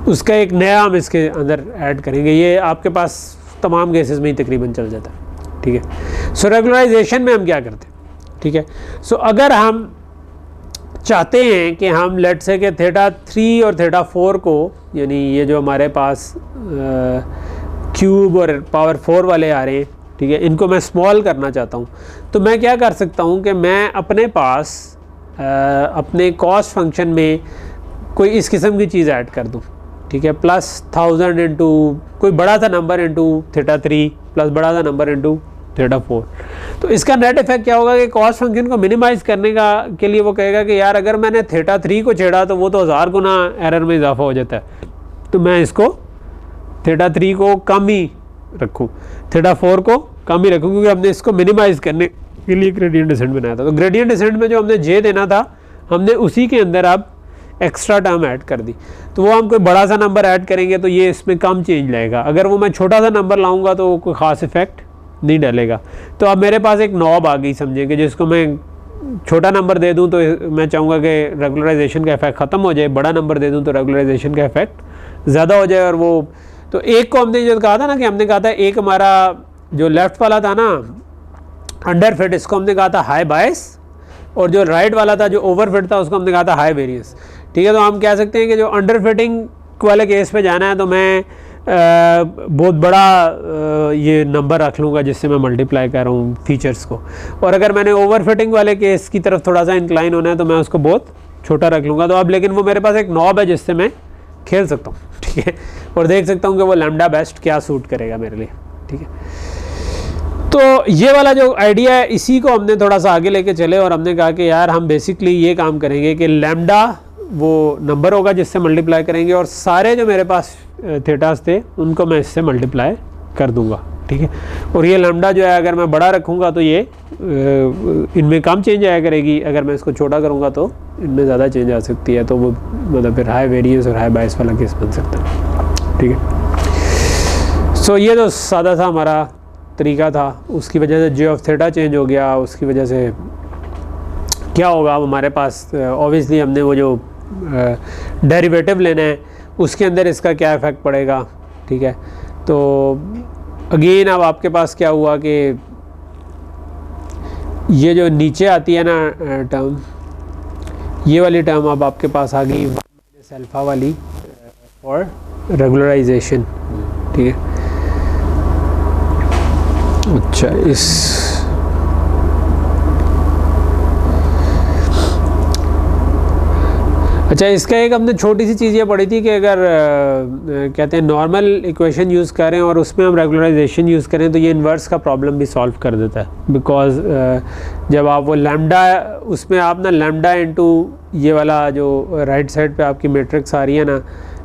उसका एक नया हम इसके अंदर ऐड करेंगे, ये आपके पास तमाम केसेस में ही तकरीबन चल जाता है, ठीक है। सो रेगुलराइजेशन में हम क्या करते हैं, ठीक है। सो अगर हम चाहते हैं कि हम लेट से कि θ3 और θ4 को, यानी ये जो हमारे पास क्यूब और पावर 4 वाले आ रहे हैं, ठीक है, इनको मैं स्मॉल करना चाहता हूँ, तो मैं क्या कर सकता हूँ कि मैं अपने पास अपने कॉस्ट फंक्शन में कोई इस किस्म की चीज़ ऐड कर दूँ, ठीक है, +1000 इंटू कोई बड़ा सा नंबर इंटू θ3 प्लस बड़ा सा नंबर इंटू θ4। तो इसका नेट इफेक्ट क्या होगा कि कॉस्ट फंक्शन को मिनिमाइज़ करने के लिए वो कहेगा कि यार अगर मैंने θ3 को छेड़ा तो वो तो 1000 गुना एरर में इजाफा हो जाता है, तो मैं इसको θ3 को कम ही रखूँ, θ4 को कम ही रखूँ, क्योंकि हमने इसको मिनिमाइज़ करने के लिए ग्रेडियंट डिसेंट बनाया था। तो ग्रेडियंट डिसेंट में जो हमने जे देना था, हमने उसी के अंदर अब एक्स्ट्रा टर्म ऐड कर दी, तो वो हम कोई बड़ा सा नंबर ऐड करेंगे तो ये इसमें कम चेंज लाएगा। अगर वो मैं छोटा सा नंबर लाऊंगा तो कोई ख़ास इफेक्ट नहीं डालेगा। तो अब मेरे पास एक नॉब आ गई समझेंगे, जिसको मैं छोटा नंबर दे दूं तो मैं चाहूँगा कि रेगुलराइजेशन का इफेक्ट ख़त्म हो जाए, बड़ा नंबर दे दूं तो रेगुलराइजेशन का इफेक्ट ज़्यादा हो जाए। और वो तो एक को हमने जो कहा था ना कि हमने कहा था एक हमारा जो लेफ़्ट वाला था ना अंडर फिट, इसको हमने कहा था हाई बायस, और जो राइट वाला था जो ओवर फिट था उसको हमने कहा था हाई वेरियंस। ठीक है, तो हम कह सकते हैं कि जो अंडर फिटिंग वाले केस पे जाना है तो मैं बहुत बड़ा ये नंबर रख लूँगा जिससे मैं मल्टीप्लाई कर रहा हूँ फीचर्स को, और अगर मैंने ओवर फिटिंग वाले केस की तरफ थोड़ा सा इंक्लाइन होना है तो मैं उसको बहुत छोटा रख लूँगा। तो अब लेकिन वो मेरे पास एक नॉब है जिससे मैं खेल सकता हूँ, ठीक है, और देख सकता हूँ कि वो लैम्डा बेस्ट क्या सूट करेगा मेरे लिए। ठीक है, तो ये वाला जो आइडिया है इसी को हमने थोड़ा सा आगे लेके चले और हमने कहा कि यार हम बेसिकली ये काम करेंगे कि लैम्डा वो नंबर होगा जिससे मल्टीप्लाई करेंगे, और सारे जो मेरे पास थीटास थे उनको मैं इससे मल्टीप्लाई कर दूंगा। ठीक है, और ये लैम्डा जो है अगर मैं बड़ा रखूँगा तो ये इनमें कम चेंज आया करेगी, अगर मैं इसको छोटा करूँगा तो इनमें ज़्यादा चेंज आ सकती है, तो वो मतलब फिर हाई वेरियंस और हाई बायस वाला केस बन सकता है। ठीक है, सो ये तो सादा सा हमारा तरीका था। उसकी वजह से जे ऑफ थीटा चेंज हो गया, उसकी वजह से क्या होगा, अब हमारे पास ऑब्वियसली हमने वो जो डेरिवेटिव लेना है उसके अंदर इसका क्या इफ़ेक्ट पड़ेगा। ठीक है, तो अगेन अब आपके पास क्या हुआ कि ये जो नीचे आती है ना टर्म, ये वाली टर्म अब आपके पास आ गई अल्फा वाली और रेगुलराइजेशन। ठीक है, अच्छा इसका एक हमने छोटी सी चीज़ ये पढ़ी थी कि अगर कहते हैं नॉर्मल इक्वेशन यूज़ करें और उसमें हम रेगुलराइजेशन यूज़ करें तो ये इन्वर्स का प्रॉब्लम भी सॉल्व कर देता है। बिकॉज जब आप वो लैम्डा उसमें आप ना लैम्डा इनटू ये वाला जो राइट साइड पे आपकी मैट्रिक्स आ रही है ना,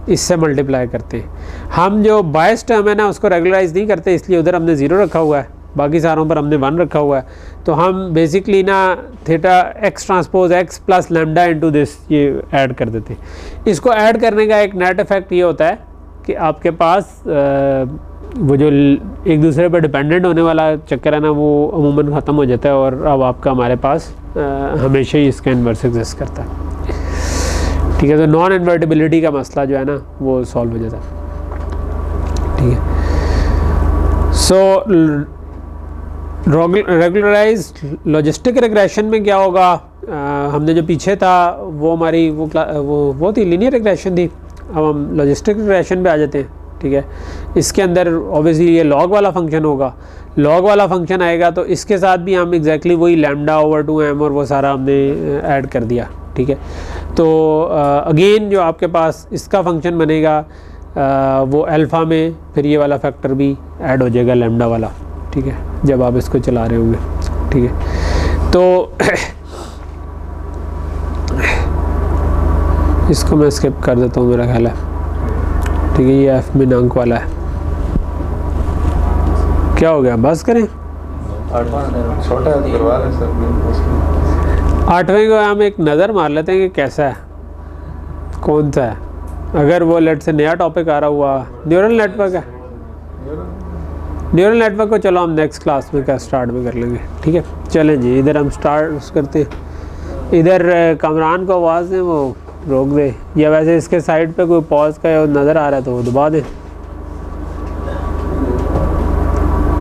इससे मल्टीप्लाई करते हैं। हम जो बायस टर्म है ना उसको रेगुलराइज नहीं करते, इसलिए उधर हमने 0 रखा हुआ है, बाकी सारों पर हमने 1 रखा हुआ है। तो हम बेसिकली ना theta x transpose x plus lambda into this ये ऐड कर देते हैं। इसको ऐड करने का एक नेट इफेक्ट ये होता है कि आपके पास वो जो एक दूसरे पर डिपेंडेंट होने वाला चक्कर है ना वो अमूमन ख़त्म हो जाता है, और अब आपका हमारे पास हमेशा ही इसका इन्वर्स एग्जिस्ट करता है। ठीक है, तो नॉन इन्वर्टिबिलिटी का मसला जो है ना वो सॉल्व हो जाता है। ठीक है, सो रेगुलराइज लॉजिस्टिक रिग्रेशन में क्या होगा, हमने जो पीछे था वो हमारी वो थी लीनियर रिग्रेशन थी, अब हम लॉजिस्टिक रिग्रेशन पे आ जाते हैं। ठीक है, इसके अंदर ऑब्वियसली ये लॉग वाला फंक्शन होगा, लॉग वाला फंक्शन आएगा तो इसके साथ भी हम एग्जैक्टली वही लैम्डा ओवर 2m और वो सारा हमने ऐड कर दिया। ठीक है, तो अगेन जो आपके पास इसका फंक्शन बनेगा वो अल्फ़ा में फिर ये वाला फैक्टर भी ऐड हो जाएगा लैम्डा वाला। ठीक है, जब आप इसको चला रहे होंगे। ठीक है, तो इसको मैं स्किप कर देता हूँ, मेरा ख्याल है। ठीक है, ये एफ में अंक वाला है, क्या हो गया, बस करें। 8वें को हम एक नज़र मार लेते हैं कि कैसा है, कौन सा है। अगर वो लेट से नया टॉपिक आ रहा हुआ न्यूरल नेटवर्क है, न्यूरल नेटवर्क को चलो हम नेक्स्ट क्लास में क्या स्टार्ट में कर लेंगे। ठीक है, चलें जी, इधर हम स्टार्ट करते हैं। इधर कमरान को आवाज़ दें, वो रोक दे, या वैसे इसके साइड पे कोई पॉज का नज़र आ रहा है तो वो दबा दें।